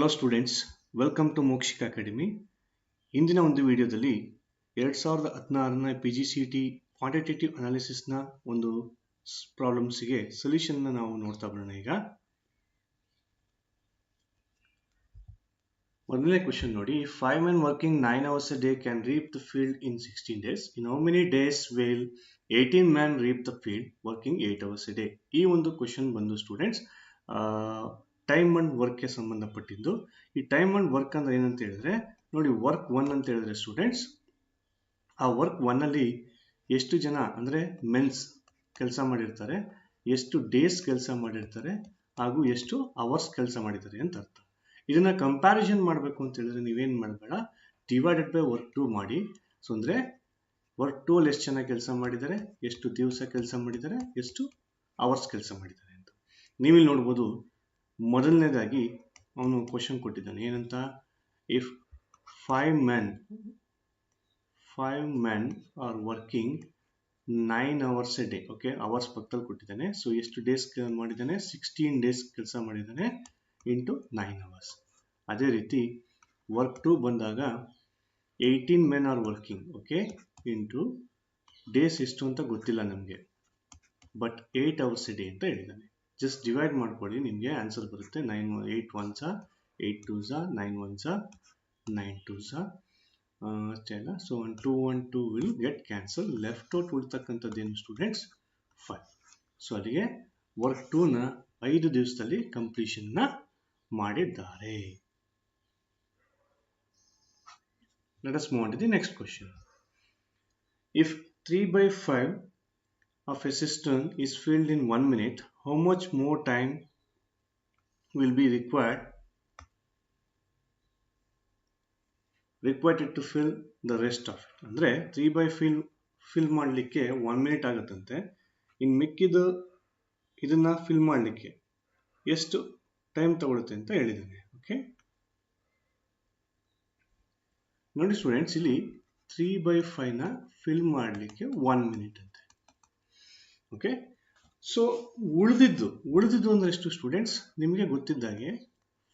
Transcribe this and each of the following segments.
Hello students, welcome to Mokshika academy. ಇಂದಿನ ಒಂದು ವಿಡಿಯೋದಲ್ಲಿ 2016ನ Pgcet ಕ್ವಾಂಟಿಟೇಟಿವ್ ಅನಾಲಿಸಿಸ್ನ ಒಂದು ಪ್ರಾಬ್ಲಮ್ಸ್ಗೆ ಸೊಲ್ಯೂಷನ್ನ ನಾವು ನೋಡ್ತಾ ಬರೋಣ. ಈಗ ಮೊದಲನೇ ಕ್ವೆಶ್ಚನ್ ನೋಡಿ, 5 men working 9 hours a day can reap the field in 16 days. In how many days will 18 men reap the field working 8 hours a day? ಈ ಒಂದು ಕ್ವೆಶ್ಚನ್ ಬಂದು ಸ್ಟೂಡೆಂಟ್ಸ್ ಟೈಮ್ ಅಂಡ್ ವರ್ಕ್ಗೆ ಸಂಬಂಧಪಟ್ಟಿದ್ದು. ಈ ಟೈಮ್ ಅಂಡ್ ವರ್ಕ್ ಅಂದ್ರೆ ಏನಂತ ಹೇಳಿದ್ರೆ ನೋಡಿ, work 1 ಅಂತ ಹೇಳಿದ್ರೆ ಸ್ಟೂಡೆಂಟ್ಸ್, ಆ ವರ್ಕ್ 1 ಅಲ್ಲಿ ಎಷ್ಟು ಜನ ಅಂದ್ರೆ ಮೆನ್ಸ್ ಕೆಲಸ ಮಾಡಿರ್ತಾರೆ, ಎಷ್ಟು ಡೇಸ್ ಕೆಲಸ ಮಾಡಿರ್ತಾರೆ, ಹಾಗೂ ಎಷ್ಟು ಅವರ್ಸ್ ಕೆಲಸ ಮಾಡಿದ್ದಾರೆ ಅಂತ ಅರ್ಥ. ಇದನ್ನ ಕಂಪ್ಯಾರಿಸನ್ ಮಾಡಬೇಕು ಅಂತ ಹೇಳಿದ್ರೆ ನೀವೇನ್ ಮಾಡಬೇಡ, ಡಿವೈಡೆಡ್ ಬೈ ವರ್ಕ್ 2 ಮಾಡಿ. ಸೊ ಅಂದ್ರೆ ವರ್ಕ್ 2 ಅಲ್ಲಿ ಎಷ್ಟು ಜನ ಕೆಲಸ ಮಾಡಿದ್ದಾರೆ, ಎಷ್ಟು ದಿವಸ ಕೆಲಸ ಮಾಡಿದ್ದಾರೆ, ಎಷ್ಟು ಅವರ್ಸ್ ಕೆಲಸ ಮಾಡಿದ್ದಾರೆ ಅಂತ ನೀವಿಲ್ಲಿ ನೋಡ್ಬೋದು. ಮೊದಲನೇದಾಗಿ ಅವನು ಕ್ವಶನ್ ಕೊಟ್ಟಿದ್ದಾನೆ ಏನಂತ, if 5 men are working 9 hours a day. Okay, hours ಪಕ್ಕದಲ್ಲಿ ಕೊಟ್ಟಿದ್ದಾನೆ. ಸೊ ಎಷ್ಟು ಡೇಸ್ ಮಾಡಿದ್ದಾನೆ, 16 ಡೇಸ್ ಕೆಲಸ ಮಾಡಿದ್ದಾನೆ ಇಂಟು 9 hours. ಅದೇ ರೀತಿ ವರ್ಕ್ 2 ಬಂದಾಗ 18 men are working, okay, into days ಎಷ್ಟು ಅಂತ ಗೊತ್ತಿಲ್ಲ ನಮಗೆ, ಬಟ್ 8 hours a day ಅಂತ ಹೇಳಿದ್ದಾನೆ. ಜಸ್ಟ್ ಡಿವೈಡ್ ಮಾಡ್ಕೊಳ್ಳಿ, ನಿಮಗೆ ಆನ್ಸರ್ ಬರುತ್ತೆ. 8 1s 8 2s 9 1s 9 2s ಅಷ್ಟೇ ಅಲ್ಲ. So 2 1 2 will get cancel. Left out ಉಳಿತಕ್ಕಂಥದ್ದೇನು ಸ್ಟೂಡೆಂಟ್ಸ್, 5. ಸೊ ಅಲ್ಲಿಗೆ ವರ್ಕ್ 2ನ 5 ದಿವಸದಲ್ಲಿ ಕಂಪ್ಲೀಷನ್ನ ಮಾಡಿದ್ದಾರೆ. Let us move on to the next question. If 3/5 of a cistern is filled in 1 minute, how much more time will be required to fill the rest of it? ಅಂದ್ರೆ 3/5 fill ಮಾಡಲಿಕ್ಕೆ 1 minute ಆಗುತ್ತಂತೆ. ಇನ್ನು ಮಿಕ್ಕಿದ ಇದನ್ನ fill ಮಾಡಲಿಕ್ಕೆ ಎಷ್ಟು time ತಗೊಳುತ್ತೆ ಅಂತ ಹೇಳಿದ್ದಾನೆ. ಓಕೆ ನೋಡಿ ಸ್ಟೂಡೆಂಟ್ಸ್, ಇಲ್ಲಿ 3/5ನ ಫಿಲ್ ಮಾಡಲಿಕ್ಕೆ 1 minute ಅಂತೆ. ಓಕೆ, ಸೊ ಉಳಿದಿದ್ದು ಅಂದ್ರೆ ಎಷ್ಟು ಸ್ಟೂಡೆಂಟ್ಸ್, ನಿಮಗೆ ಗೊತ್ತಿದ್ದಾಗೆ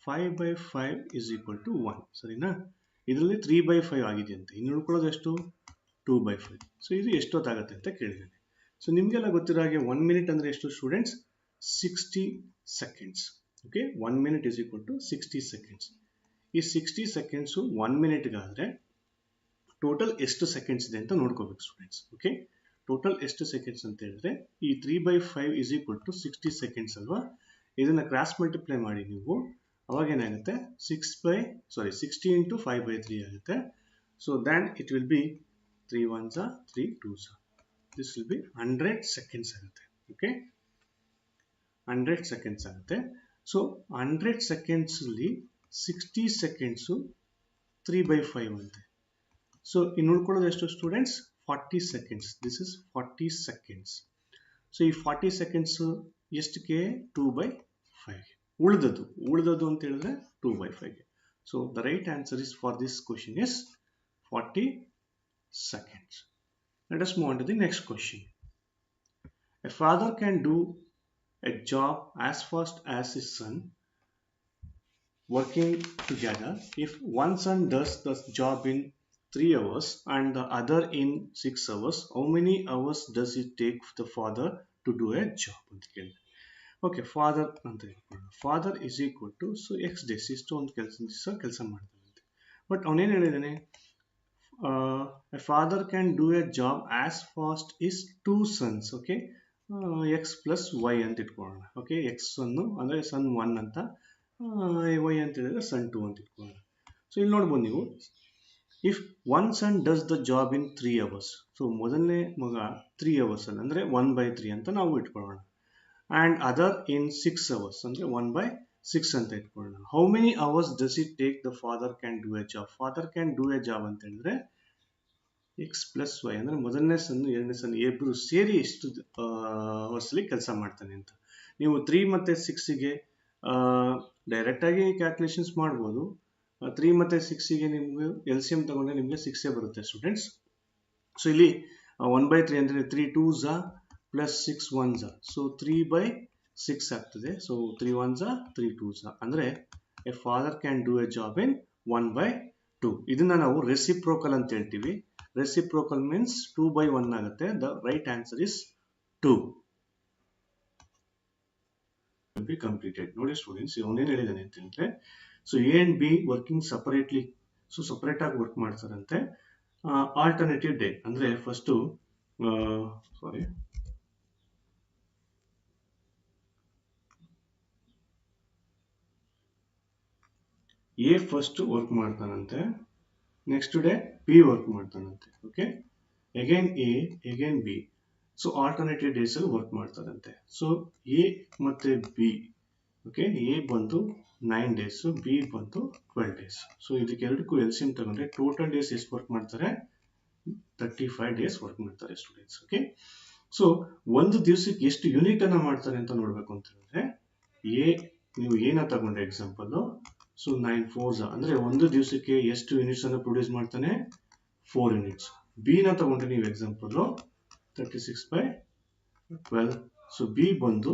5/5 is equal to 1. ಸರಿನಾ? ಇದರಲ್ಲಿ 3/5 ಆಗಿದೆ ಅಂತ, ಇನ್ನು ಉಳ್ಕೊಳ್ಳೋದು ಎಷ್ಟು, 2/5. ಸೊ ಇದು ಎಷ್ಟೊತ್ತಾಗತ್ತೆ ಅಂತ ಕೇಳಿದ್ದೇನೆ. ಸೊ ನಿಮಗೆಲ್ಲ ಗೊತ್ತಿರೋ ಹಾಗೆ 1 minute ಅಂದ್ರೆ ಎಷ್ಟು students, 60 seconds. Okay, 1 minute is equal to 60 seconds. ಈ 60 seconds 1 minute-ಗಾದ್ರೆ ಟೋಟಲ್ ಎಷ್ಟು ಸೆಕೆಂಡ್ಸ್ ಇದೆ ಅಂತ ನೋಡ್ಕೋಬೇಕು ಸ್ಟೂಡೆಂಟ್ಸ್. ಓಕೆ, ಟೋಟಲ್ ಎಷ್ಟು ಸೆಕೆಂಡ್ಸ್ ಅಂತ ಹೇಳಿದ್ರೆ ಈ 3/5 is equal to 60 seconds ಅಲ್ವಾ. ಇದನ್ನ ಕ್ರಾಸ್ ಮಲ್ಟಿಪ್ಲೈ ಮಾಡಿ ನೀವು, ಅವಾಗ ಏನಾಗುತ್ತೆ, 60 into 5/3 ಆಗುತ್ತೆ. So then it will be 3 1s 3 2s. This will be 100 seconds ಆಗುತ್ತೆ. ಓಕೆ, 100 seconds ಆಗುತ್ತೆ. ಸೊ 100 seconds ಅಲ್ಲಿ 60 seconds 3/5 ಅಂತೆ. ಸೊ ಇನ್ನು ಉಳ್ಕೊಳ್ಳೋದು ಎಷ್ಟು students, 40 seconds. This is 40 seconds. So ಈ 40 seconds ಎಷ್ಟಕ್ಕೆ, 2/5. ಉಳಿದದ್ದು ಅಂತ ಹೇಳಿದ್ರೆ 2/5. So the right answer is for this question is 40 seconds. Let us move on to the next question. A father can do a job as fast as his son working together. If one son does the job in 3 hours and the other in 6 hours, how many hours does it take the father to do a job ಅಂತ ಕೇಳಿದೆ. Okay, father ಅಂತ ಹೇಳ್ಕೊಳ್ಳೋಣ. Father is equal to so x days, ಇಷ್ಟು ಒಂದು ಕೆಲಸ ಮಾಡ್ತಾನಂತೆ. But ಅವನೇನು ಹೇಳಿದಾನೆ, father can do a job as fast is 2 sons. Okay, x plus y ಅಂತ ಇಟ್ಕೊಳ್ಳೋಣ. ಓಕೆ, ಎಕ್ಸ್ ಅನ್ನು ಅಂದ್ರೆ ಸನ್ 1 ಅಂತ, ವೈ ಅಂತ ಹೇಳಿದ್ರೆ ಸನ್ 2 ಅಂತ ಇಟ್ಕೊಳ್ಳೋಣ. ಸೊ ಇಲ್ಲಿ ನೋಡ್ಬೋದು ನೀವು, if 1 son does the job in 3 hours, so ಮೊದಲನೇ ಮಗ 3 hours ಅಲ್ಲಿ ಅಂದ್ರೆ 1/3 ಅಂತ ನಾವು ಇಟ್ಕೊಳ್ಳೋಣ. and other in 6 hours ಅಂದ್ರೆ 1/6 ಅಂತ ಇಟ್ಕೊಳ್ಳೋಣ. how many hours does it take the father can do a job? father can do a job ಅಂತ ಹೇಳಿದ್ರೆ ಎಕ್ಸ್ ಪ್ಲಸ್ ವೈ ಅಂದ್ರೆ ಮೊದಲನೇ ಸನ್ ಎರಡನೇ ಸನ್ ಇಬ್ರು ಸೇರಿ ಎಷ್ಟು ಅವರ್ಸಲ್ಲಿ ಕೆಲಸ ಮಾಡ್ತಾನೆ ಅಂತ. ನೀವು 3 ಮತ್ತೆ 6ಗೆ ಡೈರೆಕ್ಟ್ ಆಗಿ ಕ್ಯಾಲ್ಕುಲೇಷನ್ಸ್ ಮಾಡ್ಬೋದು. 3 ಮತ್ತೆ 6ಗೆ ನಿಮ್ಗೆ LCM ತಗೊಂಡ್ರೆ ನಿಮಗೆ 6 ಬರುತ್ತೆ ಸ್ಟೂಡೆಂಟ್ಸ್. ಸೊ ಇಲ್ಲಿ 1/3 ಅಂದ್ರೆ 3 2s ಪ್ಲಸ್ 6 1s, ಸೊ 3/6 ಆಗ್ತದೆ. ಸೊ 3 1s 3 2s ಅಂದ್ರೆ A father can do a job in 1/2. ಇದನ್ನ ನಾವು ರೆಸಿಪ್ರೋಕಲ್ ಅಂತ ಹೇಳ್ತೀವಿ. ರೆಸಿಪ್ರೋಕಲ್ ಮೀನ್ಸ್ 2/1 ಆಗುತ್ತೆ. The right answer is 2. be completed. ನೋಡಿ ಸ್ಟೂಡೆಂಟ್ಸ್, ಅವನೇನು ಹೇಳಿದಾನೆ ಅಂತ ಹೇಳಿದ್ರೆ, so A and B working separately, so separate ಆಗಿ ವರ್ಕ್ ಮಾಡ್ತಾರಂತೆ. ಆಲ್ಟರ್ನೇಟಿವ್ ಡೇ ಅಂದ್ರೆ ಫಸ್ಟ್ ಸಾರಿ ಎ ಫಸ್ಟ್ ವರ್ಕ್ ಮಾಡ್ತಾನಂತೆ, ನೆಕ್ಸ್ಟ್ ಡೇ ಬಿ ವರ್ಕ್ ಮಾಡ್ತಾನಂತೆ. Okay, again A again B, so alternative days ಅಲ್ಲಿ ವರ್ಕ್ ಮಾಡ್ತಾರಂತೆ. ಸೊ ಎ ಮತ್ತೆ ಬಿ, ಓಕೆ, ಎ ಬಂದು 9 ಡೇಸ್, ಬಿ ಬಂದು 12 ಡೇಸ್. ಸೊ ಇದಕ್ಕೆರಡಕ್ಕೂ ಎಲ್ಸಿಎಂ ತಗೊಂಡ್ರೆ ಟೋಟಲ್ ಡೇಸ್ ಎಷ್ಟು ವರ್ಕ್ ಮಾಡ್ತಾರೆ? 35 ಡೇಸ್ ವರ್ಕ್ ಮಾಡ್ತಾರೆ ಸ್ಟೂಡೆಂಟ್ಸ್. ಓಕೆ, ಸೊ ಒಂದು ದಿವಸಕ್ಕೆ ಎಷ್ಟು ಯೂನಿಟ್ ಅನ್ನ ಮಾಡ್ತಾರೆ ಅಂತ ನೋಡ್ಬೇಕು ಅಂತ ಹೇಳಿದ್ರೆ, ಎ ನೀವು ಏನ ತಗೊಂಡ್ರೆ ಎಕ್ಸಾಂಪಲ್, ಸೊ 9 4s ಅಂದ್ರೆ ಒಂದು ದಿವಸಕ್ಕೆ ಎಷ್ಟು ಯೂನಿಟ್ಸ್ ಅನ್ನು ಪ್ರೊಡ್ಯೂಸ್ ಮಾಡ್ತಾನೆ? 4 ಯೂನಿಟ್ಸ್. ಬಿ ನ ತಗೊಂಡ್ರೆ ನೀವು ಎಕ್ಸಾಂಪಲ್ 36/12, ಸೊ ಬಿ ಬಂದು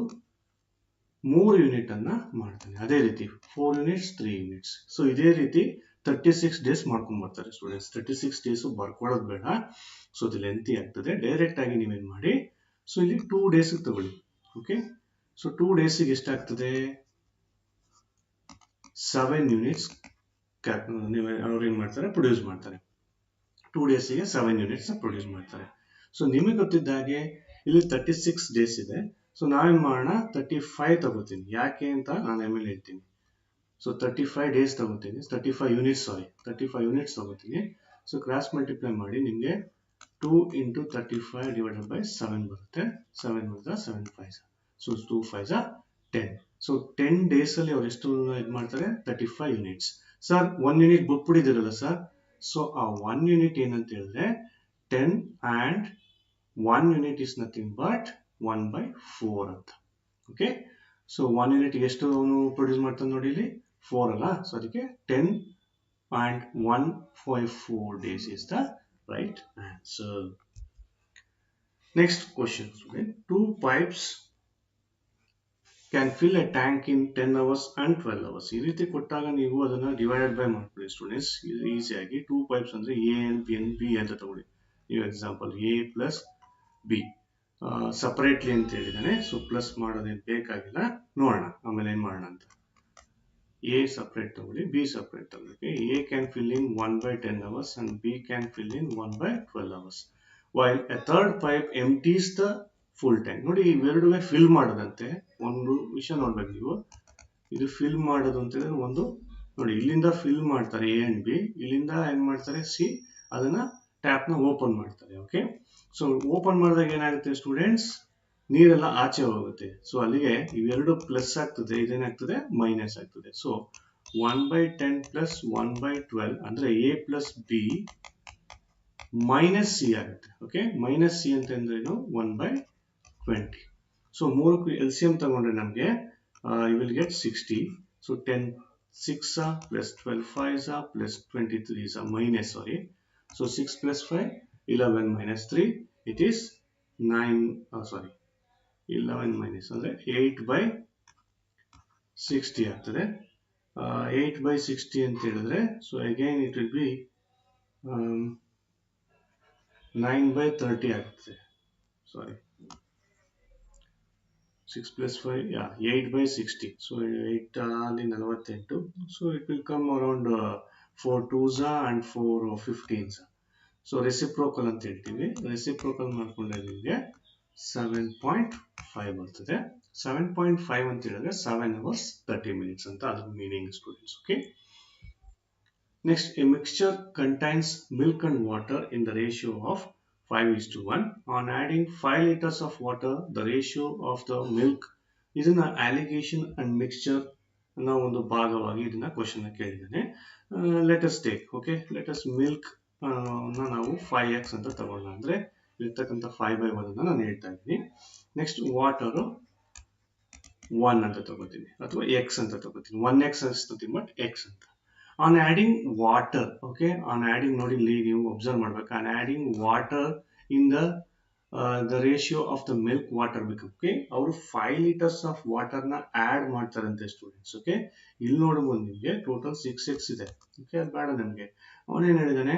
3 ಯೂನಿಟ್ ಅನ್ನ ಮಾಡ್ತಾನೆ. ಅದೇ ರೀತಿ 4 ಯೂನಿಟ್ಸ್ 3 ಯೂನಿಟ್ಸ್. ಸೊ ಇದೇ ರೀತಿ 36 ಡೇಸ್ ಮಾಡ್ಕೊಂಡ್ ಬರ್ತಾರೆ ಸ್ಟೂಡೆಂಟ್ಸ್. 36 ಡೇಸ್ ಬರ್ಕೊಳ್ಳೋದು ಬೇಡ, ಸೊ ಅದು ಲೆಂತಿ ಆಗ್ತದೆ. ಡೈರೆಕ್ಟ್ ಆಗಿ ನೀವೇನ್ ಮಾಡಿ, ಸೊ ಇಲ್ಲಿ 2 ಡೇಸ್ ತಗೊಳ್ಳಿ. ಓಕೆ, ಸೊ 2 ಡೇಸ್ಗೆ ಎಷ್ಟಾಗ್ತದೆ? 7 ಯೂನಿಟ್ಸ್ ಅವ್ರು ಏನ್ ಮಾಡ್ತಾರೆ? ಪ್ರೊಡ್ಯೂಸ್ ಮಾಡ್ತಾರೆ. 2 ಡೇಸ್ಗೆ 7 ಯೂನಿಟ್ಸ್ ಪ್ರೊಡ್ಯೂಸ್ ಮಾಡ್ತಾರೆ. ಸೊ ನಿಮಗೆ ಗೊತ್ತಿದ್ದ ಹಾಗೆ ಇಲ್ಲಿ 36 ಡೇಸ್ ಇದೆ. ಸೊ ನಾವೇನ್ ಮಾಡೋಣ, 35 ತಗೋತೀನಿ. ಯಾಕೆ ಅಂತ ನಾನು ಆಮೇಲೆ ಹೇಳ್ತೀನಿ. ಸೊ 35 ಡೇಸ್ ತಗೋತೀನಿ, 35 ಯೂನಿಟ್ಸ್, ಸಾರಿ 35 ಯೂನಿಟ್ಸ್ ತಗೋತೀನಿ. ಸೊ ಕ್ರಾಸ್ ಮಲ್ಟಿಪ್ಲೈ ಮಾಡಿ ನಿಮಗೆ 2 × 35 ಡಿವೈಡೆಡ್ ಬೈ 7 ಬರುತ್ತೆ. 7 ಬರುತ್ತೆ 7 5s, so 2 5s 10. So 10 days ಅಲ್ಲಿ ಅವ್ರು ಎಷ್ಟು ಇದು ಮಾಡ್ತಾರೆ? 35 ಯೂನಿಟ್ಸ್. ಸರ್ 1 ಯೂನಿಟ್ ಬಿಟ್ಬಿಟ್ಟಿದಿರಲ್ಲ ಸರ್, ಸೊ ಆ 1 ಯೂನಿಟ್ ಏನಂತ ಹೇಳಿದ್ರೆ 10 and 1 unit is nothing but 1/4 ಅಂತ. ಓಕೆ, ಸೊ 1 ಯೂನಿಟ್ ಎಷ್ಟು ಅವನು ಪ್ರೊಡ್ಯೂಸ್ ಮಾಡ್ತಾನೆ ನೋಡಿ, ಇಲ್ಲಿ 4 ಅಲ್ಲ, ಸೊ ಅದಕ್ಕೆ 10 and 1/4 days is the right answer. Next question, student. 2 pipes can fill a tank in 10 hours and 12 hours. ಈ ರೀತಿ ಕೊಟ್ಟಾಗ ನೀವು ಅದನ್ನ ಡಿವೈಡೆಡ್ ಬೈ ಮಾಡ್ಕೊಳ್ಳಿ ಸ್ಟೂಡೆಂಟ್ಸ್, ಈಸಿಯಾಗಿ. 2 ಪೈಪ್ಸ್ ಅಂದ್ರೆ A and B and B ಅಂತ ತಗೊಳ್ಳಿ. ನೀವು example A plus B separately ಅಂತ ಹೇಳಿದಾನೆ, ಸೊ ಪ್ಲಸ್ ಮಾಡೋದೇನು ಬೇಕಾಗಿಲ್ಲ, ನೋಡೋಣ ಆಮೇಲೆ ಏನ್ ಮಾಡೋಣ ಅಂತ. ಎ ಸಪರೇಟ್ ತಗೊಳ್ಳಿ, ಬಿ ಸಪರೇಟ್ ತಗೊಳ್ಳಿ. A can fill in 1/10 hours and B can fill in 1/12 hours, while a third pipe empties the full tank. ನೋಡಿ, ಇವೆರಡುವೆ ಫಿಲ್ ಮಾಡೋದಂತೆ. ಒಂದು ವಿಷಯ ನೋಡ್ಬೇಕು ನೀವು, ಇದು ಫಿಲ್ ಮಾಡೋದು ಅಂತ ಹೇಳಿದ್ರೆ ಒಂದು ನೋಡಿ, ಇಲ್ಲಿಂದ ಫಿಲ್ ಮಾಡ್ತಾರೆ ಎ ಅಂಡ್ ಬಿ, ಇಲ್ಲಿಂದ ಏನ್ ಮಾಡ್ತಾರೆ ಸಿ, ಅದನ್ನ ಟ್ಯಾಪ್ ನ ಓಪನ್ ಮಾಡ್ತಾರೆ. ಓಕೆ, ಸೊ ಓಪನ್ ಮಾಡಿದಾಗ ಏನಾಗುತ್ತೆ ಸ್ಟೂಡೆಂಟ್ಸ್? ನೀರೆಲ್ಲ ಆಚೆ ಹೋಗುತ್ತೆ. ಸೊ ಅಲ್ಲಿಗೆ ಇವೆರಡು ಪ್ಲಸ್ ಆಗ್ತದೆ, ಇದೇನಾಗ್ತದೆ? ಮೈನಸ್ ಆಗ್ತದೆ. ಸೊ 1/10 ಪ್ಲಸ್ 1/12 ಅಂದ್ರೆ A plus B minus C ಆಗುತ್ತೆ. ಓಕೆ, ಮೈನಸ್ ಸಿ ಅಂತ ಅಂದ್ರೆ ಏನು? 1/20. ಸೊ ಮೂರಕ್ಕೂ ಎಲ್ಸಿಎಂ ತಗೊಂಡ್ರೆ ನಮಗೆ you will get 60. So 10 6 plus 12 5 plus 23 minus, sorry, so 6 plus 5 11 minus 3, it is 9, sorry 11 minus ಅಂದ್ರೆ 8/60 ಆಗ್ತದೆ. 8/60 ಅಂತ ಹೇಳಿದ್ರೆ, so again it will B 9/30 ಆಗ್ತದೆ. ಸಾರಿ, 6 plus 5, yeah, 8/60. So 8 ಅಲ್ಲಿ 48. So it will come around 4 2s and 4 15s. So reciprocal ಅಂತ ಹೇಳ್ತೀವಿ. Reciprocal ಮಾಡ್ಕೊಂಡ್ರೆ ನಿಮಗೆ 7.5 ಬರ್ತದೆ. 7.5 ಅಂತ ಹೇಳಿದ್ರೆ 7 hours 30 minutes ಅಂತ ಅದ್ರ meaning students. Okay, next, a mixture contains milk and water in the ratio of 5:1. On adding 5 liters of water, the ratio of the milk. ಇದನ್ನ ಅಲಿಗೇಷನ್ ಅಂಡ್ ಮಿಕ್ಸ್ಚರ್ ನ ಒಂದು ಭಾಗವಾಗಿ ಇದನ್ನ ಕ್ವಶನ್ ಕೇಳಿದ್ದಾನೆ. Let's take, okay, let's milk ನಾವು 5x ಅಂತ ತಗೊಳ್ಳೋಣ. ಅಂದ್ರೆ ಇರ್ತಕ್ಕಂಥ 5/1 ಅನ್ನ ನಾನು ಹೇಳ್ತಾ ಇದ್ದೀನಿ. ನೆಕ್ಸ್ಟ್ ವಾಟರ್ 1 ಅಂತ ತಗೋತೀನಿ, ಅಥವಾ x ಅಂತ ತಗೋತೀನಿ. 1x ಅನ್ಸ್ತತಿ ಬಟ್ x ಅಂತ. On adding water, okay, on adding ನೋಡಿ, ಇಲ್ಲಿ ನೀವು ಅಬ್ಸರ್ವ್ ಮಾಡ್ಬೇಕು. On adding water in the the ratio of the milk water become. Okay, ಅವರು 5 liters of water ನ ಆಡ್ ಮಾಡ್ತಾರಂತೆ ಸ್ಟೂಡೆಂಟ್ಸ್. ಓಕೆ, ಇಲ್ಲಿ ನೋಡಬಹುದು ನಿಮಗೆ ಟೋಟಲ್ 6x ಇದೆ. ಓಕೆ, ಅದು ಬೇಡ ನಮಗೆ. ಅವನೇನ್ ಹೇಳಿದಾನೆ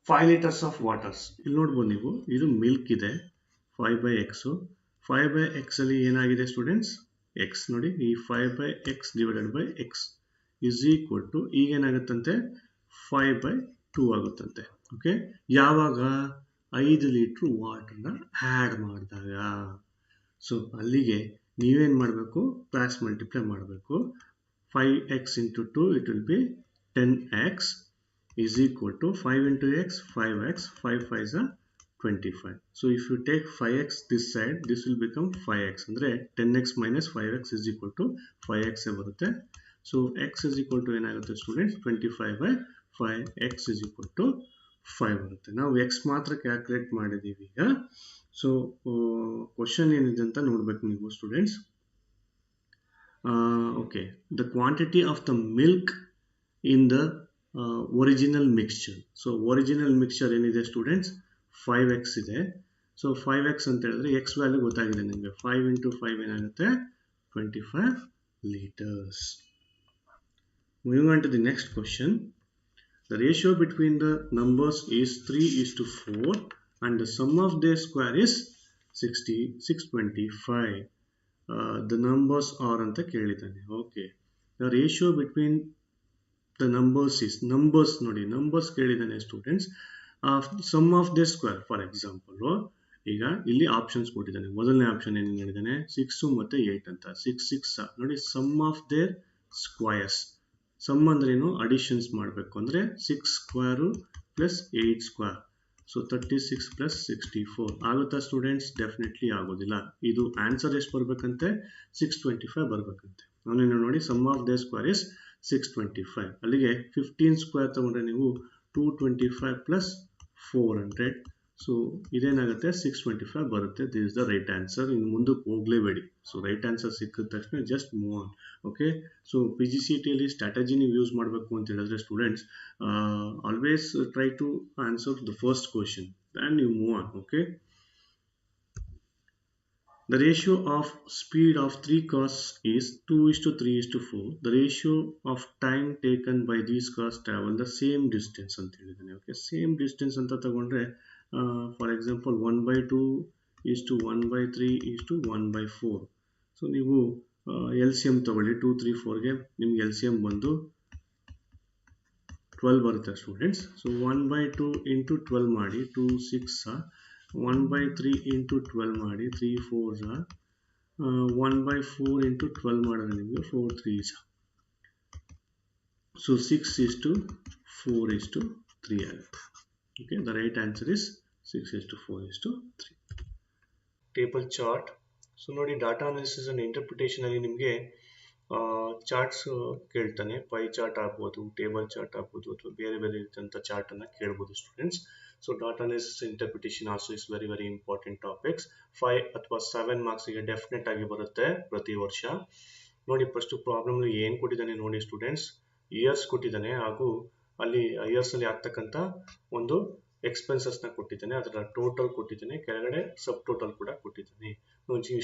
5 liters of waters. ಇಲ್ಲಿ ನೋಡಬಹುದು ನೀವು, ಇದು ಮಿಲ್ಕ್ ಇದೆ 5/x. 5/x ಅಲ್ಲಿ ಏನಾಗಿದೆ ಸ್ಟೂಡೆಂಟ್ಸ್, x ನೋಡಿ, ಈ 5/x divided by x is equal to ಈಗ ಏನಾಗುತ್ತಂತೆ 5/2 ಆಗುತ್ತಂತೆ. ಓಕೆ, ಯಾವಾಗ 5 ಲೀಟರ್ ವಾಟರ್ನ ಆ್ಯಡ್ ಮಾಡಿದಾಗ. ಸೊ ಅಲ್ಲಿಗೆ ನೀವೇನು ಮಾಡಬೇಕು, ಕ್ರಾಸ್ ಮಲ್ಟಿಪ್ಲೈ ಮಾಡಬೇಕು. 5x into 2 it will be 10x is equal to 5 into x 5x, 5 5s are 25. So if you take 5x this side, this will become 5x. Andre 10x minus 5x is equal to 5x ಬರುತ್ತೆ. So x is equal to ಏನಾಗುತ್ತೆ students, 25/5. x is equal to 5 ಬರುತ್ತೆ. ನಾವು x ಮಾತ್ರ calculate ಮಾಡಿದೀವಿ ಈಗ. So question ಏನಿದೆ ಅಂತ ನೋಡ್ಬೇಕು ನೀವು students. Okay, the quantity of the milk in the original mixture. So original mixture ಏನಿದೆ ಸ್ಟೂಡೆಂಟ್ಸ್, 5x ಇದೆ. ಸೊ 5x ಅಂತ ಹೇಳಿದ್ರೆ x ವ್ಯಾಲ್ಯೂ ಗೊತ್ತಾಗಿದೆ ನಿಮಗೆ. 5 into 5 ಏನಾಗುತ್ತೆ, 25 liters. Moving on to the next question. The ratio between the numbers is 3:4 and the sum of their square is 625. The numbers are anta kelidane. Okay, the ratio between the numbers is, numbers ನೋಡಿ, numbers ಕೇಳಿದಾನೆ students. Sum of the square, for example ಈಗ ಇಲ್ಲಿ options ಕೊಟ್ಟಿದ್ದಾನೆ. ಮೊದಲನೇ option ಏನು ಹೇಳಿದಾನೆ, 6 ಮತ್ತೆ 8 ಅಂತ. 6 6 ನೋಡಿ, sum of their squares. Sum ಅಂದ್ರೆ ಏನು, ಅಡಿಷನ್ಸ್ ಮಾಡಬೇಕು ಅಂದ್ರೆ 6 square plus 8 square. So 36 plus 64 ಆಗುತ್ತಾ ಸ್ಟೂಡೆಂಟ್ಸ್? ಡೆಫಿನೆಟ್ಲಿ ಆಗೋದಿಲ್ಲ. ಇದು ಆನ್ಸರ್ ಎಷ್ಟು ಬರ್ಬೇಕಂತೆ, 625 ಬರ್ಬೇಕಂತೆ. ಅವನೇನು ನೋಡಿ, sum of the square is 625. ಅಲ್ಲಿಗೆ 15 ಸ್ಕ್ವೇರ್ ತಗೊಂಡ್ರೆ ನೀವು 225 ಪ್ಲಸ್ 400. ಸೊ ಇದೇನಾಗುತ್ತೆ, 625 ಬರುತ್ತೆ. This is the right answer. ಇನ್ನು ಮುಂದಕ್ಕೆ ಹೋಗ್ಲೇಬೇಡಿ. ಸೊ ರೈಟ್ ಆನ್ಸರ್ ಸಿಕ್ಕಿದ ತಕ್ಷಣ just move on. Okay, so PGCET ಅಲ್ಲಿ ಸ್ಟ್ರಾಟಜಿ ನೀವು ಯೂಸ್ ಮಾಡಬೇಕು ಅಂತ ಹೇಳಿದ್ರೆ students, always try to answer the first question, then you move on. Okay, the ratio of speed of 3 cars is 2:3:4. The ratio of time taken by these cars travel the same distance ಅಂತ ಹೇಳಿದ್ದಾನೆ. Okay, same distance ಅಂತ ತಗೊಂಡ್ರೆ for example 1/2:1/3:1/4. So ನೀವು LCM ತಗೊಳ್ಳಿ. 2 3 4ಗೆ ನಿಮ್ಗೆ LCM ಬಂದು 12 ಬರುತ್ತೆ students. So 1/2 into 12 ಮಾಡಿ, 2 6 1/3 into 12 ಮಾಡಿ, 3 4s 1/4 into 12 ಮಾಡಿದ್ರೆ ನಿಮಗೆ 4 3s. ಸೊ 6:4:3 ಆಗುತ್ತೆ. Okay, the right answer is 6:4:3. Table chart. So ನೋಡಿ, ಡಾಟಾ ಅನಾಲಿಸಿಸ್ ಅಂಡ್ ಇಂಟರ್ಪ್ರಿಟೇಷನ್ ಅಲ್ಲಿ ನಿಮಗೆ ಚಾರ್ಟ್ಸ್ ಕೇಳ್ತಾನೆ. ಪೈ ಚಾರ್ಟ್ ಆಗ್ಬೋದು, ಟೇಬಲ್ ಚಾರ್ಟ್ ಆಗ್ಬೋದು, ಅಥವಾ ಬೇರೆ ಬೇರೆ ರೀತಿಯಂಥ ಚಾರ್ಟ್ ಅನ್ನ ಕೇಳ್ಬೋದು students. So data analysis interpretation also is very very important topics. 5 ಅಥವಾ 7 ಮಾರ್ಕ್ಸ್ಗೆ ಡೆಫಿನೆಟ್ ಆಗಿ ಬರುತ್ತೆ ಪ್ರತಿ ವರ್ಷ. ನೋಡಿ, ಫಸ್ಟ್ ಪ್ರಾಬ್ಲಮ್ ಏನ್ ಕೊಟ್ಟಿದ್ದಾನೆ ನೋಡಿ ಸ್ಟೂಡೆಂಟ್ಸ್, ಇಯರ್ಸ್ ಕೊಟ್ಟಿದ್ದಾನೆ, ಹಾಗೂ ಅಲ್ಲಿ ಇಯರ್ಸ್ ಅಲ್ಲಿ ಆಗ್ತಕ್ಕಂಥ ಒಂದು ಎಕ್ಸ್ಪೆನ್ಸಸ್ ನ ಕೊಟ್ಟಿದ್ದಾನೆ, ಅದರ ಟೋಟಲ್ ಕೊಟ್ಟಿದ್ದಾನೆ, ಕೆಳಗಡೆ ಸಬ್ ಟೋಟಲ್ ಕೂಡ ಕೊಟ್ಟಿದ್ದಾನೆ.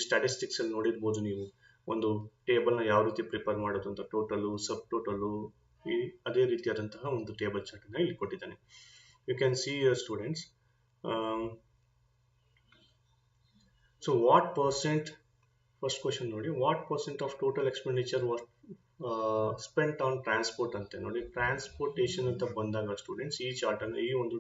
ಸ್ಟ್ಯಾಟಿಸ್ಟಿಕ್ಸ್ ಅಲ್ಲಿ ನೋಡಿರ್ಬೋದು ನೀವು, ಒಂದು ಟೇಬಲ್ ನ ಯಾವ ರೀತಿ ಪ್ರಿಪೇರ್ ಮಾಡೋದು ಅಂತ, ಟೋಟಲು, ಸಬ್ ಟೋಟಲು, ಅದೇ ರೀತಿಯಾದಂತಹ ಒಂದು ಟೇಬಲ್ ಚಾರ್ಟ್ ಅನ್ನ ಇಲ್ಲಿ ಕೊಟ್ಟಿದ್ದಾನೆ. You can see your students. So what percent, first question ನೋಡಿ, what percent of total expenditure was spent on transport ಅಂತ ನೋಡಿ. ಟ್ರಾನ್ಸ್ಪೋರ್ಟೇಷನ್ ಅಂತ ಬಂದಾಗ ಸ್ಟೂಡೆಂಟ್ಸ್ ಈ ಚಾರ್ಟ್ ಅನ್ನು, ಈ ಒಂದು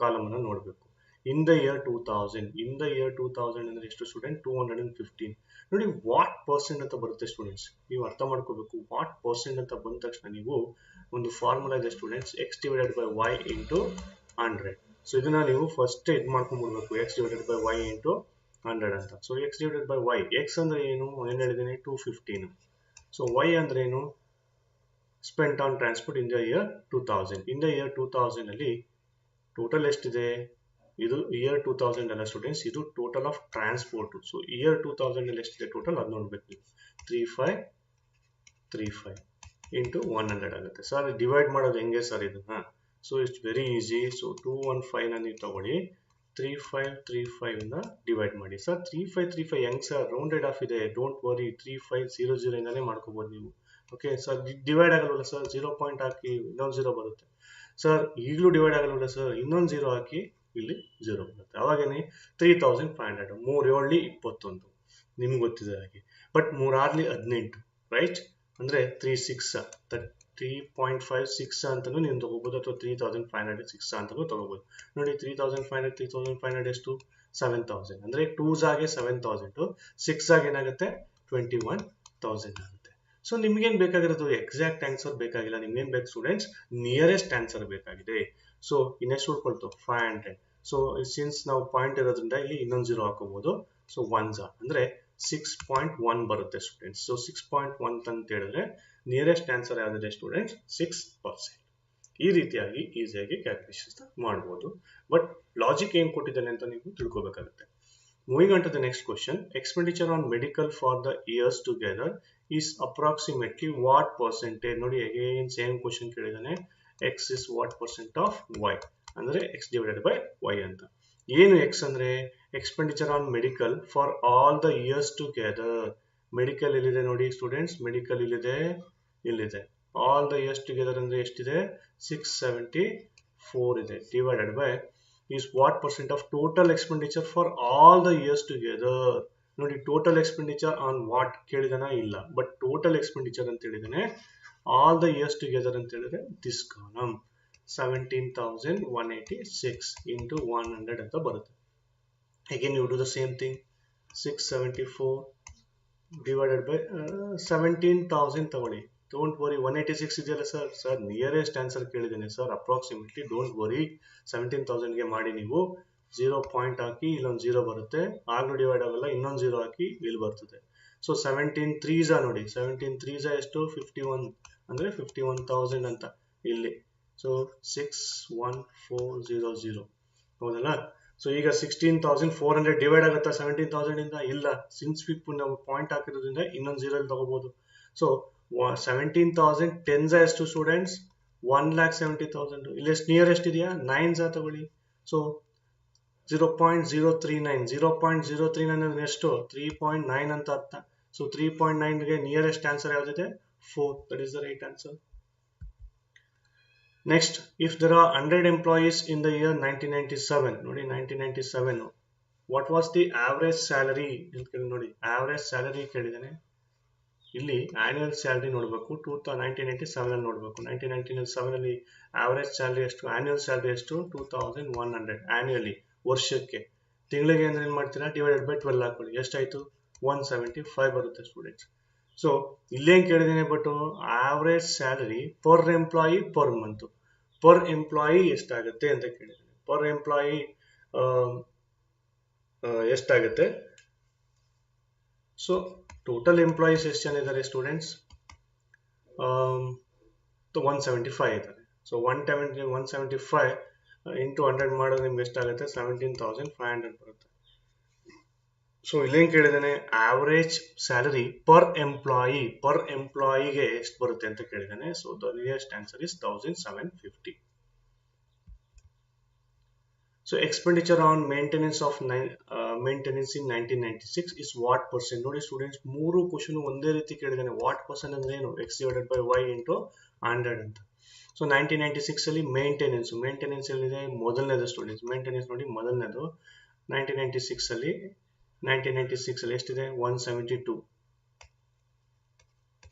ಕಾಲಮ್ ಅನ್ನು ನೋಡಬೇಕು. In the year 2000, in the year 2000 ಅಂದ್ರೆ ಎಷ್ಟು ಸ್ಟೂಡೆಂಟ್, 215. ನೋಡಿ, ವಾಟ್ ಪರ್ಸೆಂಟ್ ಅಂತ ಬರುತ್ತೆ ಸ್ಟೂಡೆಂಟ್ಸ್, ನೀವು ಅರ್ಥ ಮಾಡ್ಕೋಬೇಕು. ವಾಟ್ ಪರ್ಸೆಂಟ್ ಅಂತ ಬಂದ ತಕ್ಷಣ ನೀವು ಒಂದು ಫಾರ್ಮುಲಾ ಇದೆ students, x divided by y into 100. So ಇದನ್ನ ನೀವು ಫಸ್ಟ್ ಇದು ಮಾಡ್ಕೊಂಡ್ಬಿಡ್ಬೇಕು, x divided by y into 100 ಅಂತ. So x divided by y, x ಅಂದ್ರೆ ಏನು ಏನ್ ಹೇಳಿದ್ದೀನಿ, 215. ಸೊ y ಅಂದ್ರೆ ಏನು, spent on transport in the year 2000. In the year 2000 ಅಲ್ಲಿ ಟೋಟಲ್ ಎಷ್ಟಿದೆ, ಇದು ಇಯರ್ 2000 ಅಲ್ಲ ಸ್ಟೂಡೆಂಟ್ಸ್, ಇದು total of transport. So here 2000 ಅಲ್ಲಿ ಎಷ್ಟಿದೆ ಟೋಟಲ್, ಅದು ನೋಡ್ಬೇಕು ನೀವು. 3535 into 100 ಆಗುತ್ತೆ. ಸರ್ ಡಿವೈಡ್ ಮಾಡೋದು ಹೆಂಗೆ ಸರ್ ಇದನ್ನ? So it's very easy. So 215 ನೀವು ತಗೊಳ್ಳಿ, 3535 ಇಂದ ಡಿವೈಡ್ ಮಾಡಿ. ಸರ್ 3535 ಹೆಂಗ್ ಸರ್, ರೌಂಡೆಡ್ ಆಫ್ ಇದೆ, ಡೋಂಟ್ ವರಿ, 3500 ಇಂದಾನೆ ಮಾಡ್ಕೋಬಹುದು ನೀವು. ಓಕೆ ಸರ್, ಡಿವೈಡ್ ಆಗಲ್ವಲ್ಲ ಸರ್, 0 ಪಾಯಿಂಟ್ ಹಾಕಿ ಇನ್ನೊಂದು 0 ಬರುತ್ತೆ. ಸರ್ ಈಗಲೂ ಡಿವೈಡ್ ಆಗಲ್ವಲ್ಲ ಸರ್, ಇನ್ನೊಂದು 0 ಹಾಕಿ ಇಲ್ಲಿ 0 ಬರುತ್ತೆ. ಅವಾಗೇನೆ 3500, 3 7 21 ನಿಮ್ಗೆ ಗೊತ್ತಿದೆ ಹಾಗೆ. ಬಟ್ 3 6 18 ರೈಟ್, ಅಂದ್ರೆ 36 3.56 ಅಂತಾನು ನೀವು ತಗೋಬಹುದು, ಅಥವಾ 3506 ಅಂತಾನು ತಗೋಬಹುದು. ನೋಡಿ 3500 3500 ಎಷ್ಟು, 7000, ಅಂದ್ರೆ 2s ಆಗಿ 7000, 6 ಆಗಿ ಏನಾಗುತ್ತೆ 21,000 ಆಗುತ್ತೆ. ಸೊ ನಿಮ್ಗೇನ್ ಬೇಕಾಗಿರೋದು ಎಕ್ಸಾಕ್ಟ್ ಆನ್ಸರ್ ಬೇಕಾಗಿಲ್ಲ, ನಿಮ್ಗೇನ್ ಬೇಕು ಸ್ಟೂಡೆಂಟ್ಸ್, ನಿಯರೆಸ್ಟ್ ಆನ್ಸರ್ ಬೇಕಾಗಿದೆ. ಸೊ ಇನ್ನೆಷ್ಟು ಉಳ್ಕೊಳ್ತು 500. ಸೊ ಸಿನ್ಸ್ ನಾವು ಪಾಯಿಂಟ್ ಇರೋದ್ರಿಂದ ಇಲ್ಲಿ ಇನ್ನೊಂದು 0 ಹಾಕೋಬಹುದು. ಸೊ 1s ಅಂದ್ರೆ 6.1 ಬರುತ್ತೆ ಸ್ಟೂಡೆಂಟ್ಸ್. ಸೊ 6.1 ಅಂತ ಹೇಳಿದ್ರೆ ನಿಯರೆಸ್ಟ್ ಆನ್ಸರ್ ಯಾವ್ದಿದೆ ಸ್ಟೂಡೆಂಟ್ಸ್, 6%. ಈ ರೀತಿಯಾಗಿ ಈಸಿಯಾಗಿ ಕ್ಯಾಲ್ಕುಲೇಷನ್ ಮಾಡಬಹುದು. ಬಟ್ ಲಾಜಿಕ್ ಏನ್ ಕೊಟ್ಟಿದ್ದಾನೆ ಅಂತ ನೀವು ತಿಳ್ಕೊಬೇಕಾಗುತ್ತೆ. Moving on to the next question, expenditure on medical for the years together is approximately what percentage. ನೋಡಿ ಅಗೇನ್ ಸೇಮ್ ಕ್ವಶನ್ ಕೇಳಿದಾನೆ, x is what percent of y, ಅಂದ್ರೆ ಎಕ್ಸ್ ಡಿವೈಡೆಡ್ ಬೈ ವೈ ಅಂತ. ಏನು ಎಕ್ಸ್ ಅಂದ್ರೆ expenditure on medical for all the years together. Medical ಎಲ್ಲಿದೆ ನೋಡಿ students, medical ಇಲ್ಲಿದೆ. All the years together ಅಂದ್ರೆ ಎಷ್ಟಿದೆ, 674 ಇದೆ, divided by is what percent of total expenditure for all the years together. ನೋಡಿ ಟೋಟಲ್ ಎಕ್ಸ್ಪೆಂಡಿಚರ್ ಆನ್ ವಾಟ್ ಕೇಳಿದಾನ ಇಲ್ಲ, but total expenditure ಅಂತ ಹೇಳಿದಾನೆ ಆಲ್ ದ ಇಯರ್ಸ್ ಟುಗೆದರ್ ಅಂತ ಹೇಳಿದ್ರೆ ದಿಸ್ ಕಾಲಮ್ 17,186 into 100 ಅಂತ ಬರುತ್ತೆ. Again you do the same thing, 674 divided by 17,000 ತಗೊಳ್ಳಿ. Don't worry, 186 ಇದೆಯಲ್ಲ ಸರ್ ನಿಯರೆಸ್ಟ್ ಆನ್ಸರ್ ಕೇಳಿದ್ದೇನೆ ಸರ್, ಅಪ್ರಾಕ್ಸಿಮೇಟ್ಲಿ, ಡೋಂಟ್ ವರಿ. 17,000ಗೆ ಮಾಡಿ ನೀವು 0 ಪಾಯಿಂಟ್ ಹಾಕಿ ಇಲ್ಲೊಂದು 0 ಬರುತ್ತೆ, ಆಗ್ಲೂ ಡಿವೈಡ್ ಆಗಲ್ಲ, ಇನ್ನೊಂದು 0 ಹಾಕಿ ಇಲ್ಲಿ ಬರ್ತದೆ. ಸೊ 17 3s ನೋಡಿ, 17 3s ಎಷ್ಟು 51, ಅಂದ್ರೆ 51,000 ಅಂತ ಇಲ್ಲಿ. ಸೊ 61400 ಹೌದಲ್ಲ. ಸೊ ಈಗ 16,400 ಡಿವೈಡ್ ಆಗುತ್ತಾ 17,000 ಇಂದ, ಇಲ್ಲ, ಸಿನ್ಸ್ ನಾವು ಪಾಯಿಂಟ್ ಹಾಕಿರೋದ್ರಿಂದ ಇನ್ನೊಂದು 0 ಇಲ್ಲಿ ತಗೋಬಹುದು. ಸೊ 17,000 10s ಎಷ್ಟು ಸ್ಟೂಡೆಂಟ್ಸ್, 1,70,000. ಇಲ್ಲಿ ಎಷ್ಟು ನಿಯರೆಸ್ಟ್ ಇದೆಯಾ, 9s ತಗೊಳ್ಳಿ. ಸೊ 0.039 ಅಂದ್ರೆ ಎಷ್ಟು, 3.9 ಅಂತ ಅರ್ಥ. ಸೊ 3.9ಗೆ ನಿಯರೆಸ್ಟ್ ಆನ್ಸರ್ ಯಾವ್ದಿದೆ, 4. That is the right answer. Next, if there are 100 employees in the year 1997, ನೋಡಿ 1997 what was the average salary ಅಂತ ನೋಡಿ, average salary ಕೇಳಿದಾನೆ. ಇಲ್ಲಿ ಆನ್ಯುವಲ್ ಸ್ಯಾಲರಿ ನೋಡಬೇಕು, 1997 ಅಲ್ಲಿ ನೋಡಬೇಕು. 1997 ಅಲ್ಲಿ ಆವರೇಜ್ ಸ್ಯಾಲರಿ ಎಷ್ಟು, ಆನ್ಯುವಲ್ ಸ್ಯಾಲರಿ ಎಷ್ಟು, 2100 ಆನ್ಯುವಲಿ, ವರ್ಷಕ್ಕೆ. ತಿಂಗಳಿಗೆ ಅಂದ್ರೆ ಏನ್ ಮಾಡ್ತೀರಾ, ಡಿವೈಡೆಡ್ ಬೈ 12 ಹಾಕೊಳ್ಳಿ, ಎಷ್ಟಾಯ್ತು 175 ಬರುತ್ತೆ ಸ್ಟೂಡೆಂಟ್ಸ್. ಸೊ ಇಲ್ಲೇನ್ ಕೇಳಿದ್ದೇನೆ, but average salary per employee per month, per employee ಎಷ್ಟಾಗುತ್ತೆ ಅಂತ ಕೇಳಿದ್ದೇನೆ. ಪರ್ ಎಂಪ್ಲಾಯಿ ಎಷ್ಟಾಗುತ್ತೆ. ಸೊ ಟೋಟಲ್ ಎಂಪ್ಲಾಯೀಸ್ ಎಷ್ಟು ಜನ ಇದ್ದಾರೆ ಸ್ಟೂಡೆಂಟ್ಸ್, 175 ಇದ್ದಾರೆ. ಸೊ 175 ಇಂಟು 100 ಮಾಡೋದು ನಿಮ್ಗೆ ಎಷ್ಟಾಗುತ್ತೆ, 17,500 ಬರುತ್ತೆ. ಸೊ ಇಲ್ಲೇನ್ ಕೇಳಿದಾನೆ, ಆವರೇಜ್ ಸ್ಯಾಲರಿ ಪರ್ ಎಂಪ್ಲಾಯಿಗೆ ಎಷ್ಟು ಬರುತ್ತೆ ಅಂತ ಕೇಳಿದಾನೆ. So the nearest answer is 1,750. So expenditure on maintenance in 1996 is what percent. ನೋಡಿ ಸ್ಟೂಡೆಂಟ್ಸ್, ಮೂರು ಕ್ವಶನ್ ಒಂದೇ ರೀತಿ ಕೇಳಿದಾನೆ. ವಾಟ್ ಪರ್ಸೆಂಟ್ ಅಂದ್ರೆ ಏನು, x divided by y into 100 ಅಂತ. ಸೊ 1996 ಅಲ್ಲಿ ಮೇಂಟೆನೆನ್ಸ್ ಎಲ್ಲಿದೆ, ಮೊದಲನೇದು ಸ್ಟೂಡೆಂಟ್ಸ್. ಮೇಂಟೆನೆನ್ಸ್ ನೋಡಿ ಮೊದಲನೇದು 1996 ಅಲ್ಲಿ ಎಷ್ಟಿದೆ, 172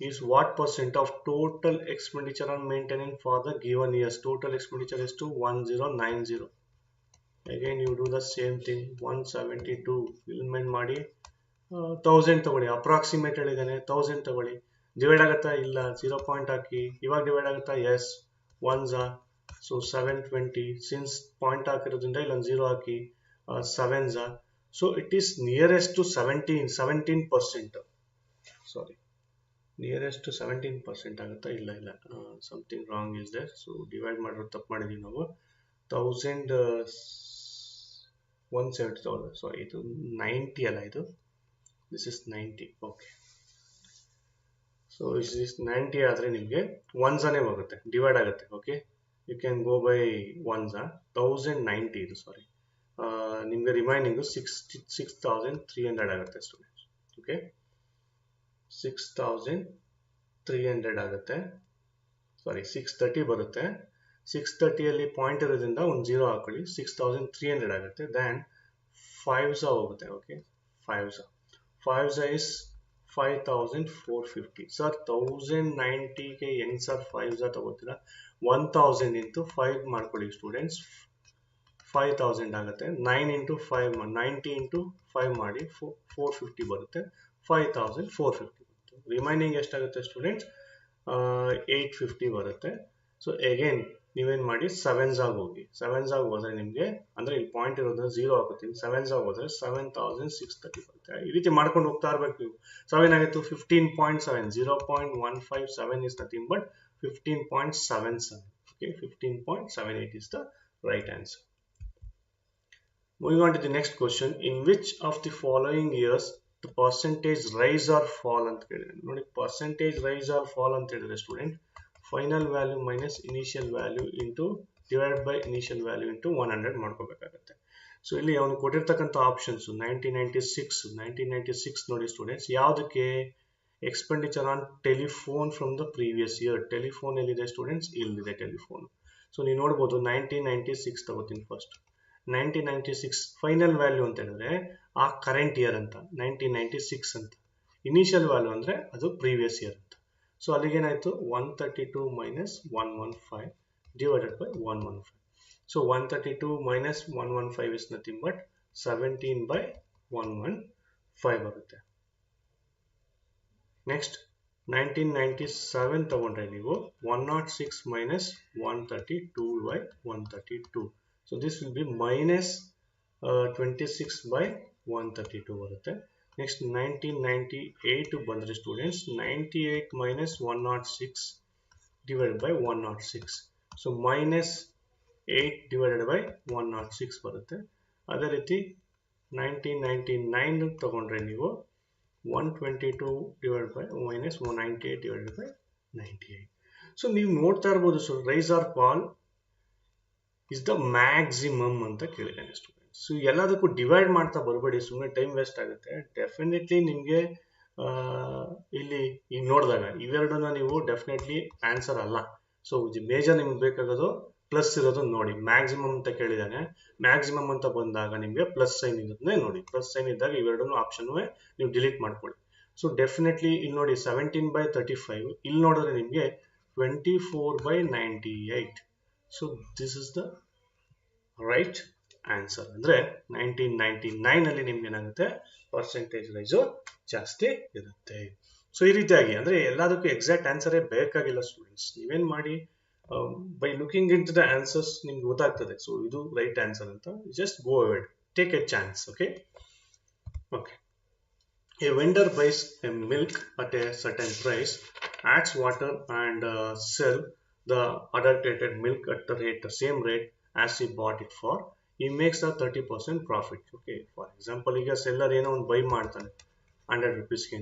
is what percent of total expenditure on maintenance for the given years. Total expenditure ಎಷ್ಟು, 1090. Again you do the same thing, 172 filament ಮಾಡಿ 1000 ತಗೊಳ್ಳಿ, ಅಪ್ರಾಕ್ಸಿಮೇಟ್ ಹೇಳಿದಾನೆ 1000 ತಗೊಳ್ಳಿ. ಡಿವೈಡ್ ಆಗುತ್ತಾ, ಇಲ್ಲ, 0 ಪಾಯಿಂಟ್ ಹಾಕಿ. ಇವಾಗ ಡಿವೈಡ್ ಆಗುತ್ತಾ, S, 1s. So 720, since point ಹಾಕಿರೋದ್ರಿಂದ ಇಲ್ಲೊಂದು 0 ಹಾಕಿ, 7s. So it is nearest to 17%. Sorry, nearest to 17% ಆಗುತ್ತಾ, ಇಲ್ಲ, something wrong is there. So divide ಮಾಡಿರೋದು ತಪ್ಪು ಮಾಡಿದೀವಿ ನಾವು. 170,000, ಸಾರಿ, ಇದು 90 ಅಲ್ಲ, ಇದು this is 90. Okay, so this is 90 ಆದರೆ ನಿಮಗೆ 1s ಬರುತ್ತೆ, ಡಿವೈಡ್ ಆಗುತ್ತೆ. Okay, you can go by 1s. 1090 ಇದು, ಸಾರಿ, ನಿಮಗೆ ರಿಮೈನಿಂಗು 6,300 ಆಗುತ್ತೆ ಸ್ಟೂಡೆಂಟ್ಸ್. ಓಕೆ, 6,300 ಆಗುತ್ತೆ. ಸಾರಿ 630 ಬರುತ್ತೆ. 630 ಪಾಯಿಂಟ್ ಇರೋದ್ರಿಂದ ಒಂದು 0 ಹಾಕೊಳ್ಳಿ. 6,300 ಆಗುತ್ತೆ. ದೆನ್ 5 ಹೋಗುತ್ತೆ. Okay, 5 is 5,450. ಸರ್ 1090ಗೆ ಹೆಂಗ್ ಸರ್ 5 ತಗೋತೀರಾ? 1000 ಇಂಟು 5 ಮಾಡ್ಕೊಳ್ಳಿ ಸ್ಟೂಡೆಂಟ್ಸ್, 5000 ಆಗುತ್ತೆ. 9 ಇಂಟು 5 90 ಇಂಟು 5 ಮಾಡಿ 450 ಬರುತ್ತೆ. 5,450 ಬರುತ್ತೆ. ರಿಮೈನಿಂಗ್ ಎಷ್ಟಾಗುತ್ತೆ ಸ್ಟೂಡೆಂಟ್ಸ್? 850 ಬರುತ್ತೆ. ಸೊ ಅಗೇನ್ ನೀವೇನ್ ಮಾಡಿ 7s ಹೋಗಿ. 7s ಹೋದ್ರೆ ನಿಮಗೆ ಅಂದ್ರೆ ಇಲ್ಲಿ ಪಾಯಿಂಟ್ ಇರೋದ್ರಿಂದ 0 ಆಗುತ್ತೆ. 7s ಹೋದ್ರೆ 7,630 ಬರುತ್ತೆ. ಈ ರೀತಿ ಮಾಡ್ಕೊಂಡು ಹೋಗ್ತಾ ಇರ್ಬೇಕು ನೀವು. 7 ಆಗಿತ್ತು 15.7, 0.157 is nothing but 15.77. Okay, 15.78 is the right answer. Moving on to the next question. In which of the following years the percentage rise or fall ಅಂತ ಕೇಳಿದ್ರೆ ನೋಡಿ, percentage rise or fall ಅಂತ ಹೇಳಿದ್ರೆ student final value minus initial value into divide by initial value into 100 ಮಾಡ್ಕೋಬೇಕಾಗುತ್ತೆ. So ಇಲ್ಲಿ ಅವನು ಕೊಟ್ಟಿರ್ತಕ್ಕಂಥ options 1996 ನೋಡಿ ಸ್ಟೂಡೆಂಟ್ಸ್, ಯಾವುದಕ್ಕೆ? Expenditure on telephone from the previous year. Telephone ಎಲ್ಲಿದೆ ಸ್ಟೂಡೆಂಟ್ಸ್? ಇಲ್ಲಿದೆ ಟೆಲಿಫೋನ್. ಸೊ ನೀವು ನೋಡ್ಬೋದು 1996 ತಗೋತೀನಿ ಫಸ್ಟ್. 1996 ಫೈನಲ್ ವ್ಯಾಲ್ಯೂ ಅಂತ ಹೇಳಿದ್ರೆ ಆ ಕರೆಂಟ್ ಇಯರ್ ಅಂತ 1996 ಅಂತ. ಇನಿಷಿಯಲ್ ವ್ಯಾಲ್ಯೂ ಅಂದ್ರೆ ಅದು ಪ್ರೀವಿಯಸ್ ಇಯರ್ ಅಂತ. ಸೊ ಅಲ್ಲಿಗೇನಾಯ್ತು 132 minus 115 divided by 115. So 132 minus 115 is nothing but 17 by 115 ಬರುತ್ತೆ. ನೆಕ್ಸ್ಟ್ 1997 ತಗೊಂಡ್ರೆ ನೀವು 106 minus 132 by 132. So this will be minus 26 by 132 ಬರುತ್ತೆ. Next 1998 ಬಂದ್ರೆ students 98 minus 106 divided by 106. So minus 8 divided by 106 ಬರುತ್ತೆ. ಅದೇ ರೀತಿ 1999 ತಗೊಂಡ್ರೆ ನೀವು 122 divided by minus 198 divided by 98. So ನೀವು ನೋಡ್ತಾ ಇರ್ಬೋದು so rise or fall is the maximum ಅಂತ ಕೇಳಿದ್ದಾನೆ ಸ್ಟೂಡೆಂಟ್ಸ್. ಸೊ ಎಲ್ಲದಕ್ಕೂ ಡಿವೈಡ್ ಮಾಡ್ತಾ ಬರಬೇಡಿ, ಸುಮ್ಮನೆ ಟೈಮ್ ವೇಸ್ಟ್ ಆಗುತ್ತೆ. ಡೆಫಿನೆಟ್ಲಿ ನಿಮಗೆ ಇಲ್ಲಿ ಈಗ ನೋಡಿದಾಗ ಇವೆರಡನ್ನ ನೀವು ಡೆಫಿನೆಟ್ಲಿ ಆನ್ಸರ್ ಅಲ್ಲ. ಸೊ ಮೇಜರ್ ನಿಮ್ಗೆ ಬೇಕಾಗೋದು ಪ್ಲಸ್ ಇರೋದು ನೋಡಿ. ಮ್ಯಾಕ್ಸಿಮಮ್ ಅಂತ ಕೇಳಿದಾನೆ, ಮ್ಯಾಕ್ಸಿಮಮ್ ಅಂತ ಬಂದಾಗ ನಿಮಗೆ ಪ್ಲಸ್ ಸೈನ್ ಇರೋದನ್ನೇ ನೋಡಿ. ಪ್ಲಸ್ ಸೈನ್ ಇದ್ದಾಗ ಇವೆರಡೂ ಆಪ್ಷನ್ ನೀವು ಡಿಲೀಟ್ ಮಾಡ್ಕೊಳ್ಳಿ. ಸೊ ಡೆಫಿನೆಟ್ಲಿ ಇಲ್ಲಿ ನೋಡಿ 17/35, ಇಲ್ಲಿ ನೋಡಿದ್ರೆ ನಿಮಗೆ 24/98. So this is the right answer. ಅಂದ್ರೆ 1999 ಅಲ್ಲಿ ನಿಮ್ಗೆ ಏನಾಗುತ್ತೆ ಪರ್ಸೆಂಟೇಜ್ ರೈಸು ಜಾಸ್ತಿ ಇರುತ್ತೆ. ಸೊ ಈ ರೀತಿಯಾಗಿ ಅಂದ್ರೆ ಎಲ್ಲದಕ್ಕೂ ಎಕ್ಸಾಕ್ಟ್ ಆನ್ಸರೇ ಬೇಕಾಗಿಲ್ಲ ಸ್ಟೂಡೆಂಟ್ಸ್. ನೀವೇನ್ ಮಾಡಿ by looking into the answers ನಿಮ್ಗೆ ಗೊತ್ತಾಗ್ತದೆ. ಸೊ ಇದು ರೈಟ್ ಆನ್ಸರ್ ಅಂತ. Just go ahead, take a chance. Okay. A vendor buys a milk at a certain price, adds water and sell the adulterated milk at the same rate as he bought it for. He makes a 30% profit. Okay, for example, ಈಗ seller ಏನೋ ಒಂದು by ಮಾಡ್ತಾನೆ 100 rupeesಗೆ,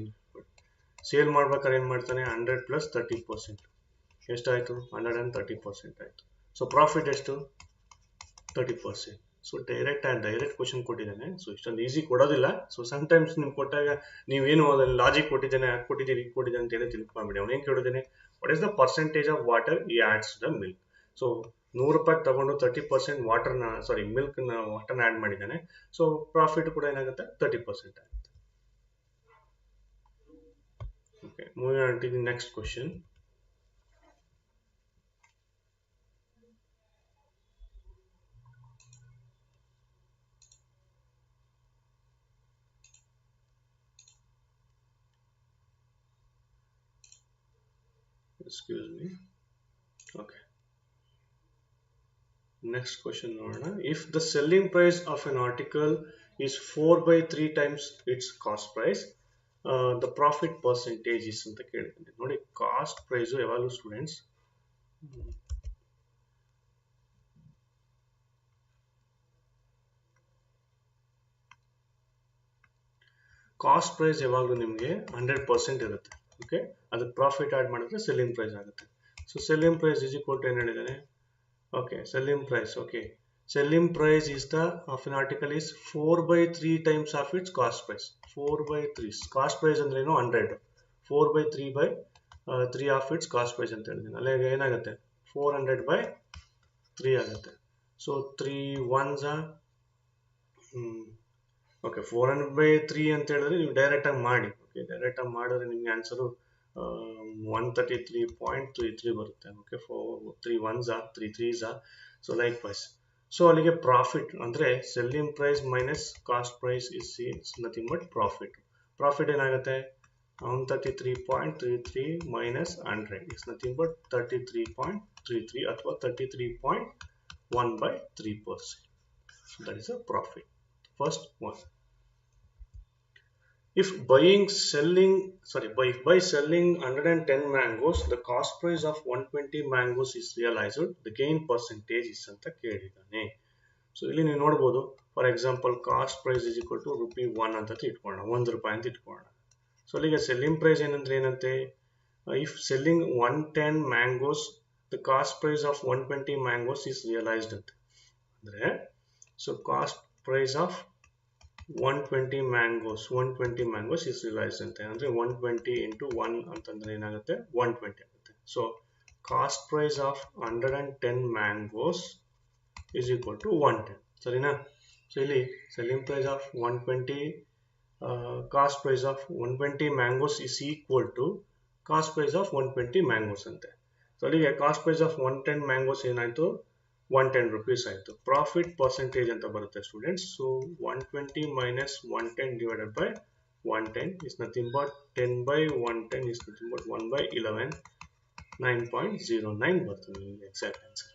sale ಮಾಡ್ಬೇಕಾದ್ರೆ ಏನು ಮಾಡ್ತಾನೆ 100 plus 30%. ಎಷ್ಟಾಯಿತು 130% ಆಯಿತು. So profit ಎಷ್ಟು 30%. ಸೊ ಡೈರೆಕ್ಟ್ ಕ್ವಶನ್ ಕೊಟ್ಟಿದ್ದಾನೆ. ಸೊ ಇಷ್ಟೊಂದು ಈಸಿ ಕೊಡೋದಿಲ್ಲ. ಸೊ ಸಮ್ಟೈಮ್ಸ್ ನಿಮ್ಗೆ ಕೊಟ್ಟಾಗ ನೀವೇನು ಅದ್ರಲ್ಲಿ ಲಾಜಿಕ್ ಕೊಟ್ಟಿದ್ದೇನೆ, ಅದು ಕೊಟ್ಟಿದ್ದೀರಿ, ಇದು ಕೊಟ್ಟಿದ್ದೇನೆ ಅಂತ ಹೇಳಿ ತಿಳ್ಕೊಂಡ್ಬಿಡಿ. ಅವನೇನು ಕೇಳಿದ್ದೇನೆ, what is the percentage of water he adds the milk. So 100 ರೂಪಾಯಿ ತಗೊಂಡು 30% ವಾಟರ್ನ ಮಿಲ್ಕ್ನ ವಾಟರ್ನ ಆ್ಯಡ್ ಮಾಡಿದ್ದಾನೆ. ಸೊ ಪ್ರಾಫಿಟ್ ಕೂಡ ಏನಾಗುತ್ತೆ 30% ಆಗುತ್ತೆ. Okay, moving on to the next question. Excuse me. Okay. Next question ನೋಡೋಣ. If the selling price of an article is 4/3 times its cost price, the profit percentage is ಅಂತ ಕೇಳಿದ್ದೀನಿ. ನೋಡಿ cost price ಯಾವಾಗಲೂ students cost price ಯಾವಾಗಲೂ ನಿಮಗೆ 100% ಇರುತ್ತೆ. Okay, ಅದಕ್ಕೆ profit add ಮಾಡಿದ್ರೆ ಸೆಲ್ಲಿಂಗ್ ಪ್ರೈಸ್ ಆಗುತ್ತೆ. So selling price is equal to ಏನು ಹೇಳಿದ್ದಾನೆ? Okay, selling price. Okay, selling price is the of an article is 4 by 3 times of its cost price. 4 by 3 cost price ಅಂದ್ರೆ ಏನು 100, 4 by 3 by 3 of its cost price ಅಂತ ಹೇಳಿದ್ದೀನಿ. ಅಲ್ಲಿಗೆ ಏನಾಗುತ್ತೆ 400 by 3 ಆಗುತ್ತೆ. So 3 ones are okay 400 by 3 ಅಂತ ಹೇಳಿದ್ರೆ ನೀವು ಡೈರೆಕ್ಟ್ ಆಗಿ ಮಾಡಿ. ಓಕೆ ಡೈರೆಕ್ಟ್ ಆಗಿ ಮಾಡಿದ್ರೆ ನಿಮಗೆ ಆನ್ಸರು 133.33 ಬರುತ್ತೆ. Okay 3 ones are 3 threes are so likewise. So ಅಲ್ಲಿಗೆ ಪ್ರಾಫಿಟ್ ಅಂದರೆ selling price minus cost price is nothing but profit. Profit ಏನಾಗುತ್ತೆ 133.33 ಮೈನಸ್ 100 ಇಸ್ ನಥಿಂಗ್ ಬಟ್ 33.33 ಅಥವಾ 33.1 by 3%. So that is a profit. First one. If by selling 110 mangoes, the cost price of 120 mangoes is realized, the gain percentage is anta kelidane. So ಇಲ್ಲಿ ನೀವು ನೋಡಬಹುದು, for example cost price is equal to ₹1 ಅಂತ ಇಟ್ಕೊಳ್ಳೋಣ, ₹1 ಅಂತ ಇಟ್ಕೊಳ್ಳೋಣ. So ಅಲ್ಲಿಗೆ selling price ಏನಂತೆ if selling 110 mangoes, the cost price of 120 mangoes is realized ಅಂತ ಅಂದ್ರೆ so cost price of 120 mangoes is realized ಅಂತ ಅಂದ್ರೆ 120 into 1 ಅಂತಂದ್ರೆ ಏನಾಗುತ್ತೆ 120 ಆಗುತ್ತೆ. So cost price of 110 mangoes is equal to 110. ಸರಿನಾ? ಸೊ ಇಲ್ಲಿ selling price of 120 cost price of 120 mangoes is equal to cost price of 120 mangoes ಅಂತೆ. So ಅಲ್ಲಿಗೆ cost price of 110 mangoes ಏನಾಯ್ತು ₹110 ಆಯಿತು. ಪ್ರಾಫಿಟ್ ಪರ್ಸೆಂಟೇಜ್ ಅಂತ ಬರುತ್ತೆ students. So 120 minus 110 divided by 110 is nothing but 10 by 110 is nothing but 1 by 11, 9.09 ಬರ್ತದೆ exact answer.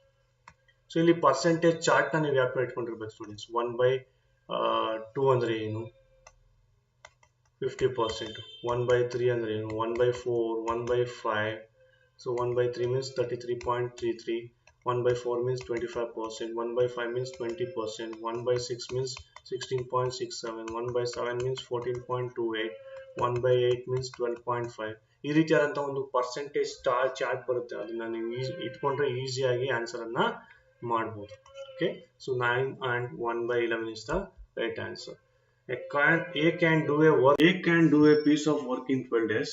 So ಇಲ್ಲಿ percentage ಚಾರ್ಟ್ನ ನೀವು ಯಾಕೆ ಇಟ್ಕೊಂಡಿರ್ಬೇಕು ಸ್ಟೂಡೆಂಟ್ಸ್. 1/2 ಅಂದರೆ ಏನು 50%, 1/3 ಅಂದರೆ ಏನು 1/4, 1/5. So 1/3 means 33.33, 1/4 means 25%, 1/5 means 20%, 1/6 means 16.67, 1/7 means 14.28, 1/8 means 12.5. ಈ ರೀತಿಯಾದಂಥ ಒಂದು ಪರ್ಸೆಂಟೇಜ್ ಚಾರ್ಟ್ ಬರುತ್ತೆ. ಅದನ್ನ ನೀವು ಇಟ್ಕೊಂಡ್ರೆ ಈಸಿಯಾಗಿ ಆನ್ಸರ್ ಅನ್ನ ಮಾಡಬಹುದು. Okay so 9 and 1/11 is the right answer. A can do a piece of work in 12 days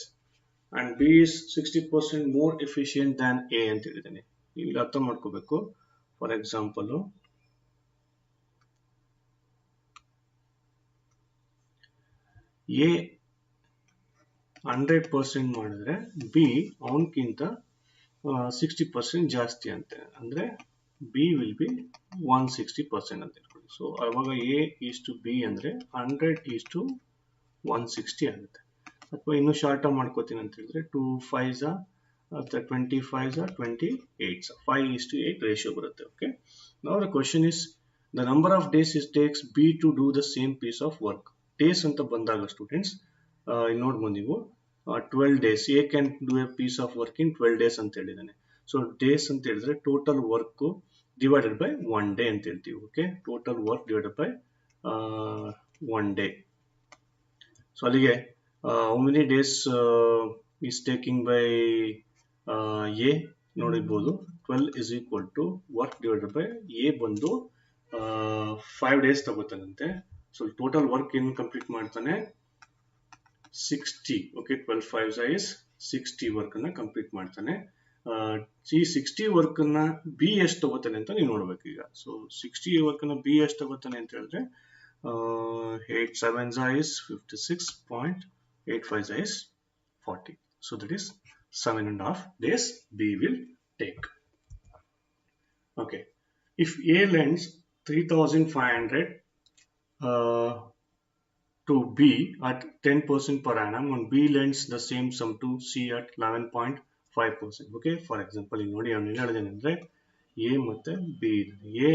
and B is 60% more efficient than A ಅಂತ ಹೇಳಿದ್ದೇನೆ. ಇಲ್ಲಿ ಅರ್ಥ ಮಾಡ್ಕೋಬೇಕು. ಫಾರ್ ಎಕ್ಸಾಂಪಲ್ A 100% ಮಾಡಿದ್ರೆ B ಅವನಕ್ಕಿಂತ 60% ಜಾಸ್ತಿ ಅಂತೆ. ಅಂದ್ರೆ B will be 160% ಅಂತ ಇಟ್ಕೊಳ್ಳಿ. ಸೊ ಅವಾಗ A is to B ಅಂದ್ರೆ 100 is to 160 ಆಗುತ್ತೆ. ಅಥವಾ ಇನ್ನು ಶಾರ್ಟ್ ಟರ್ಮ್ ಮಾಡ್ಕೋತೀನಿ ಅಂತ ಹೇಳಿದ್ರೆ 2 5s 25s 28s 5:8 ರೇಷಿಯೋ ಬರುತ್ತೆ. Okay now the question is the number of days it takes B to do the same piece of work. Days ಅಂತ ಬಂದಾಗ ಸ್ಟೂಡೆಂಟ್ಸ್ ಇಲ್ಲಿ ನೋಡ್ಬೋದು ನೀವು 12 days A can do a piece of work in 12 days ಅಂತ ಹೇಳಿದ್ದಾನೆ. So days ಅಂತ ಹೇಳಿದ್ರೆ total work divided by 1 day ಅಂತ ಹೇಳ್ತೀವಿ. Okay total work divided by 1 day. So ಅಲ್ಲಿಗೆ how many days is taking by A ನೋಡಿರ್ಬೋದು 12 is equal to work divided by A ಬಂದು 5 days ತಗೋತಾನಂತೆ. So total work ಏನು complete ಮಾಡ್ತಾನೆ 60. Okay 12 5s is 60 work ಅನ್ನ complete ಮಾಡ್ತಾನೆ. ಈ 60 work ಅನ್ನ B ಎಷ್ಟು ತಗೋತಾನೆ ಅಂತ ನೀವು ನೋಡ್ಬೇಕು ಈಗ. ಸೊ 60 ವರ್ಕ್ ಅನ್ನ B ಎಷ್ಟು ತಗೋತಾನೆ ಅಂತ ಹೇಳಿದ್ರೆ 8 7s is 56.8 5s is 40. So that is 7.5 days B will take. Okay, if A lends 3,500 to B at 10% per annum and B lends the same sum to C at 11.5%. Okay, for example ಇಲ್ಲಿ ನೋಡಿ ಅವನು ಹೇಳಿದ್ದೇನೆ ಅಂದ್ರೆ A ಮತ್ತೆ B A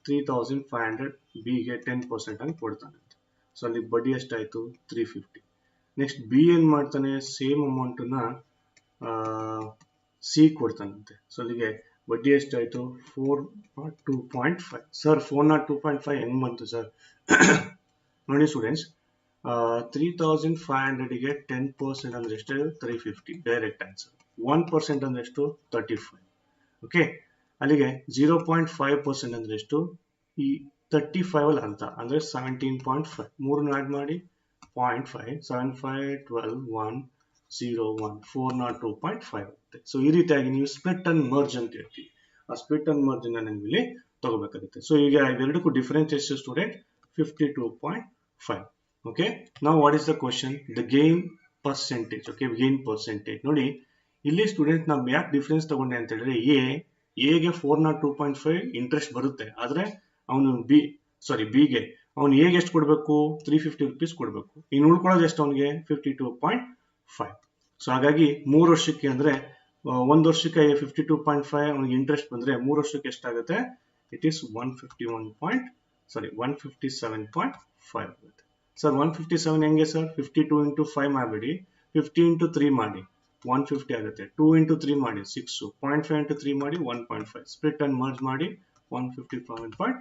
3,500 B ಗೆ 10% ಅಂತ ಕೊಡ್ತಾನೆ. So ಅಲ್ಲಿ ಬಡ್ಡಿ ಎಷ್ಟಾಯ್ತು 350. ನೆಕ್ಸ್ಟ್ B ಏನ್ ಮಾಡ್ತಾನೆ ಸೇಮ್ ಅಮೌಂಟ್ ನ C ಕೊಡ್ತಾನಂತೆ. ಸೊ ಅಲ್ಲಿಗೆ ಬಡ್ಡಿ ಎಷ್ಟಾಯ್ತು 402.5. ಸರ್ 402.5 ಹೆಂಗ್ ಬಂತು ಸರ್? ನೋಡಿ ಸ್ಟೂಡೆಂಟ್ಸ್ 3,500 ಗೆ 10% ಅಂದ್ರೆ ಎಷ್ಟು 350 ಡೈರೆಕ್ಟ್ ಆನ್ಸರ್. 1% ಅಂದ್ರೆ ಎಷ್ಟು 35. ಓಕೆ ಅಲ್ಲಿಗೆ 0.5% ಅಂದ್ರೆ ಎಷ್ಟು ಈ 35 ಅಲ್ಲಿ ಅರ್ಧ ಅಂದ್ರೆ 17.5 ಮೂರನ್ನು ಆಡ್ ಮಾಡಿ 0.5 75 12 1 0 1 402.5 ಆಗುತ್ತೆ. ಸೊ ಈ ರೀತಿಯಾಗಿ ನೀವು ಸ್ಪ್ಲಿಟ್ ಅಂಡ್ ಮರ್ಜ್ ಅಂತ ಹೇಳ್ತೀವಿ. ಆ ಸ್ಪ್ಲಿಟ್ ಅಂಡ್ ಮರ್ಜ್ ಅನ್ನ ನೀವು ಇಲ್ಲಿ ತಗೋಬೇಕಾಗುತ್ತೆ. ಸೊ ಈಗ ಇವೆರಡಕ್ಕೂ ಡಿಫರೆನ್ಸ್ ಎಷ್ಟು ಸ್ಟೂಡೆಂಟ್? 52.5. ಓಕೆ, ನಾವು what is the question? The gain percentage. Okay, gain percentage ನೋಡಿ ಇಲ್ಲಿ ಸ್ಟೂಡೆಂಟ್ ನಾವು ಯಾಕೆ ಡಿಫರೆನ್ಸ್ ತಗೊಂಡೆ ಅಂತ ಹೇಳಿದ್ರೆ ಎಗೆ 402.5 ಇಂಟ್ರೆಸ್ಟ್ ಬರುತ್ತೆ, ಆದ್ರೆ ಅವನು ಬಿಗೆ ಅವನು ಎಗೆ ಎಷ್ಟು ಕೊಡಬೇಕು? 350 rupees ಕೊಡಬೇಕು. ಇನ್ನು ಉಳ್ಕೊಳ್ಳೋದು ಎಷ್ಟು ಅವನಿಗೆ? 52.5. ಸೊ ಹಾಗಾಗಿ 3 ವರ್ಷಕ್ಕೆ ಅಂದ್ರೆ ಒಂದು ವರ್ಷಕ್ಕೆ 52.5 ಅವನಿಗೆ ಇಂಟ್ರೆಸ್ಟ್ ಬಂದ್ರೆ 3 ವರ್ಷಕ್ಕೆ ಎಷ್ಟಾಗುತ್ತೆ? ಇಟ್ ಈಸ್ 157.5 ಆಗುತ್ತೆ. ಸರ್ 157 ಹೆಂಗೆ ಸರ್? 52 into 5 ಮಾಡಬೇಡಿ, 50 into 3 ಮಾಡಿ 150 ಆಗುತ್ತೆ. 2 into 3 ಮಾಡಿ 6, 0.5 into 3 ಮಾಡಿ 1.5, ಸ್ಪ್ಲಿಟ್ ಅಂಡ್ ಮರ್ಜ್ ಮಾಡಿ 157.5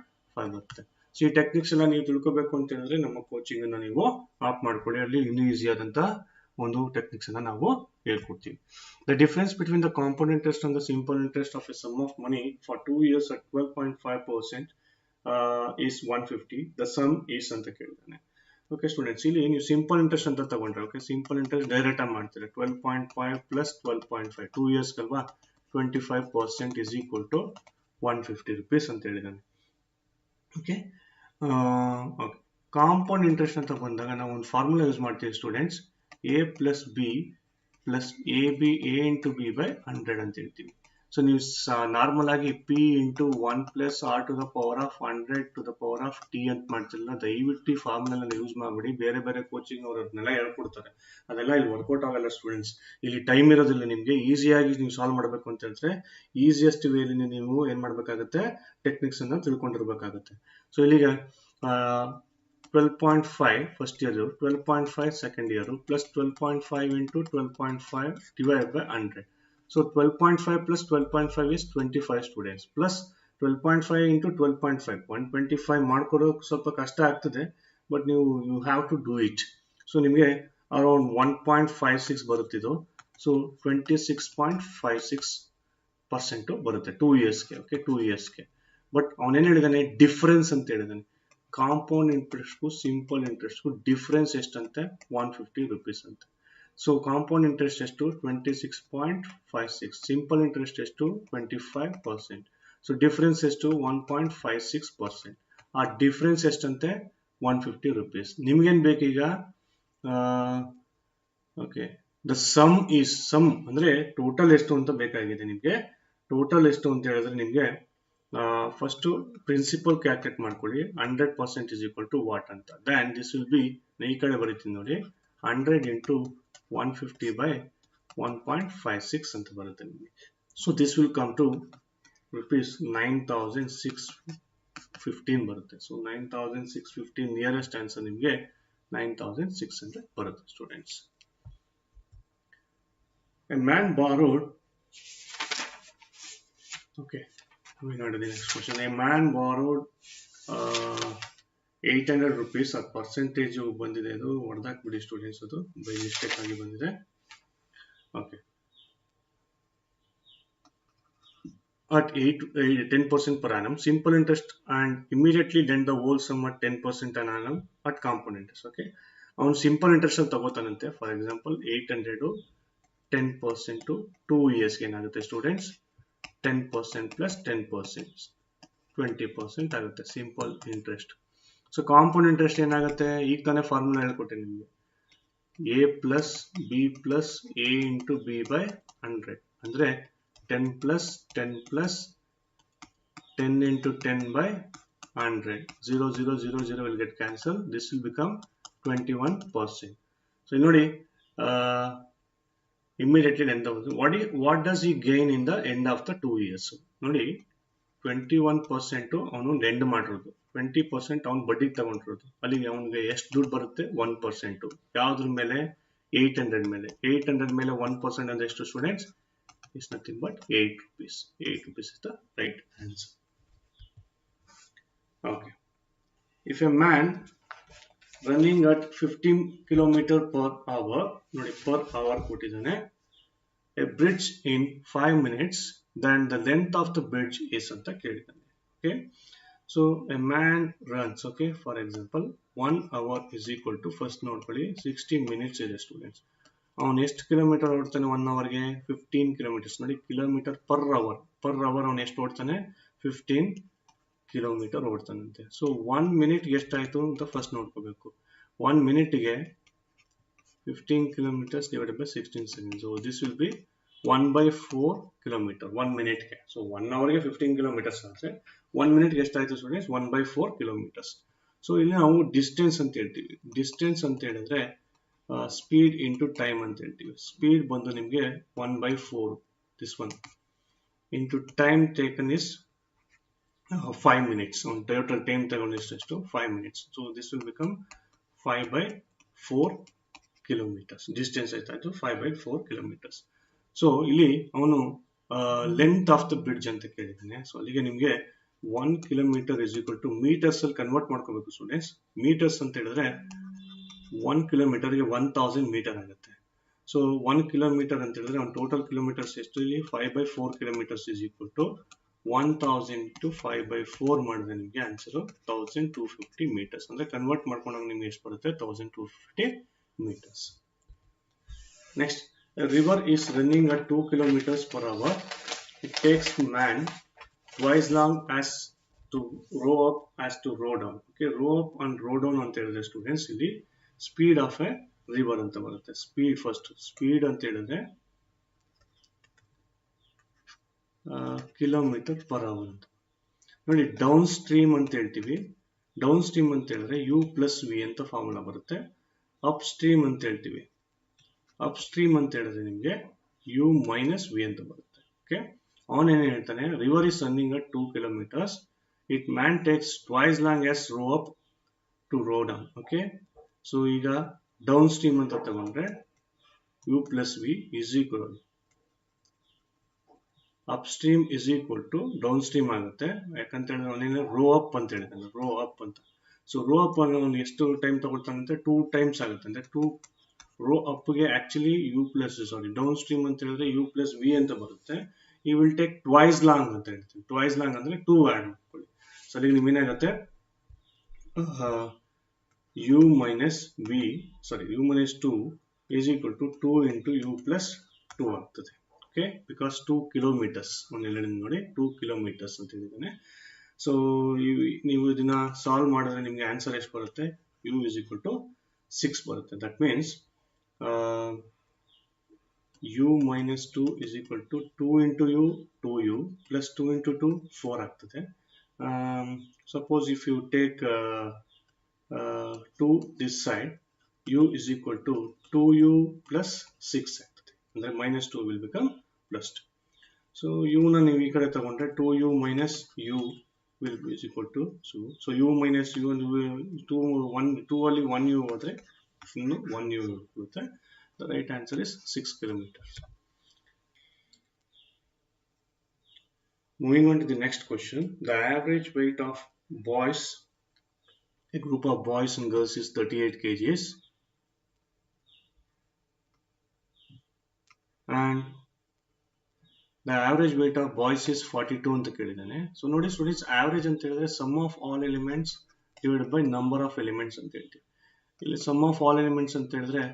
ಬರುತ್ತೆ. ಸೊ ಈ ಟೆಕ್ನಿಕ್ಸ್ ಎಲ್ಲ ನೀವು ತಿಳ್ಕೋಬೇಕು ಅಂತ ಹೇಳಿದ್ರೆ ನಮ್ಮ ಕೋಚಿಂಗ್ ಅನ್ನ ನೀವು ಆಪ್ ಮಾಡ್ಕೊಳ್ಳಿ, ಅಲ್ಲಿ ಇನ್ನೂ ಈಸಿ ಆದಂತ ಒಂದು ಟೆಕ್ನಿಕ್ಸ್ ಅನ್ನ ನಾವು ಹೇಳ್ಕೊಡ್ತೀವಿ. The difference between the compound interest and the simple interest of a sum of money for 2 years at 12.5% is 150. The sum is ಅಂತ ಕೇಳಿದಾನೆ. ಓಕೆ ಸ್ಟೂಡೆಂಟ್ಸ್, ಇಲ್ಲಿ ನೀವು ಸಿಂಪಲ್ ಇಂಟ್ರೆಸ್ಟ್ ಅಂತ ತಗೊಂಡ್ರೆ, ಓಕೆ, ಸಿಂಪಲ್ ಇಂಟ್ರೆಸ್ಟ್ ಡೈರೆಕ್ಟ್ ಆಗಿ ಮಾಡ್ತೀರಾ. 12.5 ಪ್ಲಸ್ 12.5 2 years ಅಲ್ವಾ, 25% is equal to 150 rupees ಅಂತ ಹೇಳಿದಾನೆ. ಓಕೆ, ಕಾಂಪೌಂಡ್ ಇಂಟ್ರೆಸ್ಟ್ ಅಂತ ಬಂದಾಗ ನಾವು ಒಂದು ಫಾರ್ಮುಲಾ ಯೂಸ್ ಮಾಡ್ತೀವಿ students. A plus B plus A into B by 100 ಅಂತ ಹೇಳ್ತೀವಿ. ಸೊ ನೀವು ನಾರ್ಮಲ್ ಆಗಿ P into 1 plus R to the power of 100 to the power of T ಅಂತ ಮಾಡ್ತಿರಲ್ಲ, ದಯವಿಟ್ಟು ಈ ಫಾರ್ಮುಲಾ ಯೂಸ್ ಮಾಡಬೇಡಿ. ಬೇರೆ ಬೇರೆ ಕೋಚಿಂಗ್ ಅವರು ಅದನ್ನೆಲ್ಲ ಹೇಳ್ಕೊಡ್ತಾರೆ, ಅದೆಲ್ಲ ಇಲ್ಲಿ ವರ್ಕೌಟ್ ಆಗಲ್ಲ ಸ್ಟೂಡೆಂಟ್ಸ್. ಇಲ್ಲಿ ಟೈಮ್ ಇರೋದಿಲ್ಲ ನಿಮಗೆ. ಈಸಿಯಾಗಿ ನೀವು ಸಾಲ್ವ್ ಮಾಡಬೇಕು ಅಂತ ಹೇಳಿದ್ರೆ ಈಸಿಯೆಸ್ಟ್ ವೇಲಿ ನೀವು ಏನ್ ಮಾಡ್ಬೇಕಾಗುತ್ತೆ? ಟೆಕ್ನಿಕ್ಸ್ ಅನ್ನ ತಿಳ್ಕೊಂಡಿರ್ಬೇಕಾಗುತ್ತೆ. ಸೊ ಇಲ್ಲಿಗೆ 12.5 first year, 12.5 second year, plus 12.5 into 12.5 divide by 100. So 12.5 plus 12.5 is 25 students, plus 12.5 into 12.5 125 ಮಾಡ್ಕೊಡೋ ಸ್ವಲ್ಪ ಕಷ್ಟ ಆಗ್ತದೆ, but you have to do it. So ನಿಮಗೆ ಅರೌಂಡ್ 1.56 ಬರುತ್ತಿದ್ದು, ಸೊ 26.56% ಬರುತ್ತೆ 2 yearsಗೆ. ಓಕೆ, 2 yearsಗೆ. ಬಟ್ ಅವನೇನು ಹೇಳಿದಾನೆ? ಡಿಫರೆನ್ಸ್ ಅಂತ ಹೇಳಿದಾನೆ. ಕಾಂಪೌಂಡ್ ಇಂಟ್ರೆಸ್ಟ್ಗೂ ಸಿಂಪಲ್ ಇಂಟ್ರೆಸ್ಟ್ಗೂ ಡಿಫರೆನ್ಸ್ ಎಷ್ಟಂತೆ? 150 rupees ಅಂತೆ. ಸೊ ಕಾಂಪೌಂಡ್ ಇಂಟ್ರೆಸ್ಟ್ ಎಷ್ಟು? 26.56. ಸಿಂಪಲ್ ಇಂಟ್ರೆಸ್ಟ್ ಎಷ್ಟು? 25%. ಸೊ ಡಿಫರೆನ್ಸ್ ಎಷ್ಟು? 1.56%. ಆ ಡಿಫರೆನ್ಸ್ ಎಷ್ಟಂತೆ? 150 rupees. ನಿಮ್ಗೇನ್ ಬೇಕೀಗ? Okay, the sum is, sum ಅಂದ್ರೆ ಟೋಟಲ್ ಎಷ್ಟು ಅಂತ ಬೇಕಾಗಿದೆ ನಿಮ್ಗೆ. ಟೋಟಲ್ ಎಷ್ಟು ಅಂತ ಹೇಳಿದ್ರೆ ನಿಮ್ಗೆ ಫಸ್ಟ್ ಪ್ರಿನ್ಸಿಪಲ್ ಕ್ಯಾಲ್ಕುಲೇಟ್ ಮಾಡ್ಕೊಳ್ಳಿ. 100% is equal to what ಅಂತ. ದೆನ್ ದಿಸ್ ವಿಲ್ ಬಿ, ಈ ಕಡೆ ಬರೀತೀನಿ ನೋಡಿ, 100 into 150 by 1.56 ಅಂತ ಬರುತ್ತೆ ನಿಮಗೆ. So this will come to rupees 9,615 ಬರುತ್ತೆ. ಸೊ 9,615 ನಿಯರೆಸ್ಟ್ ಆನ್ಸರ್ ನಿಮಗೆ 9,600 ಬರುತ್ತೆ students. A man borrowed, okay, we know the next question. A man borrowed 800 rupees. ಆ ಪರ್ಸೆಂಟೇಜ್ ಬಂದಿದೆ, ಅದು ಹೊಡೆದಾಕ್ಬಿಡಿ ಸ್ಟೂಡೆಂಟ್ಸ್, ಅದು ಬೈ ಮಿಸ್ಟೇಕ್ ಆಗಿ ಬಂದಿದೆ. Okay, at 10% per annum simple interest and immediately lend the whole sum at 10% per annum at compound interest. Okay, ಅವನು simple interest ಅಲ್ಲಿ ತಗೋತಾನಂತೆ. For example 800 10% to 2 years ಏನಾಗುತ್ತೆ students? 10% plus 10% 20% ಆಗುತ್ತೆ simple interest. So compound interest ಏನಾಗುತ್ತೆ? ಈಗ ತಾನೇ formula ಹೇಳ್ಕೊಟ್ಟೆ ನಿಮಗೆ. A plus B plus A into B by 100 ಅಂದ್ರೆ 10 plus 10 plus 10 into 10 by 100. 0 0 0 0 will get cancelled. This will become 21%. So ನೋಡಿ, immediately end of what does he gain in the end of the 2 years? ನೋಡಿ 21% ಅವನು lend ಮಾಡಿರೋದು, 20% ಅವನು ಬಡ್ಡಿ ತಗೊಂಡಿರೋದು. ಅಲ್ಲಿಗೆ ಅವನಿಗೆ ಎಷ್ಟು ದುಡ್ಡು ಬರುತ್ತೆ? 1%. ಯಾವ್ದ್ರ ಮೇಲೆ? 800 ಮೇಲೆ. 800 ಮೇಲೆ 1% ಅಂದ್ರೆ ಎಷ್ಟು students? Is nothing but 8 rupees. 8 rupees is the right answer. Okay. If a man running at 15 km per hour, ನೋಡಿ per hour ಕೊಟ್ಟಿದ್ದಾನೆ, a bridge in 5 minutes, then the length of the bridge is ಅಂತ ಕೇಳಿದ್ದಾನೆ. Okay. So a man runs, okay, for example 1 hour is equal to first ನೋಡ್ಕೊಳ್ಳಿ 60 minutes ಇದೆ students. ಅವನು ಎಷ್ಟು kilometre ಓಡ್ತಾನೆ 1 ಅವರ್ಗೆ 15 kilometres. ನೋಡಿ kilometre per hour ಅವನು ಎಷ್ಟು ಓಡ್ತಾನೆ 15 kilometre ಓಡ್ತಾನಂತೆ. So 1 ಮಿನಿಟ್ಗೆ ಎಷ್ಟಾಯ್ತು ಅಂತ ಫಸ್ಟ್ ನೋಡ್ಕೋಬೇಕು. 1 ಮಿನಿಟ್ಗೆ 15 kilometers divided by 16 seconds. So this will be 1 by 4 kilometer 1 minute ke. So 1 hour ge 15 kilometers ase 1 minute ge eshtayitu students 1 by 4 kilometers. So ಇಲ್ಲಿ ನಾವು distance ಅಂತ ಹೇಳ್ತೀವಿ. Distance ಅಂತ ಹೇಳಿದ್ರೆ ಸ್ಪೀಡ್ ಇಂಟು ಟೈಮ್ ಅಂತ ಹೇಳ್ತೀವಿ. ಸ್ಪೀಡ್ ಬಂದು ನಿಮಗೆ 1 by 4 this one into time taken is 5 minutes. On total time taken is just 5 minutes. So this will become 5 by 4 kilometers. Distance ಆಯ್ತು 5 by 4 kilometers. ಸೊ ಇಲ್ಲಿ ಅವನು ಲೆಂತ್ ಆಫ್ ದ ಬ್ರಿಡ್ಜ್ ಅಂತ ಕೇಳಿದ್ದಾನೆ. So ಅಲ್ಲಿಗೆ ನಿಮಗೆ 1 kilometer is equal to meters ಅಲ್ಲಿ convert ಮಾಡ್ಕೋಬೇಕು students. Metres ಅಂತ ಹೇಳಿದ್ರೆ 1 kilometerಗೆ 1000 ಮೀಟರ್ ಆಗುತ್ತೆ. ಸೊ 1 kilometer ಅಂತ ಹೇಳಿದ್ರೆ ಅವ್ನು ಟೋಟಲ್ ಕಿಲೋಮೀಟರ್ಸ್ ಎಷ್ಟು ಇಲ್ಲಿ 5 by 4 kilometers is equal to 1000 to 5 by 4 ಮಾಡಿದ್ರೆ ನಿಮಗೆ ಆನ್ಸರ್ 1250 meters. ಅಂದ್ರೆ ಕನ್ವರ್ಟ್ ಮಾಡ್ಕೊಂಡಾಗ ನಿಮ್ಗೆ ಎಷ್ಟು ಬರುತ್ತೆ 1250 meters. Next, a river is running at 2 kilometers per hour. It takes man twice long as to row up as to row down. Okay, row up and row down ಅಂತ ಹೇಳಿದ್ರೆ students ಇಲ್ಲಿ speed of A river ಅಂತ ಬರುತ್ತೆ. Speed first speed ಅಂತ ಹೇಳಿದ್ರೆ kilometre per hour ಅಂತ. ನೋಡಿ down stream ಅಂತ ಹೇಳ್ತೀವಿ. ಡೌನ್ ಸ್ಟ್ರೀಮ್ ಅಂತ ಹೇಳಿದ್ರೆ ಯು ಪ್ಲಸ್ ವಿ ಅಂತ ಫಾರ್ಮುಲಾ ಬರುತ್ತೆ. ಅಪ್ ಸ್ಟ್ರೀಮ್ ಅಂತ ಹೇಳ್ತೀವಿ. ಅಪ್ ಸ್ಟ್ರೀಮ್ ಅಂತ ಹೇಳಿದ್ರೆ ನಿಮಗೆ ಯು ಮೈನಸ್ ವಿ ಅಂತ ಬರುತ್ತೆ. ಓಕೆ, ಅವನೇನು ಹೇಳ್ತಾನೆ river is running at 2 kilometers. It man takes twice long as row up to row down. Okay, so ಈಗ ಡೌನ್ ಸ್ಟ್ರೀಮ್ ಅಂತ ತಗೊಂಡ್ರೆ u plus v is equal up stream is equal to down stream ಆಗುತ್ತೆ. ಯಾಕಂತ ಹೇಳಿದ್ರೆ ಅವನೇನು row up ಅಂತ ಹೇಳಿದಾನೆ, row up ಅಂತ. ಸೊ ರೋ ಅಪ್ ಅವನು ಎಷ್ಟು ಟೈಮ್ ತಗೊಳ್ತಾನಂತೆ 2 times ಆಗುತ್ತೆ. ಅಂದ್ರೆ 2 ರೋ ಅಪ್ಗೆ actually u plus down stream ಅಂತ ಹೇಳಿದ್ರೆ ಯು ಪ್ಲಸ್ ವಿ ಅಂತ ಬರುತ್ತೆ. ಈ ವಿಲ್ ಟೇಕ್ ಟ್ವೈಸ್ ಲಾಂಗ್ ಅಂತ ಹೇಳ್ತೀವಿ. ಟ್ವೈಸ್ ಲಾಂಗ್ ಅಂದ್ರೆ 2 ಆಡ್ ಮಾಡ್ಕೊಳ್ಳಿ. ಸೊ ಅಲ್ಲಿ ನಿಮ್ಗೆ ಏನಾಗುತ್ತೆ U minus V U minus 2 is equal to 2 into U plus 2 ಆಗ್ತದೆ. ಓಕೆ, ಬಿಕಾಸ್ 2 kilometers ನೋಡಿ 2 kilometers ಅಂತ ಹೇಳಿದ್ದಾನೆ. ಸೊ ನೀವು ಇದನ್ನ ಸಾಲ್ವ್ ಮಾಡಿದ್ರೆ ನಿಮ್ಗೆ ಆನ್ಸರ್ ಎಷ್ಟು ಬರುತ್ತೆ ಯು ಇಸ್ ಈಕ್ವಲ್ ಟು 6 ಬರುತ್ತೆ. That means u minus 2 is equal to 2 into u 2u plus 2 into 2 4 ಆಗ್ತದೆ. Suppose if you take 2 this side, u is equal to 2u plus 6 ಆಗ್ತದೆ. ಅಂದ್ರೆ minus 2 will become plus 2. So u ನ ನೀವು ಈ ಕಡೆ ತಗೊಂಡ್ರೆ 2u minus u will be is equal to so u minus u 2 ಅಲ್ಲಿ 1u ಹೋದ್ರೆ ಇನ್ನು 1u ಬರುತ್ತೆ. The right answer is 6 kilometers. Moving on to the next question. The average weight of boys, a group of boys and girls, is 38 kgs. And the average weight of boys is 42 ಅಂತ ಕೇಳಿದಾನೆ. So ನೋಡಿ students, average ಅಂತ ಹೇಳಿದ್ರೆ sum of all elements divided by number of elements ಅಂತ ಹೇಳ್ತೀವಿ. ಇಲ್ಲಿ sum of all elements ಅಂತ ಹೇಳಿದ್ರೆ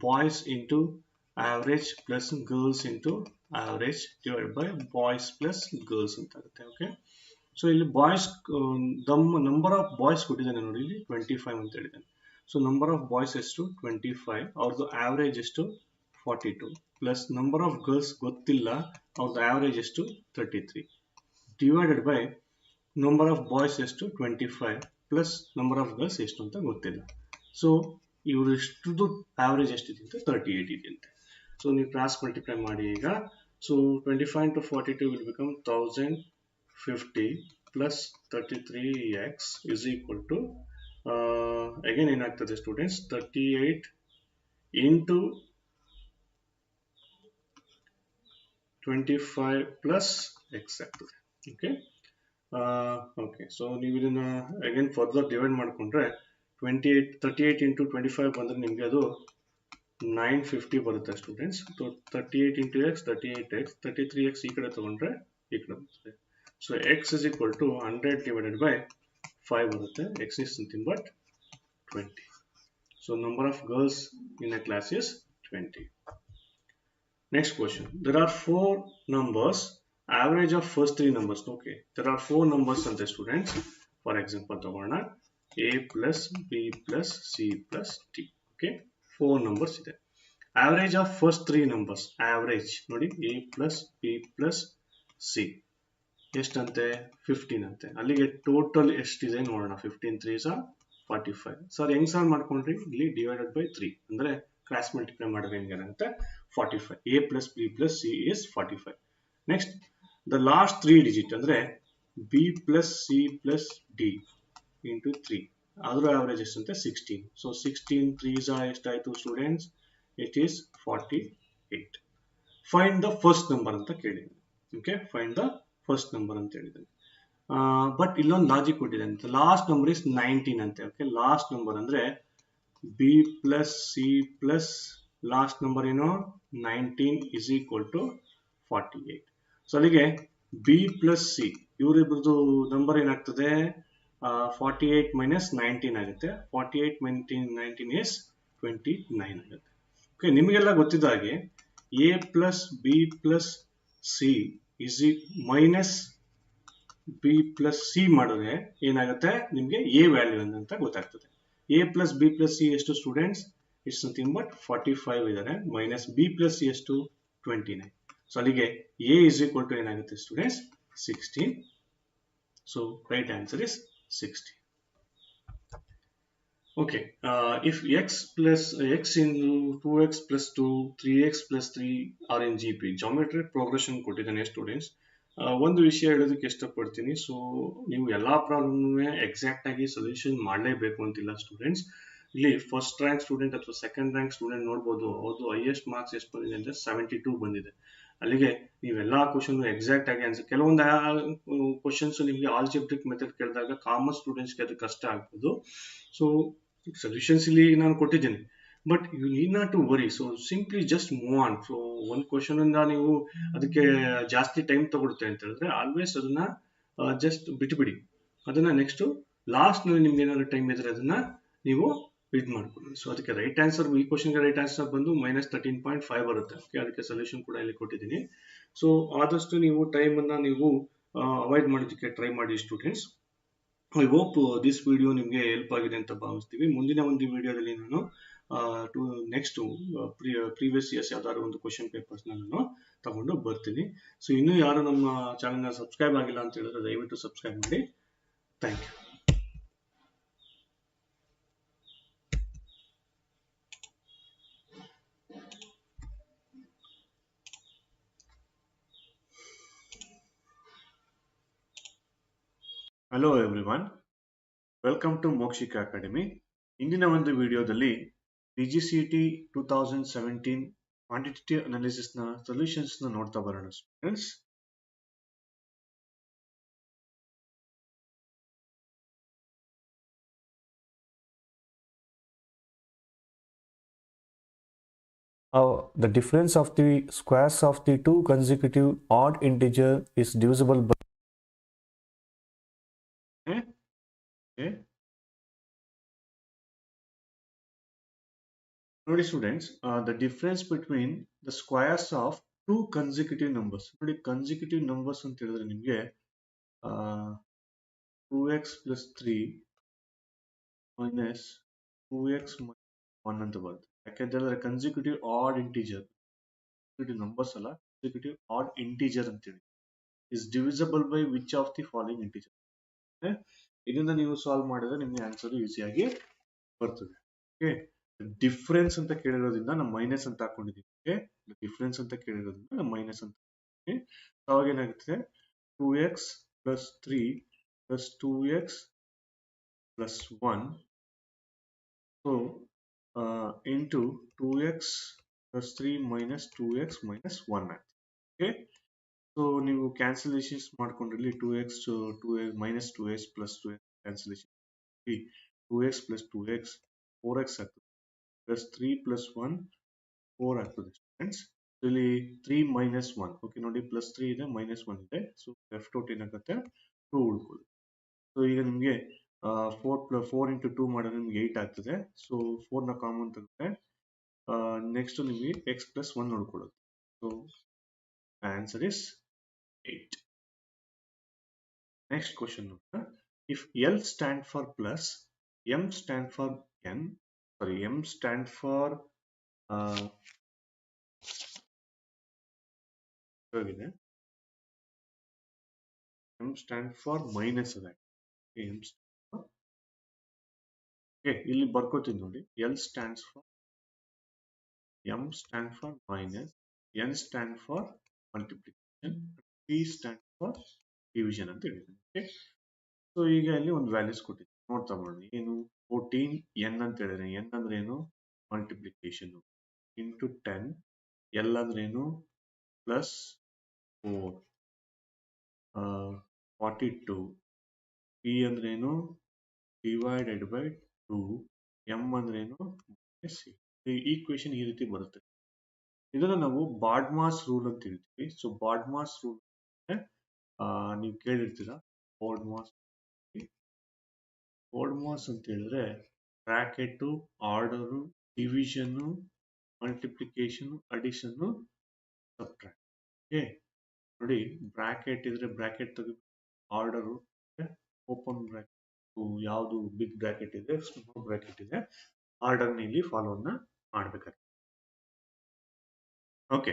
boys into average plus girls into average divided by boys plus girls ಅಂತ ಆಗುತ್ತೆ. ಓಕೆ, ಸೊ ಇಲ್ಲಿ ಬಾಯ್ಸ್ ನಂಬರ್ ಆಫ್ ಬಾಯ್ಸ್ ಕೊಟ್ಟಿದ್ದಾನೆ ನೋಡಿ, ಇಲ್ಲಿ 25 ಅಂತ ಹೇಳಿದ್ದಾನೆ. ಸೊ ನಂಬರ್ ಆಫ್ ಬಾಯ್ಸ್ ಎಷ್ಟು 25, ಅವ್ರದ್ದು ಆವರೇಜ್ ಎಷ್ಟು 42 ಪ್ಲಸ್ ನಂಬರ್ ಆಫ್ ಗರ್ಲ್ಸ್ ಗೊತ್ತಿಲ್ಲ, ಅವ್ರದ್ದು ಆವರೇಜ್ ಎಷ್ಟು 33 divided by number of boys ಎಷ್ಟು 25 ಪ್ಲಸ್ ನಂಬರ್ ಆಫ್ ಗರ್ಲ್ಸ್ ಎಷ್ಟು ಅಂತ ಗೊತ್ತಿಲ್ಲ. ಸೊ ಇವರು ಇಷ್ಟು ಆವರೇಜ್ ಎಷ್ಟಿದೆ ಅಂತ 38 ಇದೆ ಅಂತೆ. ಸೊ ನೀವು ಕ್ರಾಸ್ ಮಲ್ಟಿಪ್ಲೈ ಮಾಡಿ ಈಗ. So 25 into 42 will become 1050 plus 33x is equal to again ಏನಾಗ್ತದೆ ಸ್ಟೂಡೆಂಟ್ಸ್ 38 into 25 plus x ಆಗ್ತದೆ. ಓಕೆ, ಓಕೆ, ಸೊ ನೀವು ಇದನ್ನ ಅಗೇನ್ ಫರ್ದರ್ ಡಿವೈಡ್ ಮಾಡ್ಕೊಂಡ್ರೆ 38 into 25 ಬಂದ್ರೆ ನಿಮಗೆ ಅದು 950 ಬರುತ್ತೆ students. 38 into x 38x 33x ಈ ಕಡೆ ತಗೊಂಡ್ರೆ ಈ ಕಡೆ ಬರ್ತದೆ. So x is equal to 100 divided by 5 ಬರುತ್ತೆ. X is nothing but 20. So number of girls in a class is 20. Next question. There are four numbers, average of first three numbers. Okay. There are four numbers and the students. For example, ತಗೋಣ a plus b plus c plus d. Okay. Four numbers ಇದೆ. Average of first three numbers. Average. ನೋಡಿ a plus b plus c. ಎಷ್ಟಂತೆ 15 ಅಂತೆ. ಅಲ್ಲಿಗೆ total ಎಷ್ಟಿದೆ ನೋಡೋಣ. 15 3s are 45. Sir ಹೆಂಗ್ solve ಮಾಡ್ಕೊಂಡ್ರಿ? ಇಲ್ಲಿ ಡಿವೈಡೆಡ್ ಬೈ 3 ಅಂದ್ರೆ ಕ್ರಾಸ್ ಮಲ್ಟಿಪ್ಲೈ ಮಾಡಿದ್ರೆ ಹೆಂಗೇನಂತೆ 45. a plus b plus c is 45. Next the last 3 digit ಅಂದ್ರೆ b plus c plus d into 3. ಅದರ ಆವರೇಜ್ ಎಷ್ಟಂತೆ 16. ಸೊ 16 3s are ಎಷ್ಟಾಯ್ತು students? It is 48. Find the first number ಅಂತ ಕೇಳಿದ್ದೀನಿ. Okay, find the first number ಅಂತ ಹೇಳಿದ್ದೀನಿ. But ಇಲ್ಲೊಂದು logic ಕೊಟ್ಟಿದೆ ಅಂತ. ಲಾಸ್ಟ್ ನಂಬರ್ ಇಸ್ 19 ಅಂತೆ. ಓಕೆ, ಲಾಸ್ಟ್ ನಂಬರ್ ಅಂದ್ರೆ b plus c plus last number ಏನು 19 is equal to 48. ಸೊ ಅಲ್ಲಿಗೆ b plus c ಇವರಿಬ್ರದ್ದು ನಂಬರ್ ಏನಾಗ್ತದೆ? 48 minus 19 ಆಗುತ್ತೆ. 48 minus 19 is 29 ಆಗುತ್ತೆ. ಓಕೆ, ನಿಮಗೆಲ್ಲ ಗೊತ್ತಿದ್ದ ಹಾಗೆ a plus b plus c is minus b plus c ಮಾಡಿದ್ರೆ ಏನಾಗುತ್ತೆ? ನಿಮಗೆ a ವ್ಯಾಲ್ಯೂ ಅಂತ ಗೊತ್ತಾಗ್ತದೆ. a plus b plus c ಎಷ್ಟು ಸ್ಟೂಡೆಂಟ್ಸ್? ಇಟ್ಸ್ ನಥಿಂಗ್ ಬಟ್ 45 ಇದ್ದಾರೆ. ಮೈನಸ್ b plus c ಎಷ್ಟು? 29. ಸೊ ಅಲ್ಲಿಗೆ a is equal to ಏನಾಗುತ್ತೆ students? 16. So right answer is 16. Okay, if x plus x into 2x plus 2, 3x plus 3 are in GP, geometric progression ಕೊಟ್ಟಿದ್ದಾನೆ students. ಒಂದು ವಿಷಯ ಹೇಳೋದಕ್ಕೆ ಇಷ್ಟಪಡ್ತೀನಿ. So ನೀವು ಎಲ್ಲಾ ಪ್ರಾಬ್ಲಮ್ ಎಕ್ಸಾಕ್ಟ್ ಆಗಿ ಸೊಲ್ಯೂಷನ್ ಮಾಡಲೇಬೇಕು ಅಂತಿಲ್ಲ ಸ್ಟೂಡೆಂಟ್ಸ್. ಇಲ್ಲಿ ಫಸ್ಟ್ ರ್ಯಾಂಕ್ ಸ್ಟೂಡೆಂಟ್ ಅಥವಾ ಸೆಕೆಂಡ್ ರ್ಯಾಂಕ್ ಸ್ಟೂಡೆಂಟ್ ನೋಡ್ಬೋದು, ಅವ್ರದ್ದು ಹೈಯೆಸ್ಟ್ ಮಾರ್ಕ್ಸ್ ಎಷ್ಟು ಬಂದಿದೆ ಅಂದ್ರೆ 72 ಬಂದಿದೆ. ಅಲ್ಲಿಗೆ ನೀವೆಲ್ಲಾ ಕ್ವಶನ್ ಎಕ್ಸಾಕ್ಟ್ ಆಗಿ ಆನ್ಸರ್. ಕೆಲವೊಂದು ಕ್ವಶನ್ಸ್ ನಿಮಗೆ ಆಲ್ಜಿಬ್ರಿಕ್ ಮೆಥಡ್ ಕೇಳಿದಾಗ ಕಾಮರ್ಸ್ ಸ್ಟೂಡೆಂಟ್ಸ್ಗೆ ಅದು ಕಷ್ಟ ಆಗ್ಬೋದು. ಸೊ ಸೊಲ್ಯೂಷನ್ಸ್ ಇಲ್ಲಿ ನಾನು ಕೊಟ್ಟಿದ್ದೀನಿ, but you need not to worry. So simply just move on. So ಒಂದು ಕ್ವಶನ್ ಇಂದ ನೀವು ಅದಕ್ಕೆ ಜಾಸ್ತಿ ಟೈಮ್ ತಗೊಳುತ್ತೆ ಅಂತ ಹೇಳಿದ್ರೆ ಆಲ್ವೇಸ್ ಅದನ್ನ ಜಸ್ಟ್ ಬಿಟ್ಬಿಡಿ. ಅದನ್ನ ನೆಕ್ಸ್ಟ್ ಲಾಸ್ಟ್ ನಲ್ಲಿ ನಿಮ್ಗೆ ಏನಾದ್ರು ಟೈಮ್ ಇದ್ರೆ ಅದನ್ನ ನೀವು ಇದ್ ಮಾಡ್ಕೊಳ್ಳಿ. ಸೊ ಅದಕ್ಕೆ ರೈಟ್ ಆನ್ಸರ್, ಈ ಕ್ವಶನ್ಗೆ ರೈಟ್ ಆನ್ಸರ್ ಬಂದು -13.5 ಬರುತ್ತೆ. ಓಕೆ, ಅದಕ್ಕೆ ಸೊಲ್ಯೂಷನ್ ಕೂಡ ಇಲ್ಲಿ ಕೊಟ್ಟಿದ್ದೀನಿ. ಸೊ ಆದಷ್ಟು ನೀವು ಟೈಮ್ ಅನ್ನ ನೀವು ಅವಾಯ್ಡ್ ಮಾಡೋದಕ್ಕೆ ಟ್ರೈ ಮಾಡಿ students. I hope this video ನಿಮಗೆ ಹೆಲ್ಪ್ ಆಗಿದೆ ಅಂತ ಭಾವಿಸ್ತೀವಿ. ಮುಂದಿನ ಒಂದು ವಿಡಿಯೋದಲ್ಲಿ ನಾನು ನೆಕ್ಸ್ಟ್ ಪ್ರೀವಿಯಸ್ ಇಯರ್ಸ್ ಯಾವ್ದಾದ್ರು ಒಂದು ಕ್ವಶನ್ ಪೇಪರ್ಸ್ ನಾನು ತಗೊಂಡು ಬರ್ತೀನಿ. ಸೊ ಇನ್ನೂ ಯಾರು ನಮ್ಮ ಚಾನಲ್ನ ಸಬ್ಸ್ಕ್ರೈಬ್ ಆಗಿಲ್ಲ ಅಂತ ಹೇಳಿದ್ರೆ ದಯವಿಟ್ಟು ಸಬ್ಸ್ಕ್ರೈಬ್ ಮಾಡಿ. Thank you. Hello everyone, welcome to Mokshika academy. ಇಂದಿನ ಒಂದು ವಿಡಿಯೋದಲ್ಲಿ Pgcet 2017 ಕ್ವಾಂಟಿಟೇಟಿವ್ ಅನಾಲಿಸಿಸ್ ನ ಸೊಲ್ಯೂಷನ್ಸ್ ನ ನೋಡ್ತಾ ಬರೋಣ students. The difference of the squares of the two consecutive odd integer is divisible by ನೋಡಿ students, the difference between the squares of two consecutive numbers. ನೋಡಿ, consecutive numbers ಅಂತ ಹೇಳಿದ್ರೆ ನಿಮಗೆ 2x plus 3 minus 2x minus 1 ಅಂತ ಬರುತ್ತೆ. ಯಾಕೆಂದ್ರೆ consecutive add integer, numbers ಅಲ್ಲ, consecutive add integer ಅಂತೇಳಿ is divisible by which of the following integer. ಇದನ್ನ ನೀವು ಸಾಲ್ವ್ ಮಾಡಿದ್ರೆ ನಿಮ್ಗೆ ಆನ್ಸರ್ ಈಸಿಯಾಗಿ ಬರ್ತದೆ. ಓಕೆ, ಡಿಫ್ರೆನ್ಸ್ ಅಂತ ಕೇಳಿರೋದ್ರಿಂದ ನಾವು ಮೈನಸ್ ಅಂತ ಹಾಕೊಂಡಿದ್ದೀವಿ. ಓಕೆ, ಡಿಫ್ರೆನ್ಸ್ ಅಂತ ಕೇಳಿರೋದ್ರಿಂದ ನಾವು ಮೈನಸ್ ಅಂತ ಹಾಕೊಂಡಿದ್ದೀವಿ. ಅವಾಗ ಏನಾಗುತ್ತೆ? 2x plus 3 plus 2x plus 1 so into 2x plus 3 minus 2x minus 1 ಆಗುತ್ತೆ. ಓಕೆ, ಸೊ ನೀವು ಕ್ಯಾನ್ಸಲೇಷನ್ಸ್ ಮಾಡ್ಕೊಂಡ್ರಲ್ಲಿ 2x 2x minus 2x plus 2x cancellation 2x plus 2x 4x ಆಗ್ತದೆ, plus 3 plus 1 4 ಆಗ್ತದೆ ಸ್ಟೂಡೆಂಟ್ಸ್. ಇಲ್ಲಿ 3 ಮೈನಸ್ 1 ಓಕೆ ನೋಡಿ ಪ್ಲಸ್ 3 ಇದೆ ಮೈನಸ್ 1 ಇದೆ so left out ಏನಾಗುತ್ತೆ 2 ಉಳ್ಕೊಳ್ಳಿ ಸೊ ಈಗ ನಿಮಗೆ 4 ಇಂಟು 2 ಮಾಡಿದ್ರೆ ನಿಮ್ಗೆ 8 ಆಗ್ತದೆ ಸೊ 4 ನ ಕಾಮನ್ ತೆಗೆದ್ರೆ ನೆಕ್ಸ್ಟ್ ನಿಮಗೆ ಎಕ್ಸ್ ಪ್ಲಸ್ 1 ಉಳ್ಕೊಳ್ಳುತ್ತೆ so answer is 8. Next question. If L stand for plus, M stand for N, sorry, M stand for M stand for minus that. M stand for, okay, ಇಲ್ಲಿ ಬರ್ಕೋತೀನಿ ನೋಡಿ L stands for M stand for minus, N stand for multiplication, P stand for division ಅಂತ ಹೇಳಿದ್ದೀನಿ. Okay. So ಈಗ ಇಲ್ಲಿ ಒಂದು values ಕೊಟ್ಟಿದ್ದೀನಿ ನೋಡ್ತಾ ಮಾಡಿ ಏನು 14 ಎನ್ ಅಂತ ಹೇಳಿದ್ರೆ ಎನ್ ಅಂದ್ರೆ ಏನು ಮಲ್ಟಿಪ್ಲಿಕೇಶನ್ ಇಂಟು 10 ಎಲ್ ಅಂದ್ರೆ ಏನು ಪ್ಲಸ್ 4 42 ಪಿ ಅಂದ್ರೆ ಏನು ಡಿವೈಡೆಡ್ ಬೈ 2 ಎಂ ಅಂದ್ರೆ ಏನು ಈ ಈಕ್ವೇಶನ್ ಈ ರೀತಿ ಬರುತ್ತೆ ಇದನ್ನ ನಾವು ಬಾಡ್ಮಾಸ್ ರೂಲ್ ಅಂತ ಹೇಳ್ತೀವಿ ಸೊ ಬಾಡ್ಮಾಸ್ ರೂಲ್ ನೀವು ಕೇಳಿರ್ತೀರಾ ಬಾಡ್ಮಾಸ್ ಅಂತ ಹೇಳಿದ್ರೆ bracket order division multiplication addition subtract okay ನೋಡಿ ಬ್ರಾಕೆಟ್ ಇದ್ರೆ ಬ್ರಾಕೆಟ್ ತೆಗೆದು ಆರ್ಡರ್ ಓಪನ್ ಬ್ರಾಕೆಟ್ ಯಾವುದು ಬಿಗ್ ಬ್ರಾಕೆಟ್ ಇದೆ ಸ್ಮಾಲ್ ಬ್ರಾಕೆಟ್ ಇದೆ ಆರ್ಡರ್ ಇಲ್ಲಿ ಫಾಲೋನ ಮಾಡ್ಬೇಕಾಗ್ತದೆ ಓಕೆ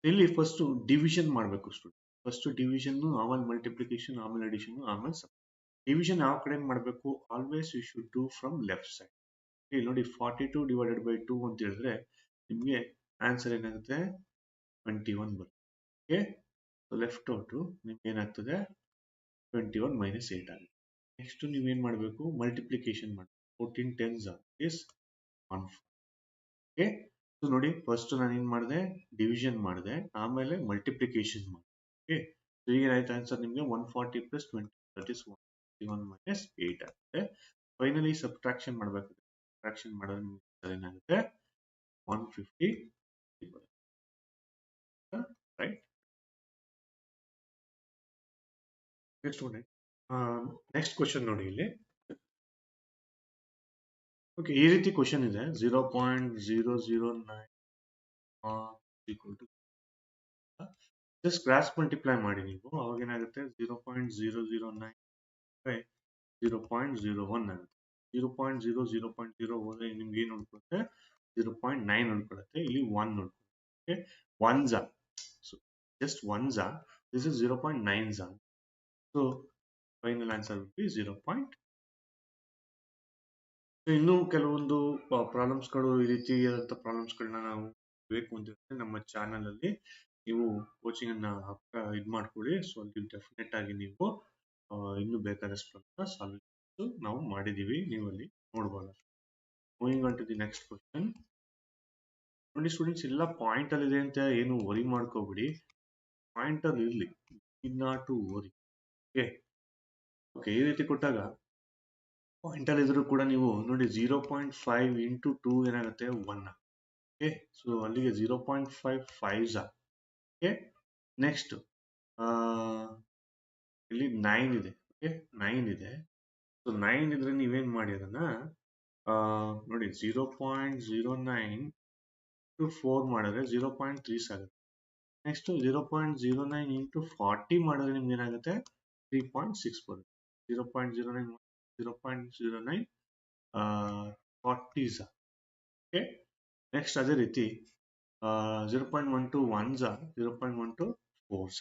ಇಲ್ಲಿ ಫಸ್ಟ್ ಡಿವಿಷನ್ ಮಾಡಬೇಕು ಸ್ಟೂಡೆಂಟ್ ಫಸ್ಟ್ ಡಿವಿಷನ್ ಆಮೇಲೆ ಮಲ್ಟಿಪ್ಲಿಕೇಶನ್ ಆಮೇಲೆ ಅಡಿಷನ್ ಆಮೇಲೆ ಸಬ್ ಡಿವಿಷನ್ ಯಾವ ಕಡೆ ಮಾಡಬೇಕು always you should do from left side ಇಲ್ಲಿ ನೋಡಿ 42 ಡಿವೈಡೆಡ್ ಬೈ 2 ಅಂತ ಹೇಳಿದ್ರೆ ನಿಮಗೆ ಆನ್ಸರ್ ಏನಾಗುತ್ತೆ 21 ಬರುತ್ತೆ ಓಕೆ ಲೆಫ್ಟ್ ಔಟು ನಿಮ್ಗೆ ಏನಾಗ್ತದೆ 21 ಮೈನಸ್ 8 ಆಗುತ್ತೆ ನೆಕ್ಸ್ಟ್ ನೀವೇನು ಮಾಡಬೇಕು ಮಲ್ಟಿಪ್ಲಿಕೇಶನ್ ಮಾಡಿ 14 ಟೆನ್ಸ್ ಇಸ್ 1 ಓಕೆ ಸೊ ನೋಡಿ ಫಸ್ಟ್ ನಾನು ಏನು ಮಾಡಿದೆ ಡಿವಿಷನ್ ಮಾಡಿದೆ ಆಮೇಲೆ ಮಲ್ಟಿಪ್ಲಿಕೇಶನ್ ಮಾಡಿದೆ ಓಕೆ ಸೊ ಈಗ ಏನಾಯ್ತು ಆನ್ಸರ್ ನಿಮಗೆ 140 ಪ್ಲಸ್ 20 ದಟ್ ಇಸ್ 1 ಮೈನಸ್ 8 ಆಗುತ್ತೆ ಫೈನಲಿ ಸಬ್ಟ್ರಾಕ್ಷನ್ ಮಾಡಬೇಕು ಸಬ್ಟ್ರಾಕ್ಷನ್ ಮಾಡೋದು ನಿಮಗೆ ಏನಾಗುತ್ತೆ 150 ರೈಟ್ ನೆಕ್ಸ್ಟ್ ಕ್ವಶನ್ ನೋಡಿ ಇಲ್ಲಿ ಓಕೆ ಈ ರೀತಿ ಕ್ವಶನ್ ಇದೆ 0.009 ಜಸ್ಟ್ ಕ್ರಾಸ್ ಮಲ್ಟಿಪ್ಲೈ ಮಾಡಿ ನೀವು ಅವಾಗ ಏನಾಗುತ್ತೆ 0.009 ಬೈ 0.01 ಆಗುತ್ತೆ 0.0 ಹೋದ್ರೆ ನಿಮ್ಗೆ ಏನು ಉಳ್ಕೊಳ್ಳುತ್ತೆ 0.9 ಉಳ್ಕೊಳ್ಳುತ್ತೆ ಇಲ್ಲಿ 1 ಉಳ್ಕೊಳ್ಳುತ್ತೆ once so just once this is 0.9 so final answer will be 0. ಇನ್ನೂ ಕೆಲವೊಂದು ಪ್ರಾಬ್ಲಮ್ಸ್ಗಳು ಈ ರೀತಿಯಾದಂಥ ಪ್ರಾಬ್ಲಮ್ಸ್ಗಳನ್ನ ನಾವು ಬೇಕು ಅಂತ ನಮ್ಮ ಚಾನಲ್ ಅಲ್ಲಿ ನೀವು ಕೋಚಿಂಗ್ ಅನ್ನ ಇದು ಮಾಡ್ಕೊಳ್ಳಿ ಸೊ ಅಲ್ಲಿ ಡೆಫಿನೆಟ್ ಆಗಿ ನೀವು ಇನ್ನೂ ಬೇಕಾದಷ್ಟು ಪ್ರಾಬ್ಲಮ್ ಸಾಲ್ವ್ ನಾವು ಮಾಡಿದೀವಿ ನೀವು ಅಲ್ಲಿ ನೋಡ್ಬೋದು moving on to the next question ನೋಡಿ ಸ್ಟೂಡೆಂಟ್ಸ್ ಎಲ್ಲ ಪಾಯಿಂಟ್ ಅಲ್ಲಿ ಇದೆ ಅಂತ ಏನು ವರಿ ಮಾಡ್ಕೋಬಿಡಿ ಪಾಯಿಂಟ್ ಅಲ್ಲಿ ಇರ್ಲಿ not to worry okay okay ಈ ರೀತಿ ಕೊಟ್ಟಾಗ ಪಾಯಿಂಟ್ ಅಲ್ಲಿ ಇದ್ರೂ ಕೂಡ ನೀವು ನೋಡಿ 0.5 ಇಂಟು 2 ಏನಾಗುತ್ತೆ 1 ಓಕೆ ಸೊ ಅಲ್ಲಿಗೆ 0.55 ಓಕೆ ನೆಕ್ಸ್ಟ್ ಇಲ್ಲಿ 9 ಇದೆ ಓಕೆ 9 ಇದೆ ಸೊ 9 ಇದ್ರೆ ನೀವೇನ್ ಮಾಡಿ ಅದನ್ನ ನೋಡಿ 0.09 ಟು 4 ಮಾಡಿದ್ರೆ 0.3 ಆಗುತ್ತೆ ನೆಕ್ಸ್ಟ್ 0.09 ಇಂಟು 40 ಮಾಡಿದ್ರೆ ನಿಮ್ಗೆ ಏನಾಗುತ್ತೆ 3.6 ಬರುತ್ತೆ 0.09 0.09 40 ಓಕೆ ನೆಕ್ಸ್ಟ್ ಅದೇ ರೀತಿ 0.12 1 0.12 4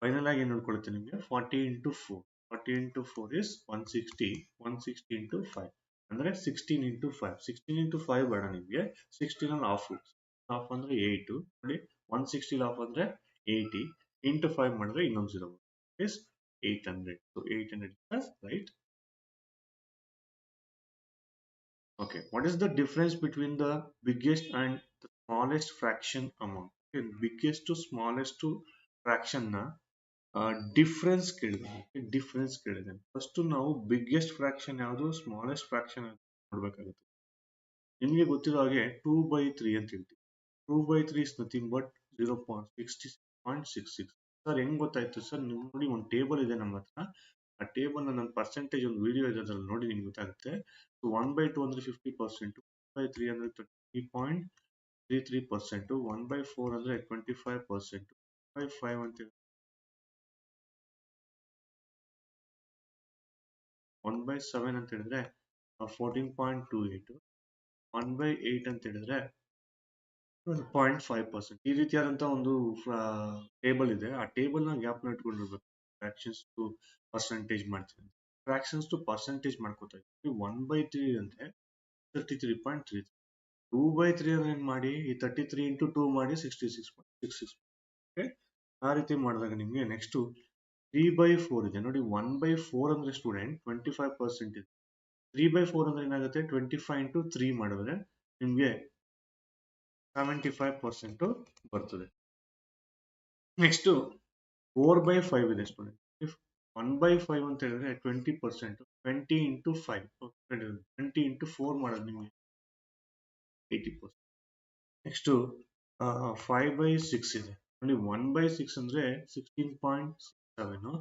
ಫೈನಲ್ ಆಗಿ ಏನು ನೋಡ್ಕೊಳ್ಳುತ್ತೆ ನಿಮಗೆ 40 ಇಂಟು 4 40 ಇಂಟು 4 ಇಸ್ 160 160 ಇಂಟು 5 ಅಂದ್ರೆ 16 ಇಂಟು 5 16 ಇಂಟು 5 ಬೇಡ ನಿಮಗೆ 16 ಅಲ್ಲಿ ಹಾಫ್ ಅಂದ್ರೆ 8 ನೋಡಿ 160 ಹಾಫ್ ಅಂದ್ರೆ 80 ಇಂಟು 5 ಮಾಡಿದ್ರೆ ಇನ್ನೊಂದು 0 is 800 so 800 is right. Okay, what is the difference between the biggest and the smallest fraction amount? Okay, biggest to smallest to fraction na difference ಕೇಳಿದೆ ಫಸ್ಟ್ ನಾವು ಬಿಗ್ಗೆಸ್ಟ್ ಫ್ರಾಕ್ಷನ್ ಯಾವುದು smallest fraction ನೋಡ್ಬೇಕಾಗುತ್ತೆ ನಿಮಗೆ ಗೊತ್ತಿರೋ ಹಾಗೆ 2/3 ಅಂತ ಹೇಳ್ತೀವಿ 2/3 is nothing but 0.66 ಸರ್ ಹೆಂಗ್ ಗೊತ್ತಾಯ್ತು ಸರ್? ನೀವು ನೋಡಿ ಒಂದು ಟೇಬಲ್ ಇದೆ ನಮ್ಮ ಹತ್ರ, ಆ ಟೇಬಲ್ ನನ್ನ ಪರ್ಸೆಂಟೇಜ್ ಒಂದು ವಿಡಿಯೋ ಇದೆ, ಅದ್ರಲ್ಲಿ ನೋಡಿ ನಿಮ್ಗೆ ಗೊತ್ತಾಗುತ್ತೆ. 1/2 ಅಂದ್ರೆ 50%, 1/3 ಅಂದ್ರೆ 30.33%, 1/4 ಅಂದ್ರೆ 25%, 1/5 ಅಂತ 1/7 ಅಂತ ಹೇಳಿದ್ರೆ 14.28, 1/8 ಅಂತ ಹೇಳಿದ್ರೆ 0.5%. ಈ ರೀತಿಯಾದಂತ ಒಂದು ಟೇಬಲ್ ಇದೆ. ಆ ಟೇಬಲ್ ನ ಗ್ಯಾಪ್ ನ ಇಟ್ಕೊಂಡಿರ್ಬೇಕು. ಫ್ರಾಕ್ಷನ್ಸ್ ಟು ಪರ್ಸೆಂಟೇಜ್ ಮಾಡ್ತೀನಿ, ಫ್ರಾಕ್ಷನ್ಸ್ ಟು ಪರ್ಸೆಂಟೇಜ್ ಮಾಡ್ಕೋತಾ ಇದ್ದೀವಿ. 1/3 ಅಂದ್ರೆ 33.33, 2/3 ಅಂದ್ರೆ ಏನ್ ಮಾಡಿ, ಈ 33 ಇಂಟು 2 ಮಾಡಿ 66.66. ಓಕೆ, ಆ ರೀತಿ ಮಾಡಿದಾಗ ನಿಮ್ಗೆ ನೆಕ್ಸ್ಟ್ 3/4 ಇದೆ ನೋಡಿ. 1/4 ಅಂದ್ರೆ ಸ್ಟೂಡೆಂಟ್ 25% ಇದೆ. 3/4 ಅಂದ್ರೆ ಏನಾಗುತ್ತೆ, 25 ಇಂಟು 3 ಮಾಡಿದ್ರೆ ನಿಮ್ಗೆ 75% ಬರ್ತದೆ. ನೆಕ್ಸ್ಟ್ 4/5 ಇದೆ ಸ್ಟೂಡೆಂಟ್. 1/5 ಅಂತ ಹೇಳಿದ್ರೆ 20%, 20 ಇಂಟು 5, 20 ಇಂಟು 4 ಮಾಡೋದು ನಿಮ್ಗೆ 80%. ನೆಕ್ಸ್ಟ್ 5/6 ಇದೆ ನೋಡಿ. 1/6 ಅಂದ್ರೆ 16.7,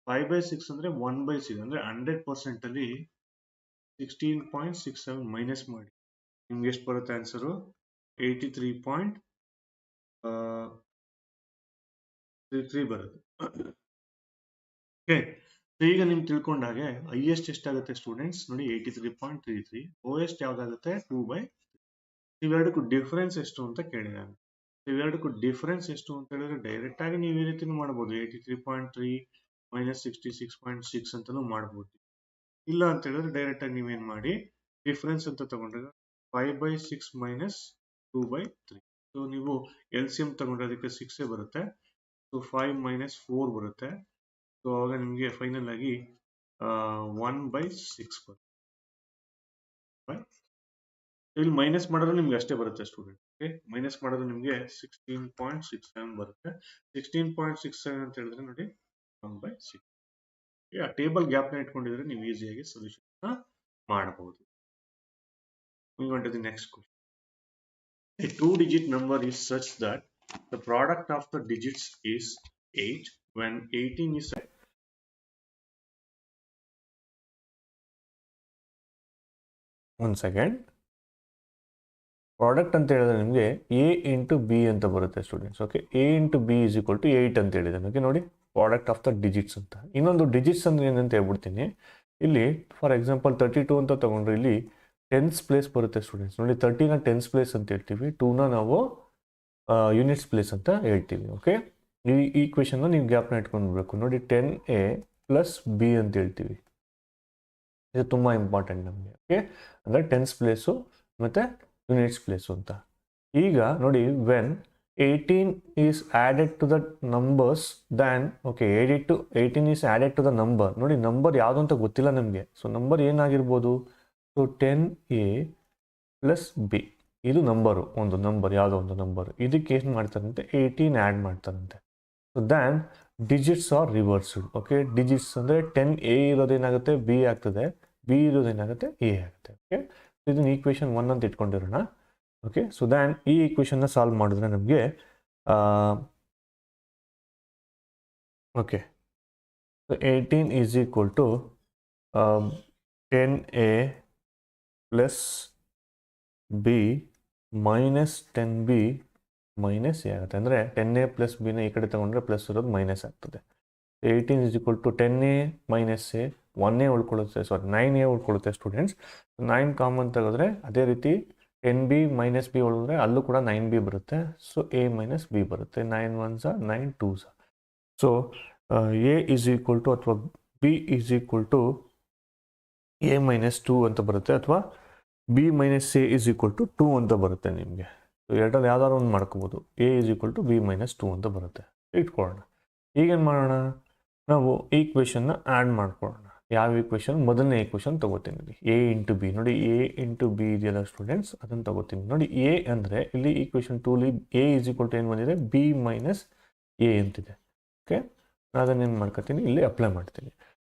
5/6 ಅಂದ್ರೆ 1/6 ಅಂದ್ರೆ 100% ಅಲ್ಲಿ 16.67 ಮೈನಸ್ ಮಾಡಿ ನಿಮ್ಗೆ ಎಷ್ಟು ಬರುತ್ತೆ ಆನ್ಸರು? 83.33 ಬರುತ್ತೆ. ಓಕೆ, ಈಗ ನಿಮ್ಗೆ ತಿಳ್ಕೊಂಡಾಗೆ ಹೈಯೆಸ್ಟ್ ಎಷ್ಟಾಗುತ್ತೆ ಸ್ಟೂಡೆಂಟ್ಸ್ ನೋಡಿ, 83.33. ಲೋಯೆಸ್ಟ್ ಯಾವ್ದಾಗುತ್ತೆ? 2/3. ಇವೆರಡಕ್ಕೂ ಡಿಫರೆನ್ಸ್ ಎಷ್ಟು ಅಂತ ಕೇಳಿದಾನೆ. ಇವೆರಡಕ್ಕೂ ಡಿಫರೆನ್ಸ್ ಎಷ್ಟು ಅಂತ ಹೇಳಿದ್ರೆ ಡೈರೆಕ್ಟ್ ಆಗಿ ನೀವು ಈ ರೀತಿನೂ ಮಾಡ್ಬೋದು, 83.3 ಮೈನಸ್ 66.6 ಅಂತಾನೂ ಮಾಡ್ಬೋದು. ಇಲ್ಲ ಅಂತ ಹೇಳಿದ್ರೆ ಡೈರೆಕ್ಟ್ ಆಗಿ ನೀವೇನ್ ಮಾಡಿ, ಡಿಫರೆನ್ಸ್ ಅಂತ ತಗೊಂಡ್ರೆ 5/6 ಮೈನಸ್ 2/3. ಸೊ ನೀವು LCM ತಗೊಂಡ್ರೆ ಅದಕ್ಕೆ 6 ಬರುತ್ತೆ. ಸೊ 5 ಮೈನಸ್ 4 ಬರುತ್ತೆ. ಸೊ ಆವಾಗ ನಿಮಗೆ ಫೈನಲ್ ಆಗಿ 1/6 ಬರುತ್ತೆ. ಇಲ್ಲಿ ಮೈನಸ್ ಮಾಡಿದ್ರೆ ನಿಮ್ಗೆ ಅಷ್ಟೇ ಬರುತ್ತೆ ಸ್ಟೂಡೆಂಟ್. ಓಕೆ, ಮೈನಸ್ ಮಾಡಿದ್ರೆ ನಿಮ್ಗೆ 16.67 ಬರುತ್ತೆ. 16.67 ಅಂತ ಹೇಳಿದ್ರೆ ನೋಡಿ 1/6. ಆ ಟೇಬಲ್ ಗ್ಯಾಪ್ ನ ಇಟ್ಕೊಂಡಿದ್ರೆ ನೀವು ಈಸಿಯಾಗಿ ಸೊಲ್ಯೂಷನ್ ಮಾಡಬಹುದು. Moving on to the next question. A two-digit number is such that the product of the digits is 8 when 18 is 1 second. Product ಅಂತ ಹೇಳಿದ್ರೆ ನಿಮಗೆ ಎ ಇಂಟು ಬಿ ಅಂತ ಬರುತ್ತೆ students. Okay, A into B is equal to 8 ಅಂತ ಹೇಳಿದೆ. Okay ನೋಡಿ, product of the digits ಅಂತ. ಇನ್ನೊಂದು ಡಿಜಿಟ್ಸ್ ಅಂದ್ರೆ ಏನಂತ ಹೇಳ್ಬಿಡ್ತೀನಿ. ಇಲ್ಲಿ ಫಾರ್ ಎಕ್ಸಾಂಪಲ್ 32 ಅಂತ ತಗೊಂಡ್ರೆ ಇಲ್ಲಿ 10th ಪ್ಲೇಸ್ ಬರುತ್ತೆ ಸ್ಟೂಡೆಂಟ್ಸ್. ನೋಡಿ 30ನ 10th ಪ್ಲೇಸ್ ಅಂತ ಹೇಳ್ತೀವಿ, 2ನ ನಾವು ಯೂನಿಟ್ಸ್ ಪ್ಲೇಸ್ ಅಂತ ಹೇಳ್ತೀವಿ. ಓಕೆ, ಈ ಈಕ್ವೇಷನ್ನ ನೀವು ಗ್ಯಾಪ್ನ ಇಟ್ಕೊಂಡ್ಬಿಡ್ಬೇಕು. ನೋಡಿ 10A ಪ್ಲಸ್ ಬಿ ಅಂತ ಹೇಳ್ತೀವಿ. ಇದು ತುಂಬ ಇಂಪಾರ್ಟೆಂಟ್ ನಮಗೆ. ಓಕೆ, ಅಂದರೆ 10th ಪ್ಲೇಸು ಮತ್ತು ಯೂನಿಟ್ಸ್ ಪ್ಲೇಸು ಅಂತ. ಈಗ ನೋಡಿ, when 18 is added to the numbers then, okay 18 is added to the number. ನೋಡಿ ನಂಬರ್ ಯಾವುದು ಅಂತ ಗೊತ್ತಿಲ್ಲ ನಮಗೆ. ಸೊ ನಂಬರ್ ಏನಾಗಿರ್ಬೋದು? ಸೊ 10A ಪ್ಲಸ್ ಬಿ, ಇದು ನಂಬರು, ಒಂದು ನಂಬರ್, ಯಾವುದೋ ಒಂದು ನಂಬರ್. ಇದಕ್ಕೆ ಏನು ಮಾಡ್ತಾರಂತೆ? 18 ಆ್ಯಡ್ ಮಾಡ್ತಾರಂತೆ. So then digits are reversed. Okay, digits ಅಂದರೆ 10A ಇರೋದೇನಾಗುತ್ತೆ? ಬಿ ಆಗ್ತದೆ, ಬಿ ಇರೋದೇನಾಗುತ್ತೆ? ಎ ಆಗುತ್ತೆ. ಓಕೆ, ಇದನ್ನು ಈಕ್ವೇಷನ್ 1 ಅಂತ ಇಟ್ಕೊಂಡಿರೋಣ. ಓಕೆ, ಸೊ ದ್ಯಾನ್ ಈ ಈಕ್ವೇಷನ್ನ ಸಾಲ್ವ್ ಮಾಡಿದ್ರೆ ನಮಗೆ okay, so 18 is equal to 10A plus B minus 10B minus A ಆಗುತ್ತೆ. ಅಂದರೆ 10A ಪ್ಲಸ್ ಬಿನ ಈ ಕಡೆ ತಗೊಂಡ್ರೆ ಪ್ಲಸ್ ಇರೋದು ಮೈನಸ್ ಆಗ್ತದೆ. 18 is equal to 10A minus A, 1A ಉಳ್ಕೊಳ್ಳುತ್ತೆ, ಸಾರಿ 9A ಉಳ್ಕೊಳ್ಳುತ್ತೆ ಸ್ಟೂಡೆಂಟ್ಸ್. 9 ಕಾಮನ್ ತೆಗೆದ್ರೆ ಅದೇ ರೀತಿ 10B ಮೈನಸ್ ಬಿ ಉಳಿದ್ರೆ ಅಲ್ಲೂ ಕೂಡ 9B ಬರುತ್ತೆ. ಸೊ ಎ ಮೈನಸ್ ಬಿ ಬರುತ್ತೆ. 9 1s 9 2s. So A is equal to ಅಥವಾ B is equal to A minus 2 ಅಂತ ಬರುತ್ತೆ, ಅಥವಾ B minus A is equal to 2 ಅಂತ ಬರುತ್ತೆ ನಿಮಗೆ. ಸೊ ಎರಡರಲ್ಲಿ ಯಾವ್ದಾದ್ರು ಒಂದು ಮಾಡ್ಕೋಬೋದು. A is equal to B minus 2 ಅಂತ ಬರುತ್ತೆ, ಇಟ್ಕೊಳ್ಳೋಣ. ಈಗೇನು ಮಾಡೋಣ? ನಾವು ಈಕ್ವೇಷನ್ನ ಆ್ಯಡ್ ಮಾಡ್ಕೊಳ್ಳೋಣ. ಯಾವ ಈಕ್ವೇಷನ್? ಮೊದಲನೇ ಈಕ್ವೇಷನ್ ತೊಗೋತೀನಿ, ಎ ಇಂಟು ಬಿ. ನೋಡಿ ಎ ಇಂಟು ಬಿ ಇದೆಯಲ್ಲ ಸ್ಟೂಡೆಂಟ್ಸ್, ಅದನ್ನು ತೊಗೋತೀನಿ. ನೋಡಿ ಎ ಅಂದರೆ ಇಲ್ಲಿ ಈಕ್ವೇಷನ್ 2ಲಿ ಎ ಈಸ್ ಈಕ್ವಲ್ ಟು ಏನು ಬಂದಿದೆ? ಬಿ ಮೈನಸ್ ಎ ಅಂತಿದೆ. ಓಕೆ, ನಾನು ಅದನ್ನೇನು ಮಾಡ್ಕೊತೀನಿ, ಇಲ್ಲಿ ಅಪ್ಲೈ ಮಾಡ್ತೀನಿ.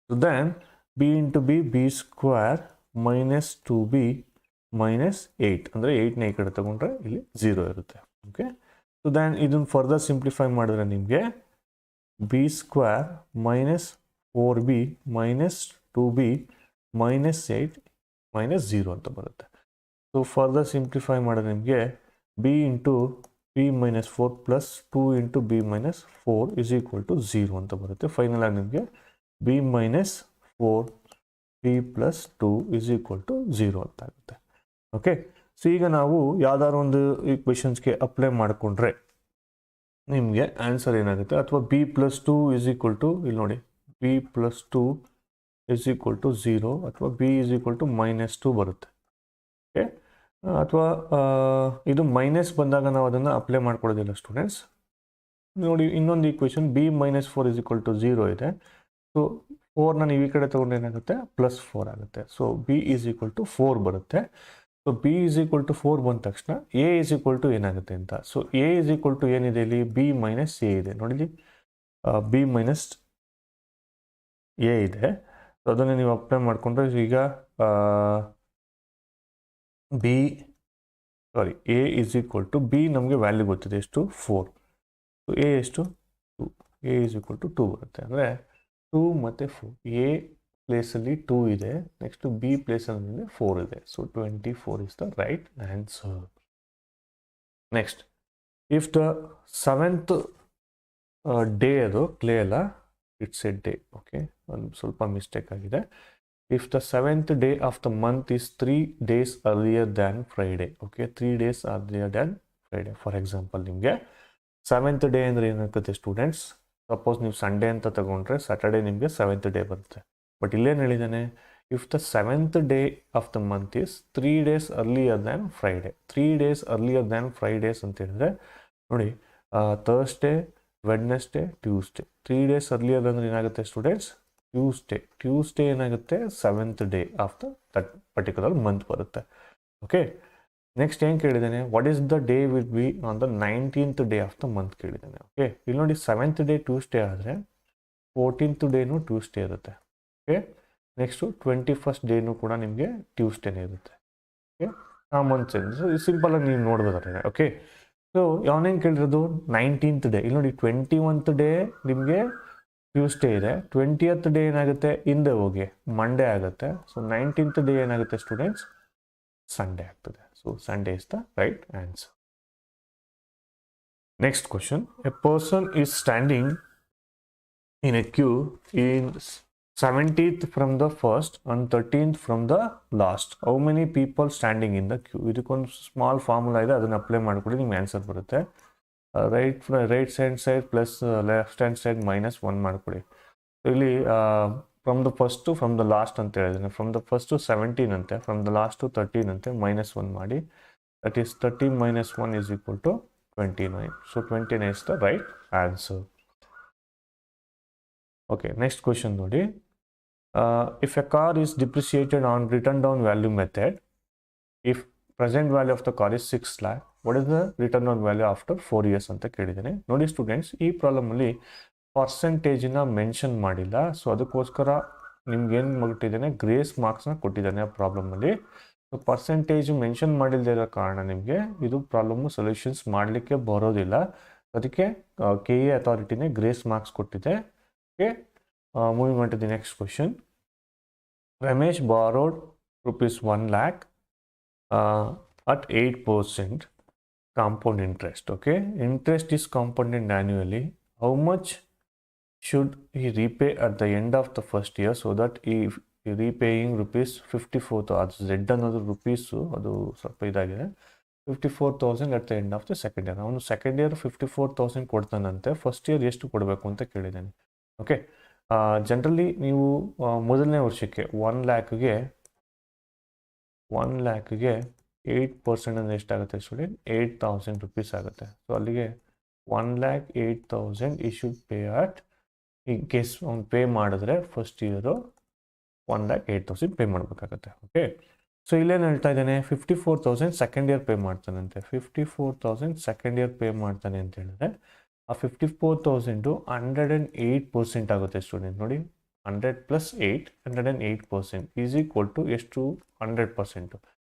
So then B into B, B square minus 2B minus 8, ಅಂದರೆ 8ನ ಈ ಕಡೆ ತೊಗೊಂಡ್ರೆ ಇಲ್ಲಿ 0 ಇರುತ್ತೆ. ಓಕೆ, ಸೊ ದೆನ್ ಇದನ್ನು ಫರ್ದರ್ ಸಿಂಪ್ಲಿಫೈ ಮಾಡಿದ್ರೆ ನಿಮಗೆ B square minus 4b minus 2b minus 8 minus 0 ಅಂತ ಬರುತ್ತೆ. ಸೊ ಫರ್ದರ್ ಸಿಂಪ್ಲಿಫೈ ಮಾಡಿದ್ರೆ ನಿಮಗೆ b into b minus 4 plus 2 into b minus 4 is equal to 0 ಅಂತ ಬರುತ್ತೆ. ಫೈನಲ್ ಆಗಿ ನಿಮಗೆ b minus 4b plus 2 is equal to 0 ಅಂತ ಆಗುತ್ತೆ. ಓಕೆ, ಸೊ ಈಗ ನಾವು ಯಾವ್ದಾದ್ರು ಒಂದು ಈಕ್ವೇಷನ್ಸ್ಗೆ ಅಪ್ಲೈ ಮಾಡಿಕೊಂಡ್ರೆ ನಿಮಗೆ ಆನ್ಸರ್ ಏನಾಗುತ್ತೆ, ಅಥವಾ B plus 2 is equal to, ಇಲ್ಲಿ ನೋಡಿ B plus 2 is equal to 0 ಅಥವಾ B is equal to minus 2 ಬರುತ್ತೆ. ಓಕೆ, ಅಥವಾ ಇದು ಮೈನಸ್ ಬಂದಾಗ ನಾವು ಅದನ್ನು ಅಪ್ಲೈ ಮಾಡ್ಕೊಳ್ಳೋದಿಲ್ಲ ಸ್ಟೂಡೆಂಟ್ಸ್. ನೋಡಿ ಇನ್ನೊಂದು equation B minus 4 is equal to 0 ಇದೆ. ಸೊ 4ನ ನೀವು ಈ ಕಡೆ ತೊಗೊಂಡು ಏನಾಗುತ್ತೆ ಪ್ಲಸ್ 4 ಆಗುತ್ತೆ. So B is equal to 4 ಬರುತ್ತೆ. So B is equal to 4 ಬಂದ ತಕ್ಷಣ ಎ ಈಸ್ ಈಕ್ವಲ್ ಟು ಏನಾಗುತ್ತೆ ಅಂತ. So A is equal to ಏನಿದೆ ಇಲ್ಲಿ, ಬಿ ಮೈನಸ್ ಎ ಇದೆ. ನೋಡಿ ಬಿ ಮೈನಸ್ ಎ ಇದೆ. ಸೊ ಅದನ್ನು ನೀವು ಅಪ್ಲೈ ಮಾಡಿಕೊಂಡ್ರೆ ಈಗ A is equal to B, ನಮಗೆ ವ್ಯಾಲ್ಯೂ ಗೊತ್ತಿದೆ ಎಷ್ಟು, 4. ಸೊ ಎ ಎಷ್ಟು 2, ಎ ಈಸ್ ಈಕ್ವಲ್ ಟು 2 ಬರುತ್ತೆ. ಅಂದರೆ 2 ಮತ್ತು 4, ಎ ಪ್ಲೇಸಲ್ಲಿ 2 ಇದೆ, ನೆಕ್ಸ್ಟ್ ಬಿ ಪ್ಲೇಸಲ್ಲಿ 4 ಇದೆ. So 24 is the right answer. Next, if the 7th day, ಅದು ಕ್ಲೇ ಅಲ್ಲ, ಇಟ್ಸ್ ಎ ಡೇ. ಓಕೆ, ಒಂದು ಸ್ವಲ್ಪ ಮಿಸ್ಟೇಕ್ ಆಗಿದೆ. If the 7th day of the month is 3 days earlier than Friday. Okay, 3 days earlier than Friday. For example ನಿಮಗೆ 7th day ಅಂದರೆ ಏನಾಗುತ್ತೆ students, suppose ನೀವು Sunday ಅಂತ ತಗೊಂಡ್ರೆ ಸ್ಯಾಟರ್ಡೇ ನಿಮಗೆ 7th ಡೇ ಬರುತ್ತೆ. ಬಟ್ ಇಲ್ಲೇನು ಹೇಳಿದ್ದಾನೆ, if the 7th day of the month is 3 days earlier than Friday. 3 days earlier than Fridays ಅಂತ ಹೇಳಿದ್ರೆ ನೋಡಿ, Thursday, Wednesday, Tuesday. 3 days earlier ಅಂದರೆ ಏನಾಗುತ್ತೆ ಸ್ಟೂಡೆಂಟ್ಸ್, ಟ್ಯೂಸ್ಡೇ ಏನಾಗುತ್ತೆ 7th day of that particular month ಬರುತ್ತೆ. ಓಕೆ, ನೆಕ್ಸ್ಟ್ ಏನು ಕೇಳಿದ್ದಾನೆ, what is the day will be on the 19th day of the month ಕೇಳಿದ್ದಾನೆ. ಓಕೆ, ಇಲ್ಲಿ ನೋಡಿ 7th ಡೇ ಟ್ಯೂಸ್ಡೇ ಆದರೆ 14th ಡೇನೂ ಟ್ಯೂಸ್ಡೇ ಇರುತ್ತೆ. ಓಕೆ, ನೆಕ್ಸ್ಟು 21st ಡೇನೂ ಕೂಡ ನಿಮಗೆ ಟ್ಯೂಸ್ಡೇನೇ ಇರುತ್ತೆ. ಓಕೆ, ಕಾಮನ್ ಸೆನ್ಸ್ ಸಿಂಪಲಾಗಿ ನೀವು ನೋಡ್ಬೋದಾರೆ. ಓಕೆ, ಸೊ ಯಾವನೇನು ಕೇಳಿರೋದು 19th ಡೇ. ಇಲ್ಲಿ ನೋಡಿ 21th ಡೇ ನಿಮಗೆ ಟ್ಯೂಸ್ಡೇ ಇದೆ, 20th ಡೇ ಏನಾಗುತ್ತೆ ಹಿಂದೆ ಹೋಗಿ ಮಂಡೇ ಆಗುತ್ತೆ. ಸೊ 19th ಡೇ ಏನಾಗುತ್ತೆ ಸ್ಟೂಡೆಂಟ್ಸ್, ಸಂಡೇ ಆಗ್ತದೆ. So Sunday is the right answer. Next question, A person is standing in a queue in 17th from the first and 13th from the last. How many people standing in the queue? ಇದಕ್ಕೊಂದು small formula ಇದೆ, ಅದನ್ನು apply ಮಾಡ್ಕೊಳ್ಳಿ, ನಿಮ್ಗೆ answer ಬರುತ್ತೆ. Right hand side plus left hand side minus 1 ಮಾಡ್ಕೊಳ್ಳಿ. ಇಲ್ಲಿ from the first to from the last ಅಂತ ಹೇಳಿದ್ದೀನಿ. ಫ್ರಮ್ ದ ಫಸ್ಟ್ ಟು 17 ಅಂತೆ, ಫ್ರಮ್ ದ ಲಾಸ್ಟ್ ಟು 13 ಅಂತೆ, ಮೈನಸ್ 1 ಮಾಡಿ. That is 30 minus 1 is equal to 29. So 29 is the right answer. Okay, next question ನೋಡಿ. If a car is depreciated on written down value method, if present value of the car is 6 lakh, what is the written down value after 4 years ಅಂತ ಕೇಳಿದ್ದೇನೆ. ನೋಡಿ students, ಈ ಪ್ರಾಬ್ಲಮಲ್ಲಿ ಪರ್ಸೆಂಟೇಜಿನ mention ಮಾಡಿಲ್ಲ. So ಅದಕ್ಕೋಸ್ಕರ ನಿಮ್ಗೆ ಏನು ಕೊಟ್ಟಿದ್ದಾನೆ, ಗ್ರೇಸ್ ಮಾರ್ಕ್ಸ್ನ ಕೊಟ್ಟಿದ್ದಾನೆ ಆ ಪ್ರಾಬ್ಲಮಲ್ಲಿ. ಸೊ ಪರ್ಸೆಂಟೇಜ್ ಮೆನ್ಷನ್ ಮಾಡಿಲ್ಲದೆ ಇರೋ ಕಾರಣ ನಿಮಗೆ ಇದು ಪ್ರಾಬ್ಲಮ್ಮು ಸೊಲ್ಯೂಷನ್ಸ್ ಮಾಡಲಿಕ್ಕೆ ಬರೋದಿಲ್ಲ. ಅದಕ್ಕೆ KA ಅಥಾರಿಟಿನೇ ಗ್ರೇಸ್ ಮಾರ್ಕ್ಸ್ ಕೊಟ್ಟಿದೆ. Okay, moving on to the next question. Ramesh borrowed rupees 1 lakh at 8% compound interest. Okay, interest is compounded annually. How much should he repay at the end of the first year so that he repaying rupees 54,000? ಅದು Z ಅನ್ನೋದು rupees, ಅದು ಸ್ವಲ್ಪ ಇದಾಗಿದೆ. 54,000 at the end of the second year. ಅವನು second year 54,000 ಕೊಡ್ತಾನಂತೆ, first year ಎಷ್ಟು ಕೊಡಬೇಕು ಅಂತ ಕೇಳಿದ್ದಾನೆ. Okay, generally ನೀವು ಮೊದಲನೇ ವರ್ಷಕ್ಕೆ 1 ಲ್ಯಾಕ್ಗೆ 8% ಅಂದರೆ ಎಷ್ಟಾಗುತ್ತೆ ಸ್ಟೂಡೆಂಟ್, 8,000 ರುಪೀಸ್ ಆಗುತ್ತೆ. ಸೊ ಅಲ್ಲಿಗೆ 1,08,000 he should pay at, in case ಅವ್ನು ಪೇ ಮಾಡಿದ್ರೆ ಫಸ್ಟ್ ಇಯರು 1,08,000 ಪೇ ಮಾಡಬೇಕಾಗತ್ತೆ. ಓಕೆ, ಸೊ ಇಲ್ಲೇನು ಹೇಳ್ತಾ ಇದ್ದಾನೆ, 54,000 ಸೆಕೆಂಡ್ ಇಯರ್ ಪೇ ಮಾಡ್ತಾನಂತೆ. 54,000 ಸೆಕೆಂಡ್ ಇಯರ್ ಪೇ ಮಾಡ್ತಾನೆ ಅಂತ ಹೇಳಿದ್ರೆ ಆ 54,000 108% ಆಗುತ್ತೆ ಸ್ಟೂಡೆಂಟ್. ನೋಡಿ 100 + 8 108% ಈಸ್ ಈಕ್ವಲ್ ಟು ಎಷ್ಟು, 100%.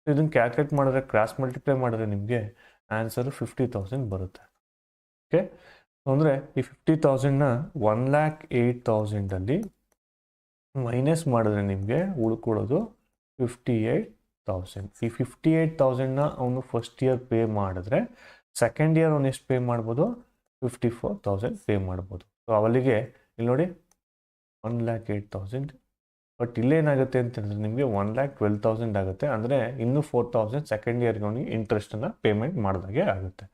ಇದನ್ನು ಕ್ಯಾಲ್ಕುಲೇಟ್ ಮಾಡಿದ್ರೆ, ಕ್ರಾಸ್ ಮಲ್ಟಿಪ್ಲೈ ಮಾಡಿದ್ರೆ ನಿಮಗೆ ಆನ್ಸರು 50,000 ಬರುತ್ತೆ. ಓಕೆ. ಅಂದರೆ ಈ 50,000ನ 1,08,000 ಮೈನಸ್ ಮಾಡಿದ್ರೆ ನಿಮಗೆ ಉಳ್ಕೊಳ್ಳೋದು 58,000. ಈ 58,000ನ ಅವನು ಫಸ್ಟ್ ಇಯರ್ ಪೇ ಮಾಡಿದ್ರೆ ಸೆಕೆಂಡ್ ಇಯರ್ ಅವನು ಎಷ್ಟು ಪೇ ಮಾಡ್ಬೋದು? 54,000 ಪೇ ಮಾಡ್ಬೋದು. ಸೊ ಅವಲಿಗೆ ಇಲ್ಲಿ ನೋಡಿ 1,08,000. ಬಟ್ ಇಲ್ಲೇನಾಗುತ್ತೆ ಅಂತಂದರೆ ನಿಮಗೆ 1,12,000 ಆಗುತ್ತೆ. ಅಂದರೆ ಇನ್ನೂ 4,000 ಸೆಕೆಂಡ್ ಇಯರ್ಗೆ ಅವನಿಗೆ ಇಂಟ್ರೆಸ್ಟನ್ನು ಪೇಮೆಂಟ್ ಮಾಡಿದಾಗೆ ಆಗುತ್ತೆ.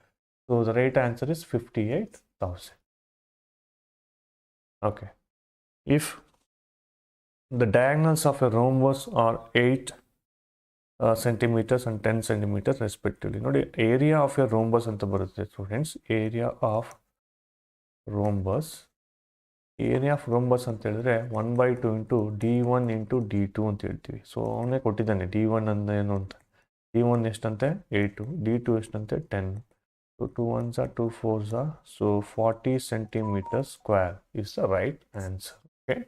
So the right answer is 58,000. Okay. If the diagonals of a rhombus are 8 centimeters and 10 centimeters respectively. ನೋಡಿ ಏರಿಯಾ ಆಫ್ ಎ ರೋಂಬಸ್ ಅಂತ ಬರುತ್ತೆ ಸ್ಟೂಡೆಂಟ್ಸ್. ಏರಿಯಾ ಆಫ್ ರೋಂಬಸ್ ಅಂತ ಹೇಳಿದ್ರೆ 1/2 ಇಂಟು D1 ಇಂಟು D2 ಅಂತ ಹೇಳ್ತೀವಿ. ಸೊ ಅವನೇ ಕೊಟ್ಟಿದ್ದಾನೆ D1 ಅಂದ್ರೆ ಏನು ಅಂತ. D1 ಎಷ್ಟಂತೆ 8, D2 ಎಷ್ಟಂತೆ 10. So 2 1s are 2 4s are, so 40 centimeters square is the right answer. Okay.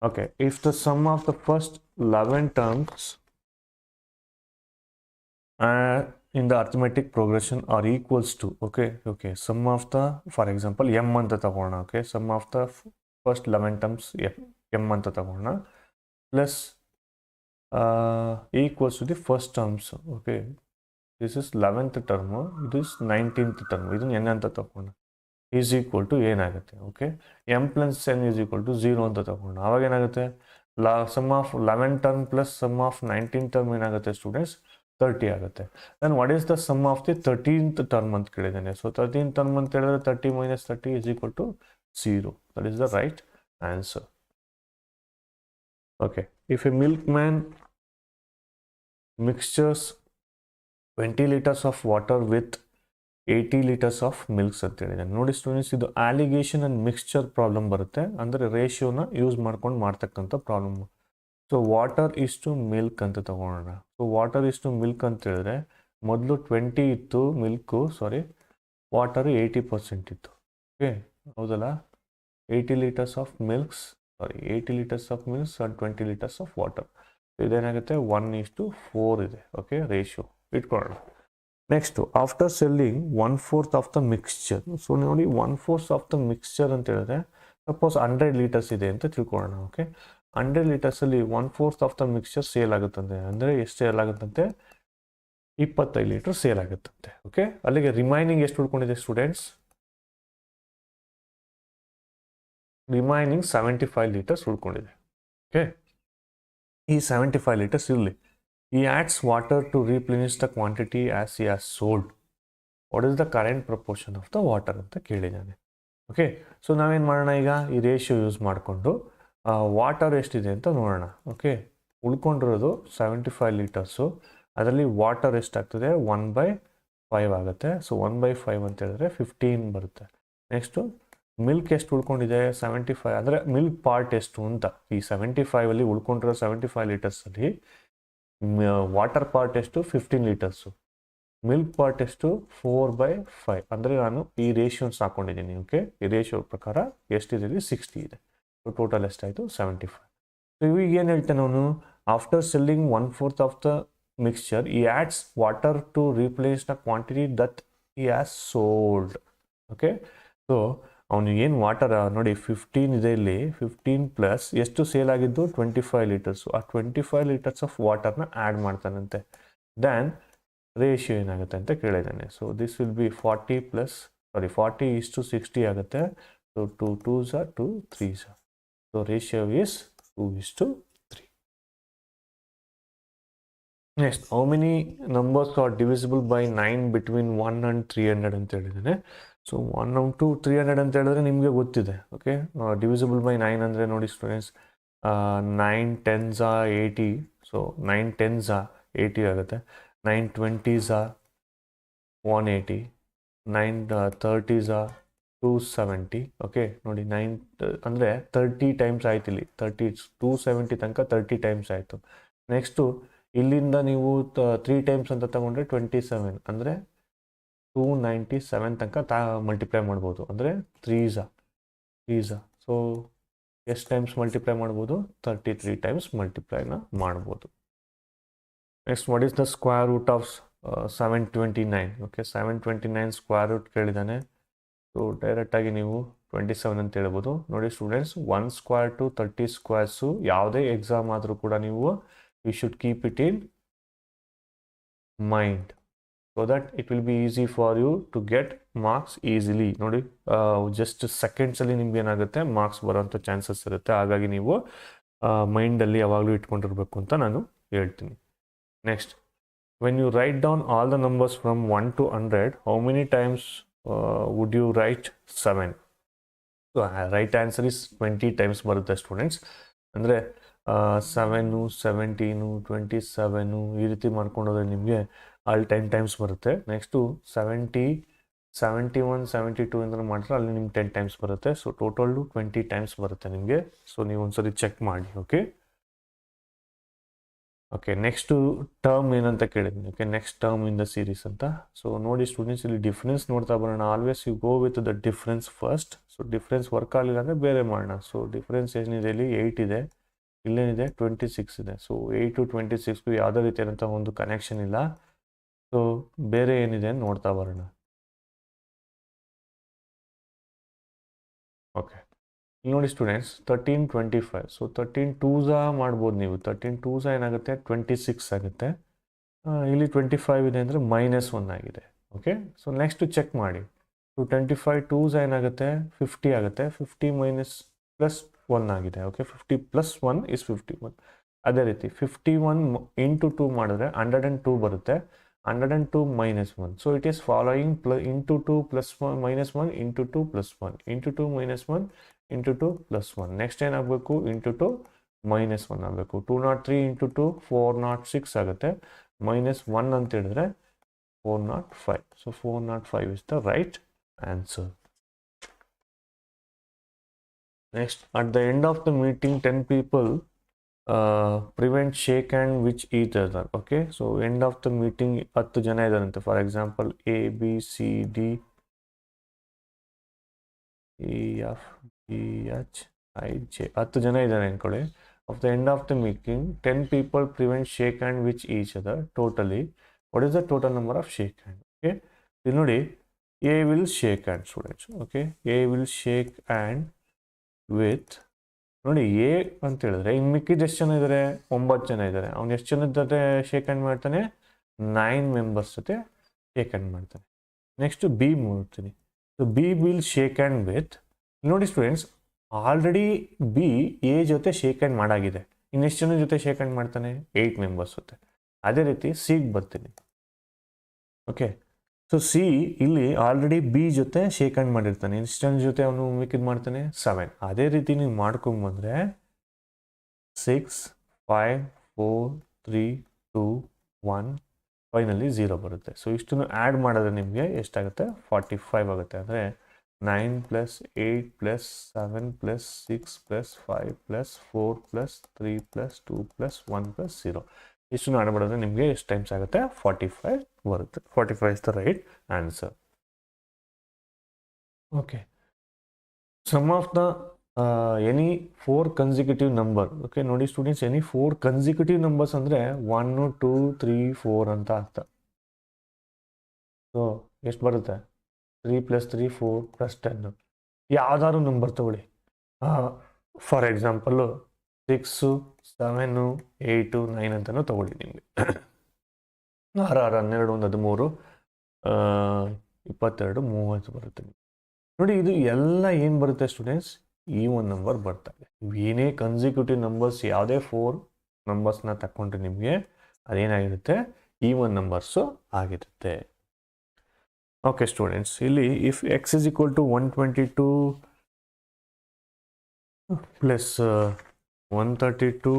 Okay, if the sum of the first 11 terms in the arithmetic progression are equals to, okay, sum of the, for example, m anta tagona, okay, sum of the first 11 terms m anta tagona plus equals to the first terms, okay, this is 11th term, it is 19th term, idu n anta tagona is equal to ಏನಾಗುತ್ತೆ? Okay, M plus N is equal to 0 ಅಂತ ತಗೊಂಡು ಆವಾಗ ಏನಾಗುತ್ತೆ? Sum of 11 term plus sum of 19 term ಏನಾಗುತ್ತೆ students? 30 ಆಗುತ್ತೆ. Then what is the sum of the 13th term ಅಂತ ಕೇಳಿದ್ದೇನೆ. So 13th term ಅಂತ ಹೇಳಿದ್ರೆ 30 - 30 is equal to 0. That is the right answer. Okay, if a milk man mixtures 20 liters of water with 80 liters of milks ಅಂತ ಹೇಳಿದ್ದಾನೆ. ನೋಡಿ students, ಇದು allegation and mixture problem ಬರುತ್ತೆ. ಅಂದರೆ ರೇಷಿಯೋನ ಯೂಸ್ ಮಾಡ್ಕೊಂಡು ಮಾಡ್ತಕ್ಕಂಥ ಪ್ರಾಬ್ಲಮ್. ಸೊ ವಾಟರ್ ಇಷ್ಟು ಮಿಲ್ಕ್ ಅಂತ ತಗೊಳ್ಳೋಣ. ಸೊ ವಾಟರ್ ಇಷ್ಟು ಮಿಲ್ಕ್ ಅಂತ ಹೇಳಿದ್ರೆ ಮೊದಲು 20 ಇತ್ತು ಮಿಲ್ಕು, ವಾಟರು 80% ಇತ್ತು. ಓಕೆ, ಹೌದಲ್ಲ? 80 liters of milks, 80 liters of milks and 20 liters of water. ಇದೇನಾಗುತ್ತೆ 1:4 ಇದೆ. ಓಕೆ, ರೇಷಿಯೋ ಇಟ್ಕೊಳ್ಳೋಣ. Next, after selling 1/4 of the mixture. So ನೋಡಿ 1/4 ಆಫ್ ದ ಮಿಕ್ಸ್ಚರ್ ಅಂತ ಹೇಳಿದ್ರೆ ಸಪೋಸ್ 100 liters ಇದೆ ಅಂತ ತಿಳ್ಕೊಳ್ಳೋಣ. ಓಕೆ, 100 ಲೀಟರ್ಸಲ್ಲಿ 1/4 ಆಫ್ ದ ಮಿಕ್ಸ್ಚರ್ ಸೇಲ್ ಆಗುತ್ತಂತೆ. ಅಂದರೆ ಎಷ್ಟು ಸೇಲ್ ಆಗುತ್ತಂತೆ? 25 ಲೀಟರ್ ಸೇಲ್ ಆಗುತ್ತಂತೆ. ಓಕೆ, ಅಲ್ಲಿಗೆ ರಿಮೈನಿಂಗ್ ಎಷ್ಟು ಉಳ್ಕೊಂಡಿದೆ ಸ್ಟೂಡೆಂಟ್ಸ್? ರಿಮೈನಿಂಗ್ 75 ಲೀಟರ್ಸ್ ಉಳ್ಕೊಂಡಿದೆ. ಓಕೆ, ಈ 75 ಲೀಟರ್ಸ್ ಇರಲಿ. He adds water to replenish the quantity as he has sold. What is the current proportion of the water ಅಂತ ಕೇಳಿದ್ದಾನೆ. ಓಕೆ, ಸೊ ನಾವೇನು ಮಾಡೋಣ ಈಗ? ಈ ರೇಷಿಯೋ ಯೂಸ್ ಮಾಡಿಕೊಂಡು ವಾಟರ್ ಎಷ್ಟಿದೆ ಅಂತ ನೋಡೋಣ. ಓಕೆ, ಉಳ್ಕೊಂಡಿರೋದು 75 ಲೀಟರ್ಸು. ಅದರಲ್ಲಿ ವಾಟರ್ ಎಷ್ಟಾಗ್ತದೆ? 1/5 ಆಗುತ್ತೆ. ಸೊ 1/5 ಅಂತ ಹೇಳಿದ್ರೆ 15 ಬರುತ್ತೆ. ನೆಕ್ಸ್ಟು ಮಿಲ್ಕ್ ಎಷ್ಟು ಉಳ್ಕೊಂಡಿದೆ? 75. ಅಂದರೆ ಮಿಲ್ಕ್ ಪಾರ್ಟ್ ಎಷ್ಟು ಅಂತ. ಈ 75ಅಲ್ಲಿ ಉಳ್ಕೊಂಡಿರೋ 75 ಲೀಟರ್ಸಲ್ಲಿ ವಾಟರ್ ಪಾರ್ಟ್ ಎಷ್ಟು? 15 ಲೀಟರ್ಸು. ಮಿಲ್ಕ್ ಪಾರ್ಟ್ ಎಷ್ಟು? 4/5. ಅಂದರೆ ನಾನು ಈ ರೇಷಿಯೋನ್ಸ್ ಹಾಕೊಂಡಿದ್ದೀನಿ. ಓಕೆ, ಈ ರೇಷಿಯೋ ಪ್ರಕಾರ ಎಷ್ಟಿದೆ? 60 ಇದೆ. ಸೊ ಟೋಟಲ್ ಎಷ್ಟಾಯಿತು? 75. ಸೊ ಇವಾಗ ಏನು ಹೇಳ್ತೇನೆ ಅವನು? After selling 1/4 of the mixture he adds water to replace the quantity that he has sold. Okay, so ಅವನು ಏನು ವಾಟರ್ ನೋಡಿ 15 ಇದೆ ಇಲ್ಲಿ. 15 ಪ್ಲಸ್ ಎಷ್ಟು ಸೇಲ್ ಆಗಿದ್ದು? 25 ಲೀಟರ್ಸು. ಆ 25 ಲೀಟರ್ಸ್ ಆಫ್ ವಾಟರ್ನ ಆ್ಯಡ್ ಮಾಡ್ತಾನಂತೆ. ದೆನ್ ರೇಷಿಯೋ ಏನಾಗುತ್ತೆ ಅಂತ ಕೇಳಿದ್ದಾನೆ. ಸೊ ದಿಸ್ ವಿಲ್ ಬಿ 40 ಆಗುತ್ತೆ. So 2 2s are 2 3s are. So ratio is 2:3. Next, how many numbers are divisible by 9 between 1 and 300 ಅಂತ ಹೇಳಿದ್ದಾನೆ. ಸೊ 1 to 300 ಅಂತ ಹೇಳಿದ್ರೆ ನಿಮಗೆ ಗೊತ್ತಿದೆ. ಓಕೆ, ಡಿವಿಸಿಬಲ್ ಬೈ 9 ಅಂದರೆ ನೋಡಿ students, 9 10s are 80. So 9 10s are 80 ಆಗುತ್ತೆ. 9 20s are 180. 9 30s are 270. Okay, ನೋಡಿ 9 ಅಂದರೆ 30 ಟೈಮ್ಸ್ ಆಯ್ತು. ಇಲ್ಲಿ 270 ತನಕ 30 ಟೈಮ್ಸ್ ಆಯಿತು. ನೆಕ್ಸ್ಟು ಇಲ್ಲಿಂದ ನೀವು 3 ಟೈಮ್ಸ್ ಅಂತ ತಗೊಂಡ್ರೆ 27, ಅಂದರೆ 297 ತನಕ ಮಲ್ಟಿಪ್ಲೈ ಮಾಡ್ಬೋದು. ಅಂದರೆ 3s are. ಸೊ ಎಷ್ಟು ಟೈಮ್ಸ್ ಮಲ್ಟಿಪ್ಲೈ ಮಾಡ್ಬೋದು? 33 ಟೈಮ್ಸ್ ಮಲ್ಟಿಪ್ಲೈನ ಮಾಡ್ಬೋದು. Next, what is the square root of 729. Okay, 729 square root ಕೇಳಿದ್ದಾನೆ. ಸೊ ಡೈರೆಕ್ಟಾಗಿ ನೀವು 27 ಅಂತ ಹೇಳ್ಬೋದು. ನೋಡಿ ಸ್ಟೂಡೆಂಟ್ಸ್, 1 ಸ್ಕ್ವೇರ್ ಟು 30 ಸ್ಕ್ವೇರ್ಸು ಯಾವುದೇ ಎಕ್ಸಾಮ್ ಆದರೂ ಕೂಡ ನೀವು you should keep it in mind so that it will be easy for you to get marks easily. ನೋಡಿ ಜಸ್ಟ್ ಸೆಕೆಂಡ್ಸಲ್ಲಿ ನಿಮ್ಗೆ ಏನಾಗುತ್ತೆ ಮಾರ್ಕ್ಸ್ ಬರೋಂಥ ಚಾನ್ಸಸ್ ಇರುತ್ತೆ. ಹಾಗಾಗಿ ನೀವು ಮೈಂಡಲ್ಲಿ ಯಾವಾಗಲೂ ಇಟ್ಕೊಂಡಿರ್ಬೇಕು ಅಂತ ನಾನು ಹೇಳ್ತೀನಿ. Next, when you write down all the numbers from 1 to 100, how many times would you write 7? So right answer is 20 times ಬರುತ್ತೆ ಸ್ಟೂಡೆಂಟ್ಸ್. ಅಂದರೆ 7, 17, 27 ಈ ರೀತಿ ಮಾಡ್ಕೊಂಡೋದ್ರೆ ನಿಮಗೆ ಅಲ್ಲಿ 10 ಟೈಮ್ಸ್ ಬರುತ್ತೆ. ನೆಕ್ಸ್ಟು 70, 71, 72 ಅಂತ ಮಾಡಿದ್ರೆ ಅಲ್ಲಿ ನಿಮ್ಗೆ 10 ಟೈಮ್ಸ್ ಬರುತ್ತೆ. ಸೊ ಟೋಟಲ್ಲು 20 ಟೈಮ್ಸ್ ಬರುತ್ತೆ ನಿಮಗೆ. ಸೊ ನೀವು ಒಂದ್ಸರಿ ಚೆಕ್ ಮಾಡಿ. ಓಕೆ, ನೆಕ್ಸ್ಟು ಟರ್ಮ್ ಏನಂತ ಕೇಳಿದ್ದೀನಿ. Okay, next term in the series ಅಂತ. ಸೊ ನೋಡಿ ಸ್ಟೂಡೆಂಟ್ಸ್, ಇಲ್ಲಿ ಡಿಫ್ರೆನ್ಸ್ ನೋಡ್ತಾ ಬರೋಣ. Always you go with the difference first. So difference work ಆಗಲಿಲ್ಲ ಅಂದರೆ ಬೇರೆ ಮಾಡೋಣ. ಸೊ ಡಿಫ್ರೆನ್ಸ್ ಏನಿದೆ ಇಲ್ಲಿ 8 ಇದೆ, ಇಲ್ಲೇನಿದೆ 26 ಇದೆ. ಸೊ 8 to 26 ಯಾವುದೇ ರೀತಿಯಾದಂಥ ಒಂದು ಕನೆಕ್ಷನ್ ಇಲ್ಲ. ಸೊ ಬೇರೆ ಏನಿದೆ ನೋಡ್ತಾ ಬರೋಣ. ಓಕೆ, ನೋಡಿ ಸ್ಟೂಡೆಂಟ್ಸ್, 13, 25. ಸೊ 13 2s ಮಾಡ್ಬೋದು ನೀವು. 13 2s ಏನಾಗುತ್ತೆ 26 ಆಗುತ್ತೆ. ಇಲ್ಲಿ 25 ಇದೆ ಅಂದರೆ -1 ಆಗಿದೆ. ಓಕೆ, ಸೊ ನೆಕ್ಸ್ಟ್ ಚೆಕ್ ಮಾಡಿ. ಸೊ 25 2s ಏನಾಗುತ್ತೆ 50 ಆಗುತ್ತೆ. 50 +1 ಆಗಿದೆ. Okay, 50 +1 is 51. ಅದೇ ರೀತಿ 51 × 2 ಮಾಡಿದ್ರೆ 102 ಬರುತ್ತೆ. 102 -1. So it is following × 2 +1 -1 × 2 +1 × 2 -1 × 2 +1. Next ಏನಾಗಬೇಕು × 2 -1 ಆಗಬೇಕು. 203 × 2 406 ಆಗುತ್ತೆ. -1 ಅಂತ ಹೇಳಿದ್ರೆ 405. So 405 is the right answer. Next, at the end of the meeting 10 people prevent shake hand with each other. Okay, so end of the meeting 10 ಜನ ಇದ್ದಾರಂತೆ. For example ABCD EF GHIJ 10 ಜನ ಇದ್ದಾರೆ ಅನ್ಕೊಳ್ಳಿ. Of the end of the meeting 10 people prevent shake hand with each other. Totally, what is the total number of shake hand? Okay, ಇಲ್ಲಿ ನೋಡಿ, A will shake hand students. Okay, A will shake hand with, ನೋಡಿ A ಅಂತ ಹೇಳಿದ್ರೆ ಇನ್ನು ಮಿಕ್ಕಿದ ಎಷ್ಟು ಜನ ಇದ್ದಾರೆ 9 ಜನ ಇದ್ದಾರೆ. ಅವ್ನು ಎಷ್ಟು ಜನದ ಜೊತೆ ಶೇಕ್ ಹ್ಯಾಂಡ್ ಮಾಡ್ತಾನೆ 9 ಮೆಂಬರ್ಸ್ ಜೊತೆ ಶೇಕ್ ಹ್ಯಾಂಡ್ ಮಾಡ್ತಾನೆ. ನೆಕ್ಸ್ಟ್ ಬಿ ನೋಡ್ತೀನಿ. So B will shake hand with, ನೋಡಿ ಸ್ಟೂಡೆಂಟ್ಸ್, ಆಲ್ರೆಡಿ ಬಿ ಎ ಜೊತೆ ಶೇಕ್ ಹ್ಯಾಂಡ್ ಮಾಡಾಗಿದೆ. ಇನ್ನೆಷ್ಟು ಜನ ಜೊತೆ ಶೇಕ್ ಹ್ಯಾಂಡ್ ಮಾಡ್ತಾನೆ 8 ಮೆಂಬರ್ಸ್ ಜೊತೆ. ಅದೇ ರೀತಿ ಸಿಗೆ ಬರ್ತೀನಿ. ಓಕೆ, ಸೊ ಸಿ ಇಲ್ಲಿ ಆಲ್ರೆಡಿ ಬಿ ಜೊತೆ ಶೇಕ್ ಹ್ಯಾಂಡ್ ಮಾಡಿರ್ತಾನೆ. ಎಷ್ಟು ಜನ ಜೊತೆ ಅವನು ಮಿಕ್ಕಿದ್ ಮಾಡ್ತಾನೆ 7. ಅದೇ ರೀತಿ ನೀವು ಮಾಡ್ಕೊಂಬಂದ್ರೆ 6, 5, 4, 3, 2, 1 ಫೈನಲಿ 0 ಬರುತ್ತೆ. ಸೊ ಇಷ್ಟನ್ನು ಆ್ಯಡ್ ಮಾಡಿದ್ರೆ ನಿಮಗೆ ಎಷ್ಟಾಗುತ್ತೆ 45 ಆಗುತ್ತೆ. ಅಂದರೆ 9 + 8 + 7 + 6 + 5 + 4 + 3 + 2 + 1 + 0 ಇಷ್ಟು ಆ್ಯಡ್ ಮಾಡಿದ್ರೆ ನಿಮಗೆ ಎಷ್ಟು ಟೈಮ್ಸ್ ಆಗುತ್ತೆ 45 ಬರುತ್ತೆ. 45 is the right answer. Okay, sum of the any 4 consecutive number. Okay, ನೋಡಿ ಸ್ಟೂಡೆಂಟ್ಸ್, ಎನಿ 4 ಕನ್ಸಿಕ್ಯೂಟಿವ್ ನಂಬರ್ಸ್ ಅಂದರೆ 1, 2, 3, 4 ಅಂತ ಅರ್ಥ. ಸೊ ಎಷ್ಟು ಬರುತ್ತೆ 3 + 3 4 + 10. ಯಾವ್ದಾದ್ರು ನಂಬರ್ ತಗೊಳ್ಳಿ. ಫಾರ್ ಎಕ್ಸಾಂಪಲ್ಲು 6, 7, 8, 9 ಅಂತಲೂ ತಗೊಳ್ಳಿ. ನಿಮಗೆ 6, 12, 13, 22, 30 ಬರುತ್ತೆ. ನೋಡಿ, ಇದು ಎಲ್ಲ ಏನು ಬರುತ್ತೆ ಸ್ಟೂಡೆಂಟ್ಸ್, ಈವನ್ ನಂಬರ್ ಬರ್ತಾರೆ. ಏನೇ ಕನ್ಸಿಕ್ಯೂಟಿವ್ ನಂಬರ್ಸ್ ಯಾವುದೇ 4 ನಂಬರ್ಸ್ನ ತಗೊಂಡ್ರೆ ನಿಮಗೆ ಅದೇನಾಗಿರುತ್ತೆ ಈವನ್ ನಂಬರ್ಸು ಆಗಿರುತ್ತೆ. ಓಕೆ ಸ್ಟೂಡೆಂಟ್ಸ್, ಇಲ್ಲಿ ಇಫ್ x = 122 + 132,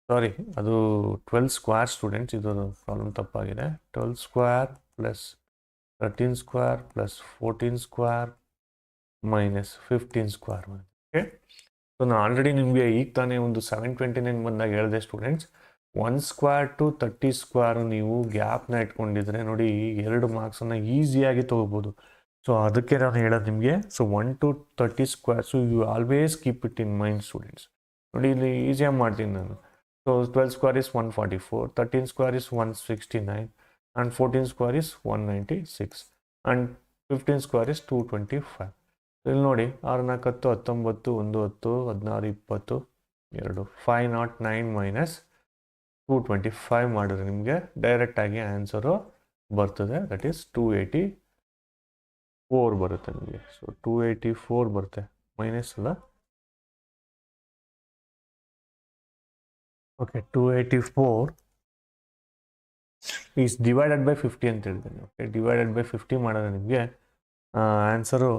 ಸಾರಿ ಅದು 12 ಸ್ಕ್ವೇರ್ ಸ್ಟೂಡೆಂಟ್ಸ್, ಇದು ಪ್ರಾಬ್ಲಮ್ ತಪ್ಪಾಗಿದೆ. 12 square + 13 square + 14 square - 15 square. Okay, so ನಾನು ಆಲ್ರೆಡಿ ನಿಮಗೆ ಈಗ ತಾನೇ ಒಂದು 729 ಬಂದಾಗ ಹೇಳಿದೆ ಸ್ಟೂಡೆಂಟ್ಸ್, 1 ಸ್ಕ್ವೇರ್ ಟು 30 ಸ್ಕ್ವೇರ್ ನೀವು ಗ್ಯಾಪ್ನ ಇಟ್ಕೊಂಡಿದ್ರೆ ನೋಡಿ 2 ಮಾರ್ಕ್ಸನ್ನು ಈಸಿಯಾಗಿ ತೊಗೋಬೋದು. ಸೊ ಅದಕ್ಕೆ ನಾನು ಹೇಳೋದು ನಿಮಗೆ. So 1 to 30 square, so you always keep it in mind students. ನೋಡಿ, ಇಲ್ಲಿ ಈಸಿಯಾಗಿ ಮಾಡ್ತೀನಿ ನಾನು. So 12 square is 144, 13 square is 169, and 14 square is 196, and 15 square is 225. ಇಲ್ಲಿ ನೋಡಿ 6 4 10 19 1 10 16 20 2 509 ಮೈನಸ್ 225 ಮಾಡಿದ್ರೆ ನಿಮಗೆ ಡೈರೆಕ್ಟಾಗಿ ಆನ್ಸರು ಬರ್ತದೆ. ದಟ್ ಈಸ್ 284 ಬರುತ್ತೆ ನಿಮಗೆ. ಸೊ 284 ಬರುತ್ತೆ, ಮೈನಸ್ ಅಲ್ಲ. ಓಕೆ, 284 ಈಸ್ ಡಿವೈಡೆಡ್ ಬೈ 50 ಅಂತ ಹೇಳಿದ್ದೇನೆ. ಓಕೆ, ಡಿವೈಡೆಡ್ ಬೈ 50 ಮಾಡಿದ್ರೆ ನಿಮಗೆ ಆನ್ಸರು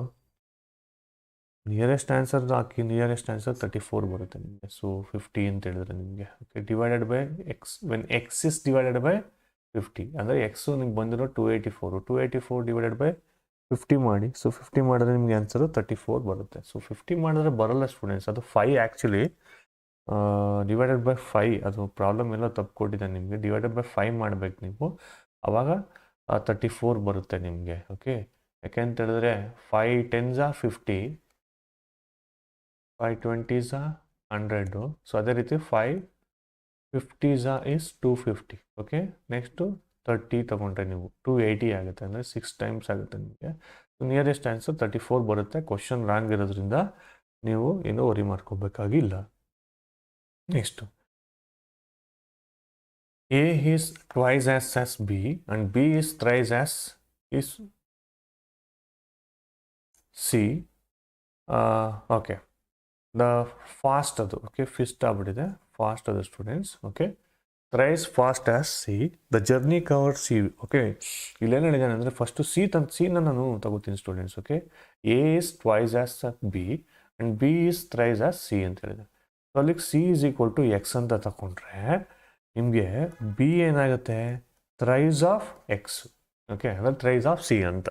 ನಿಯರೆಸ್ಟ್ ಆನ್ಸರ್ ಹಾಕಿ, ನಿಯರೆಸ್ಟ್ ಆನ್ಸರ್ 34 ಬರುತ್ತೆ ನಿಮಗೆ. ಸೊ 50 ಅಂತ ಹೇಳಿದ್ರೆ ನಿಮಗೆ. Okay, divided by X, when X is divided by 50 ಅಂದರೆ ಎಕ್ಸು ನಿಮ್ಗೆ ಬಂದಿರೋ 284 ಡಿವೈಡೆಡ್ ಬೈ 50 ಮಾಡಿ. ಸೊ 50 ಮಾಡಿದ್ರೆ ನಿಮಗೆ ಆನ್ಸರು 34 ಬರುತ್ತೆ. ಸೊ 50 ಮಾಡಿದ್ರೆ ಬರೋಲ್ಲ ಸ್ಟೂಡೆಂಟ್ಸ್, ಅದು 5 ಆ್ಯಕ್ಚುಲಿ ಡಿವೈಡೆಡ್ ಬೈ 5, ಅದು ಪ್ರಾಬ್ಲಮ್ ಎಲ್ಲ ತಪ್ಪು ಕೊಟ್ಟಿದ್ದಾನೆ ನಿಮಗೆ. ಡಿವೈಡೆಡ್ ಬೈ 5 ಮಾಡಬೇಕು ನೀವು, ಆವಾಗ 34 ಬರುತ್ತೆ ನಿಮಗೆ. ಓಕೆ, ಯಾಕೆಂತ ಹೇಳಿದ್ರೆ 5 10s are 50, 5 20s are 100. So ಅದೇ ರೀತಿ 5 50s is 250. ಓಕೆ, ನೆಕ್ಸ್ಟು 30 ತೊಗೊಂಡ್ರೆ ನೀವು 280 ಆಗುತ್ತೆ, ಅಂದರೆ 6 ಟೈಮ್ಸ್ ಆಗುತ್ತೆ ನಿಮಗೆ. ನಿಯರೆಸ್ಟ್ ಆನ್ಸರ್ 34 ಬರುತ್ತೆ. ಕ್ವಶನ್ ರಾಂಗ್ ಇರೋದ್ರಿಂದ ನೀವು ಏನೂ ವರಿ ಮಾಡ್ಕೋಬೇಕಾಗಿಲ್ಲ. Next, A is twice as B and B is thrice as is C. Okay, the fast ಅದು. ಓಕೆ, ಫಿಸ್ಟ್ ಆಗ್ಬಿಟ್ಟಿದೆ, ಫಾಸ್ಟ್ ಅದು students. Okay, thrice fast as C, the journey covered C. Okay, ಇಲ್ಲೇನು ಹೇಳಿದ್ದಾನೆ ಅಂದರೆ first ಸಿನ ನಾನು ತಗೋತೀನಿ students. Okay, A is twice as B and B is thrice as C ಅಂತ ಹೇಳಿದೆ. ಸೊ ಅಲ್ಲಿಗೆ C is equal to X ಅಂತ ತಗೊಂಡ್ರೆ ನಿಮಗೆ ಬಿ ಏನಾಗುತ್ತೆ, ಥ್ರೈಸ್ ಆಫ್ ಎಕ್ಸ್. ಓಕೆ, ಅಂದರೆ ಥ್ರೈಸ್ ಆಫ್ ಸಿ ಅಂತ.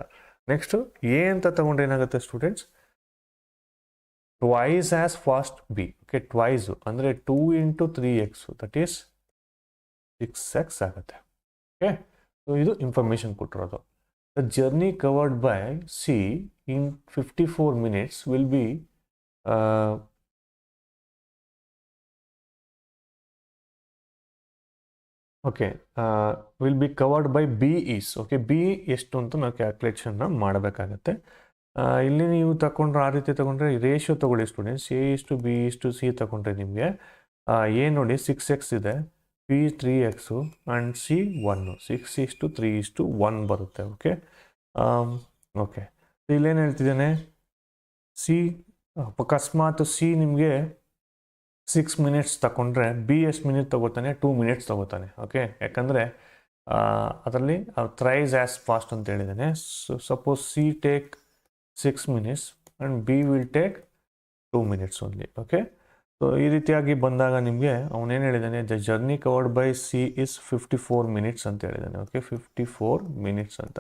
ನೆಕ್ಸ್ಟು ಎ ಅಂತ ತಗೊಂಡ್ರೆ ಏನಾಗುತ್ತೆ students, twice as fast B. Okay, twice ಅಂದರೆ 2 × 3x, ದಟ್ ಈಸ್ 6x ಆಗುತ್ತೆ. ಓಕೆ, ಸೊ ಇದು ಇನ್ಫಾರ್ಮೇಷನ್ ಕೊಟ್ಟಿರೋದು. The journey covered by C in 54 minutes will be okay, will be covered by B is. Okay, B ಎಷ್ಟು ಅಂತ ನಾವು ಕ್ಯಾಲ್ಕುಲೇಷನ್ನ ಮಾಡಬೇಕಾಗತ್ತೆ. ಇಲ್ಲಿ ನೀವು ತಗೊಂಡ್ರೆ, ಆ ರೀತಿ ತಗೊಂಡ್ರೆ ರೇಷಿಯೋ ತಗೊಳ್ಳಿ ಸ್ಟೂಡೆಂಟ್ಸ್. A:B:C ತಗೊಂಡ್ರೆ ನಿಮಗೆ ಎ ನೋಡಿ 6x ಇದೆ, ಬಿ 3x ಆ್ಯಂಡ್ ಸಿ 1, 6:3:1 ಬರುತ್ತೆ. ಓಕೆ, ಓಕೆ, ಇಲ್ಲೇನು ಹೇಳ್ತಿದ್ದಾನೆ, ಸಿ ಅಕಸ್ಮಾತ್ ಸಿ ನಿಮಗೆ 6 minutes ತಗೊಂಡ್ರೆ ಬಿ ಎಷ್ಟು ಮಿನಿಟ್ ತಗೋತಾನೆ, 2 minutes ತಗೋತಾನೆ. ಓಕೆ, ಯಾಕಂದರೆ ಅದರಲ್ಲಿ ಥ್ರೈಸ್ ಆ್ಯಸ್ ಫಾಸ್ಟ್ ಅಂತ ಹೇಳಿದ್ದಾನೆ. So suppose C take 6 minutes and B will take 2 minutes only. Okay, so ಈ ರೀತಿಯಾಗಿ ಬಂದಾಗ ನಿಮಗೆ ಅವನೇನು ಹೇಳಿದ್ದಾನೆ, the journey covered by C is 54 minutes ಅಂತ ಹೇಳಿದ್ದಾನೆ. ಓಕೆ, 54 minutes ಅಂತ.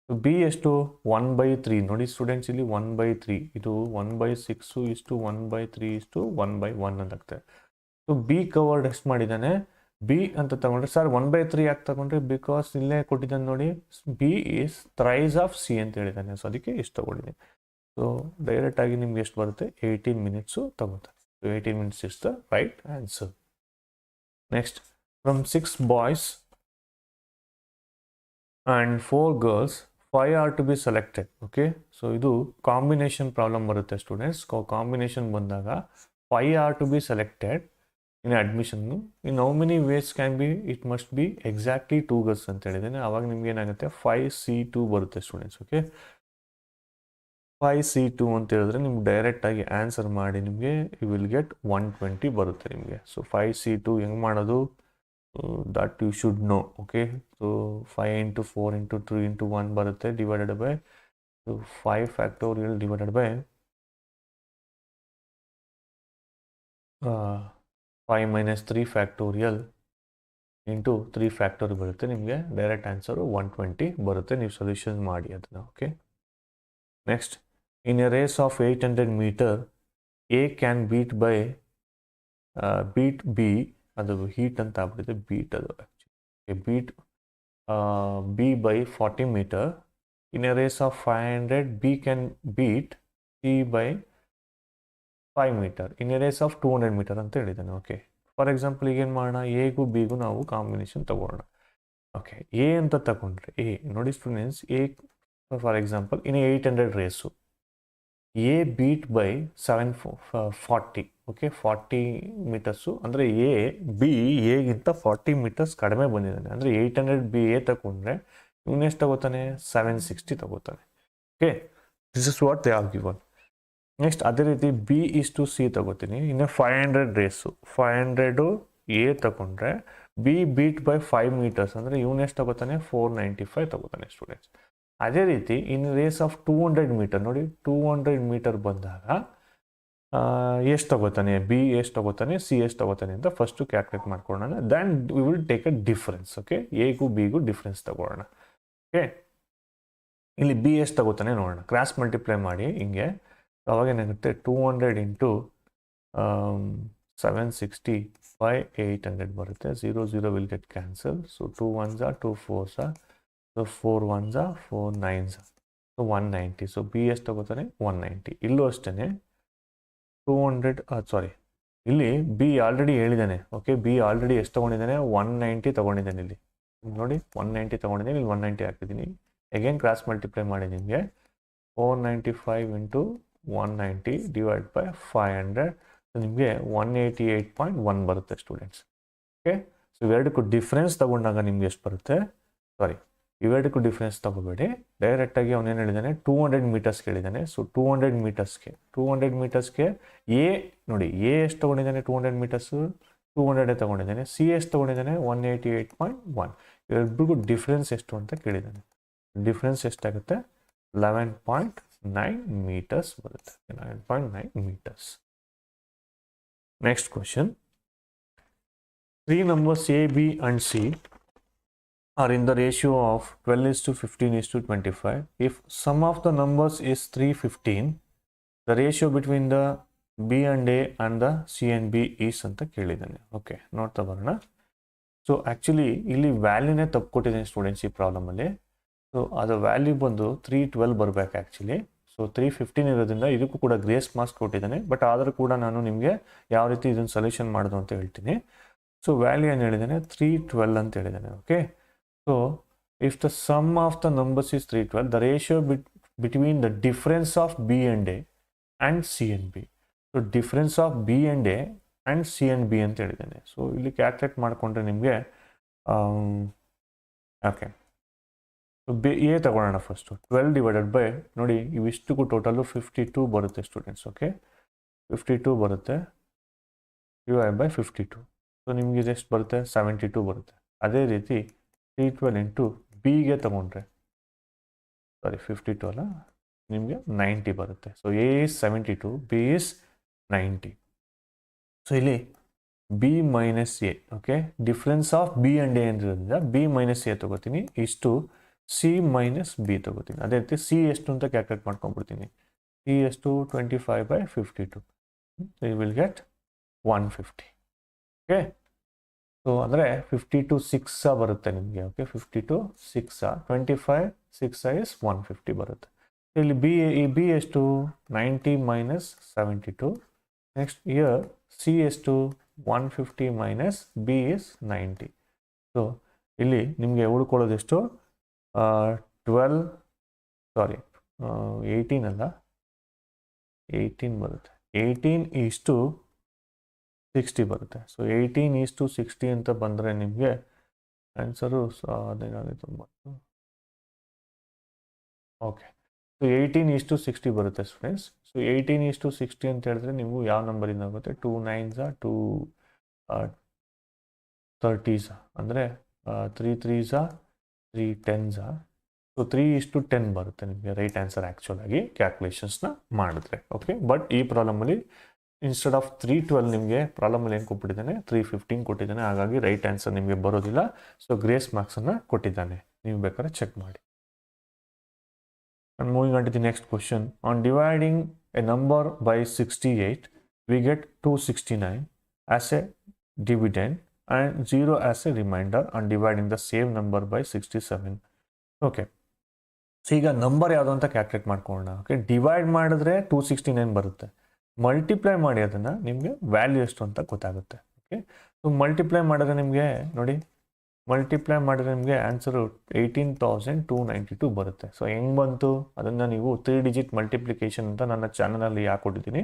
ಬಿ ಎಷ್ಟು, 1/3 ನೋಡಿ ಸ್ಟೂಡೆಂಟ್ಸ್, ಇಲ್ಲಿ 1/3, ಇದು 1/6 ಇಷ್ಟು 1/3 ಇಷ್ಟು 1/1 ಅಂತ ಆಗ್ತದೆ. ಸೊ ಬಿ ಕವರ್ಡ್ ಎಷ್ಟು ಮಾಡಿದ್ದಾನೆ, ಬಿ ಅಂತ ತಗೊಂಡ್ರೆ, ಸರ್ 1/3 ಯಾಕೆ ತಗೊಂಡ್ರೆ, ಬಿಕಾಸ್ ಇಲ್ಲೇ ಕೊಟ್ಟಿದ್ದಾನೆ ನೋಡಿ, B is thrice of C ಅಂತ ಹೇಳಿದ್ದಾನೆ. ಸೊ ಅದಕ್ಕೆ ಇಷ್ಟು ತಗೊಂಡಿದ್ದೀನಿ. ಸೊ ಡೈರೆಕ್ಟಾಗಿ ನಿಮ್ಗೆ ಎಷ್ಟು ಬರುತ್ತೆ, 18 minutes ತಗೋತಾರೆ. So 18 minutes is the right answer. Next, from 6 boys and 4 girls 5 are to be selected. Okay, so ಇದು ಕಾಂಬಿನೇಷನ್ ಪ್ರಾಬ್ಲಮ್ ಬರುತ್ತೆ ಸ್ಟೂಡೆಂಟ್ಸ್. ಕಾಂಬಿನೇಷನ್ ಬಂದಾಗ 5 are to be selected in admission. In how many ways can be, it must be exactly 2 girls ಅಂತ ಹೇಳಿದ್ದೇನೆ. ಆವಾಗ ನಿಮ್ಗೆ ಏನಾಗುತ್ತೆ, 5C2 ಬರುತ್ತೆ students. Okay, 5C2 ಅಂತ ಹೇಳಿದ್ರೆ ನಿಮ್ಗೆ ಡೈರೆಕ್ಟಾಗಿ ಆನ್ಸರ್ ಮಾಡಿ ನಿಮಗೆ ಯು ವಿಲ್ ಗೆಟ್ 120 ಬರುತ್ತೆ ನಿಮಗೆ. ಸೊ 5C2 ಹೆಂಗೆ ಮಾಡೋದು, that you should know. Okay, so 5 × 4 × 3 × 1 ಬರುತ್ತೆ, divided by 5 factorial divided by 5 - 3 factorial into 3 factorial ಬರುತ್ತೆ. ನಿಮಗೆ ಡೈರೆಕ್ಟ್ ಆನ್ಸರು 120 ಬರುತ್ತೆ. ನೀವು ಸೊಲ್ಯೂಷನ್ ಮಾಡಿ ಅದನ್ನು. Okay, next, in a race of 800 meter A can beat B, ಅದು ಹೀಟ್ ಅಂತ ಆಗ್ಬಿಟ್ಟಿದೆ, ಬೀಟ್ ಅದು actually beat B by 40 meter. In a race of 500 B can beat C by 5 meter. In a race of 200 meter ಅಂತ ಹೇಳಿದ್ದಾನೆ. Okay, for example ಈಗೇನು ಮಾಡೋಣ, ಎಗೂ ಬಿಗೂ ನಾವು combination ತಗೊಳ್ಳೋಣ. ಓಕೆ, ಎ ಅಂತ ತಗೊಂಡ್ರೆ ಎ ನೋಡಿ ಸ್ಟೂಡೆಂಟ್ಸ್, ಎ ಫಾರ್ ಎಕ್ಸಾಂಪಲ್ ಇನ್ನು 800 race, A beat by 740. Okay, 40 metres ಅಂದರೆ ಎಗಿಂತ 40 ಮೀಟರ್ಸ್ ಕಡಿಮೆ ಬಂದಿದ್ದಾನೆ. ಅಂದರೆ 800 ಬಿ ಎ ತಗೊಂಡ್ರೆ ಇವನೆಷ್ಟು ತಗೋತಾನೆ, 760 ತಗೋತಾನೆ. Okay, this is what they are given. Next ಅದೇ ರೀತಿ ಬಿ ಇಷ್ಟು ಸಿ ತಗೋತೀನಿ. ಇನ್ನು 500 ರೇಸು, 500 ಎ ತಗೊಂಡ್ರೆ ಬಿ ಬೀಟ್ ಬೈ 5 ಮೀಟರ್ಸ್ ಅಂದರೆ ಇವನೆಷ್ಟು ತಗೋತಾನೆ, 495 ತಗೋತಾನೆ ಸ್ಟೂಡೆಂಟ್ಸ್. ಅದೇ ರೀತಿ ಇನ್ ರೇಸ್ ಆಫ್ 200 ಮೀಟರ್ ನೋಡಿ, 200 ಮೀಟರ್ ಬಂದಾಗ ಎಷ್ಟು ತಗೋತಾನೆ, ಬಿ ಎಷ್ಟು ತಗೋತಾನೆ, ಸಿ ಎಷ್ಟು ತಗೋತಾನೆ ಅಂತ ಫಸ್ಟು ಕ್ಯಾಲ್ಕುಲೇಟ್ ಮಾಡ್ಕೊಳ್ಳೋಣ. Then we will take a difference. Okay, ಎಗೂ ಬಿಗೂ ಡಿಫ್ರೆನ್ಸ್ ತಗೊಳ್ಳೋಣ. ಓಕೆ, ಇಲ್ಲಿ ಬಿ ಎಷ್ಟು ತಗೋತಾನೆ ನೋಡೋಣ, ಕ್ರಾಸ್ ಮಲ್ಟಿಪ್ಲೈ ಮಾಡಿ ಹಿಂಗೆ. ಅವಾಗ ಏನಾಗುತ್ತೆ, 200 ಇಂಟು 760 ಬೈ 800 ಬರುತ್ತೆ. 0 0 will get cancel. So 2 1s are 2 4s are, so 4 1s are 4 9s are, so 190. So B ಎಷ್ಟು ತಗೋತಾನೆ, 190. ಇಲ್ಲೂ ಅಷ್ಟೇ 200 ಸಾರಿ, ಇಲ್ಲಿ ಬಿ ಆಲ್ರೆಡಿ ಹೇಳಿದ್ದಾನೆ. ಓಕೆ, ಬಿ ಆಲ್ರೆಡಿ ಎಷ್ಟು ತೊಗೊಂಡಿದ್ದಾನೆ, 190 ತೊಗೊಂಡಿದ್ದಾನೆ. ಇಲ್ಲಿ ನೋಡಿ 190 ತೊಗೊಂಡಿದ್ದೀನಿ, ಇಲ್ಲಿ 190 ಹಾಕಿದ್ದೀನಿ. ಅಗೇನ್ ಕ್ರಾಸ್ ಮಲ್ಟಿಪ್ಲೈ ಮಾಡಿ ನಿಮಗೆ 495 ಇಂಟು 190 ಡಿವೈಡ್ ಬೈ 500, ನಿಮಗೆ 188.1 ಬರುತ್ತೆ ಸ್ಟೂಡೆಂಟ್ಸ್. ಓಕೆ, ಸೊ ಇವೆರಡಕ್ಕೂ ಡಿಫ್ರೆನ್ಸ್ ತಗೊಂಡಾಗ ನಿಮ್ಗೆ ಎಷ್ಟು ಬರುತ್ತೆ, ಸಾರಿ ಇವೆರಡಕ್ಕೂ ಡಿಫ್ರೆನ್ಸ್ ತಗೋಬೇಡಿ, ಡೈರೆಕ್ಟಾಗಿ ಅವನೇನು ಹೇಳಿದ್ದಾನೆ, 200 ಮೀಟರ್ಸ್ ಹೇಳಿದ್ದಾನೆ. ಸೊ 200 ಮೀಟರ್ಸ್ಗೆ ಎ ನೋಡಿ, ಎ ಎಷ್ಟು ತೊಗೊಂಡಿದ್ದಾನೆ, 200 ಮೀಟರ್ಸು 200 ತೊಗೊಂಡಿದ್ದಾನೆ. ಸಿ ಎಷ್ಟು ತೊಗೊಂಡಿದ್ದಾನೆ, 188.1. ಇವೆರಡಿಗೂ ಡಿಫ್ರೆನ್ಸ್ ಎಷ್ಟು ಅಂತ ಕೇಳಿದ್ದಾನೆ. ಡಿಫ್ರೆನ್ಸ್ ಎಷ್ಟಾಗುತ್ತೆ, 11.9 ಮೀಟರ್ಸ್ ಬರುತ್ತೆ. 11.9 metres. Next question, 3 numbers A, B and C are in the ratio of 12:15:25. If sum of the numbers is 315, the ratio between the B and A and the C and B is ಅಂತ ಕೇಳಿದ್ದಾನೆ. Okay, ನೋಡ್ತಾ ಬರೋಣ. So actually ಇಲ್ಲಿ ವ್ಯಾಲ್ಯೂನೇ ತಪ್ಪು ಕೊಟ್ಟಿದ್ದೀನಿ students ಈ ಪ್ರಾಬ್ಲಮಲ್ಲಿ. So ಅದು value ಬಂದು 312 ಬರಬೇಕು ಆ್ಯಕ್ಚುಲಿ. ಸೊ 315 ಇರೋದ್ರಿಂದ ಇದಕ್ಕೂ ಕೂಡ ಗ್ರೇಸ್ ಮಾರ್ಕ್ಸ್ ಕೊಟ್ಟಿದ್ದಾನೆ. ಬಟ್ ಆದರೂ ಕೂಡ ನಾನು ನಿಮಗೆ ಯಾವ ರೀತಿ ಇದನ್ನು ಸೊಲ್ಯೂಷನ್ ಮಾಡೋದು ಅಂತ ಹೇಳ್ತೀನಿ. ಸೊ ವ್ಯಾಲ್ಯೂ ಏನು ಹೇಳಿದ್ದಾನೆ, 312 ಅಂತ ಹೇಳಿದ್ದಾನೆ. Okay, so if the sum of the numbers is 312, the ratio between the difference of B and A and C and B. So difference of B and A and C and B ಅಂತ ಹೇಳಿದ್ದಾನೆ. So ಇಲ್ಲಿ calculate ಮಾಡಿಕೊಂಡ್ರೆ ನಿಮಗೆ okay, A ತಗೊಳ್ಳೋಣ first. 12 divided by ನೋಡಿ ಇವಿಷ್ಟಕ್ಕೂ total 52 ಬರುತ್ತೆ students. Okay, 52 ಬರುತ್ತೆ ಡಿವೈಡ್ ಬೈ 52. ಸೊ ನಿಮಗೆ ಇದೆಷ್ಟು ಬರುತ್ತೆ, 72 ಬರುತ್ತೆ. ಅದೇ ರೀತಿ 312 ಇಂಟು ಬಿಗೆ ತಗೊಂಡ್ರೆ, ಸಾರಿ 52 ಅಲ್ಲ, ನಿಮಗೆ 90 ಬರುತ್ತೆ. So A is 72, B is 90. So ಇಲ್ಲಿ B minus A. Okay, difference of B and A ಅಂದಿರೋದ್ರಿಂದ ಬಿ ಮೈನಸ್ ಎ ತೊಗೋತೀನಿ, ಇಷ್ಟು ಸಿ ಮೈನಸ್ ಬಿ ತೊಗೋತೀನಿ. ಅದೇ ರೀತಿ ಸಿ ಎಷ್ಟು ಅಂತ ಕ್ಯಾಲ್ಕುಲೇಟ್ ಮಾಡ್ಕೊಂಡ್ಬಿಡ್ತೀನಿ. ಸಿ ಎಷ್ಟು, 25/52. So you will get 150. Okay, so ಅಂದರೆ 52 6 ಬರುತ್ತೆ ನಿಮಗೆ. ಓಕೆ, 52 6, 25 6 ಇಸ್ 150 ಬರುತ್ತೆ. ಇಲ್ಲಿ ಬಿ ಎಷ್ಟು, 90 ಮೈನಸ್ 72. ನೆಕ್ಸ್ಟ್ ಇಯರ್ ಸಿ ಎಷ್ಟು, 150 ಮೈನಸ್ ಬಿ ಇಸ್ 90. ಸೊ ಇಲ್ಲಿ ನಿಮಗೆ ಉಳ್ಕೊಳ್ಳೋದೆಷ್ಟು, 18 ಅಲ್ಲ, 18 ಬರುತ್ತೆ. 18:60 ಬರುತ್ತೆ. ಸೊ 18:60 ಅಂತ ಬಂದರೆ ನಿಮಗೆ ಆನ್ಸರು 19. ಓಕೆ, ಸೊ 18:60 ಬರುತ್ತೆ ಫ್ರೆಂಡ್ಸ್. ಸೊ 18:60 ಅಂತ ಹೇಳಿದ್ರೆ ನೀವು ಯಾವ ನಂಬರಿಂದ ಆಗುತ್ತೆ, 2 9s 2 30s ಅಂದರೆ 3 3s 3 10s. ಸೊ 3:10 ಬರುತ್ತೆ ನಿಮಗೆ ರೈಟ್ ಆನ್ಸರ್ ಆ್ಯಕ್ಚುಲಾಗಿ ಕ್ಯಾಲ್ಕುಲೇಷನ್ಸ್ನ ಮಾಡಿದ್ರೆ. ಓಕೆ, ಬಟ್ ಈ ಪ್ರಾಬ್ಲಮಲ್ಲಿ ಇನ್ಸ್ಟೆಡ್ ಆಫ್ 312 ನಿಮಗೆ ಪ್ರಾಬ್ಲಮಲ್ಲಿ ಏನು ಕೊಟ್ಬಿಟ್ಟಿದ್ದಾನೆ, 315 ಕೊಟ್ಟಿದ್ದಾನೆ. ಹಾಗಾಗಿ ರೈಟ್ ಆನ್ಸರ್ ನಿಮಗೆ ಬರೋದಿಲ್ಲ. ಸೊ ಗ್ರೇಸ್ ಮಾರ್ಕ್ಸನ್ನು ಕೊಟ್ಟಿದ್ದಾನೆ, ನೀವು ಬೇಕಾದ್ರೆ ಚೆಕ್ ಮಾಡಿ. And moving on to the next question. On dividing a number by 68, we get 269 as a dividend and 0 as a remainder on dividing the same number by 67. Okay. So ಈಗ number ಯಾವುದು ಅಂತ calculate ಮಾಡ್ಕೊಳ್ಳೋಣ. Okay, divide ಮಾಡಿದ್ರೆ 269 ಬರುತ್ತೆ. Multiply ಮಾಡಿ ಅದನ್ನು ನಿಮಗೆ value ಎಷ್ಟು ಅಂತ ಗೊತ್ತಾಗುತ್ತೆ. ಓಕೆ, ಸೊ ಮಲ್ಟಿಪ್ಲೈ ಮಾಡಿದ್ರೆ ನಿಮಗೆ ನೋಡಿ, ಮಲ್ಟಿಪ್ಲೈ ಮಾಡಿದ್ರೆ ನಿಮಗೆ ಆನ್ಸರು 18,292 ಬರುತ್ತೆ. ಸೊ ಹೆಂಗೆ ಬಂತು ಅದನ್ನು ನೀವು 3 ಡಿಜಿಟ್ ಮಲ್ಟಿಪ್ಲಿಕೇಶನ್ ಅಂತ ನನ್ನ ಚಾನಲಲ್ಲಿ ಹಾಕ್ಕೊಟ್ಟಿದ್ದೀನಿ.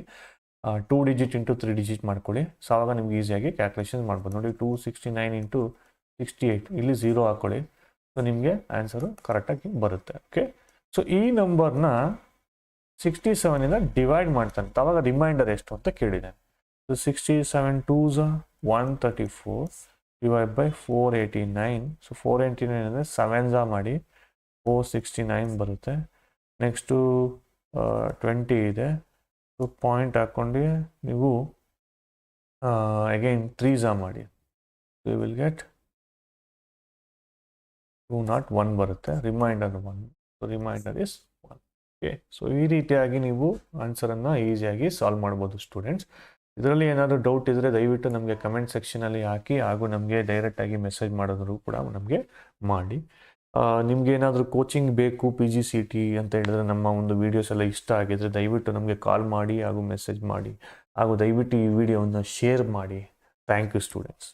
2 ಡಿಜಿಟ್ ಇಂಟು 3 ಡಿಜಿಟ್ ಮಾಡ್ಕೊಳ್ಳಿ. ಸೊ ಆವಾಗ ನಿಮ್ಗೆ ಈಸಿಯಾಗಿ ಕ್ಯಾಲ್ಕುಲೇಷನ್ ಮಾಡ್ಬೋದು. ನೋಡಿ 269 ಇಂಟು 68 ಇಲ್ಲಿ 0 ಹಾಕ್ಕೊಳ್ಳಿ. ಸೊ ನಿಮಗೆ ಆನ್ಸರು ಕರೆಕ್ಟಾಗಿ ಬರುತ್ತೆ. ಓಕೆ, ಸೊ ಈ ನಂಬರ್ನ 67ಇಂದ ಡಿವೈಡ್ ಮಾಡ್ತಾನೆ, ಆವಾಗ ರಿಮೈಂಡರ್ ಎಷ್ಟು ಅಂತ ಕೇಳಿದೆ. So 67 2s 134 divide by 489. So 489 ಅಂದರೆ 7s ಮಾಡಿ 469 ಬರುತ್ತೆ. ನೆಕ್ಸ್ಟು 20 ಇದೆ. ಸೊ ಪಾಯಿಂಟ್ ಹಾಕ್ಕೊಂಡು ನೀವು ಅಗೈನ್ 3s ಮಾಡಿ. ಸೊ ಯು ವಿಲ್ ಗೆಟ್ 201 ಬರುತ್ತೆ. Reminder 1. So reminder is 1. Okay, so ಈ ರೀತಿಯಾಗಿ ನೀವು ಆನ್ಸರನ್ನು ಈಸಿಯಾಗಿ ಸಾಲ್ವ್ ಮಾಡ್ಬೋದು ಸ್ಟೂಡೆಂಟ್ಸ್. ಇದರಲ್ಲಿ ಏನಾದರೂ ಡೌಟ್ ಇದ್ದರೆ ದಯವಿಟ್ಟು ನಮಗೆ ಕಮೆಂಟ್ ಸೆಕ್ಷನಲ್ಲಿ ಹಾಕಿ, ಹಾಗೂ ನಮಗೆ ಡೈರೆಕ್ಟಾಗಿ ಮೆಸೇಜ್ ಮಾಡೋದ್ರು ಕೂಡ ನಮಗೆ ಮಾಡಿ. ನಿಮ್ಗೆ ಏನಾದರೂ ಕೋಚಿಂಗ್ ಬೇಕು PGCET ಅಂತ ಹೇಳಿದ್ರೆ, ನಮ್ಮ ಒಂದು ವೀಡಿಯೋಸ್ ಎಲ್ಲ ಇಷ್ಟ ಆಗಿದ್ರೆ ದಯವಿಟ್ಟು ನಮಗೆ ಕಾಲ್ ಮಾಡಿ ಹಾಗೂ ಮೆಸೇಜ್ ಮಾಡಿ, ಹಾಗೂ ದಯವಿಟ್ಟು ಈ ವಿಡಿಯೋವನ್ನು ಶೇರ್ ಮಾಡಿ. Thank you students.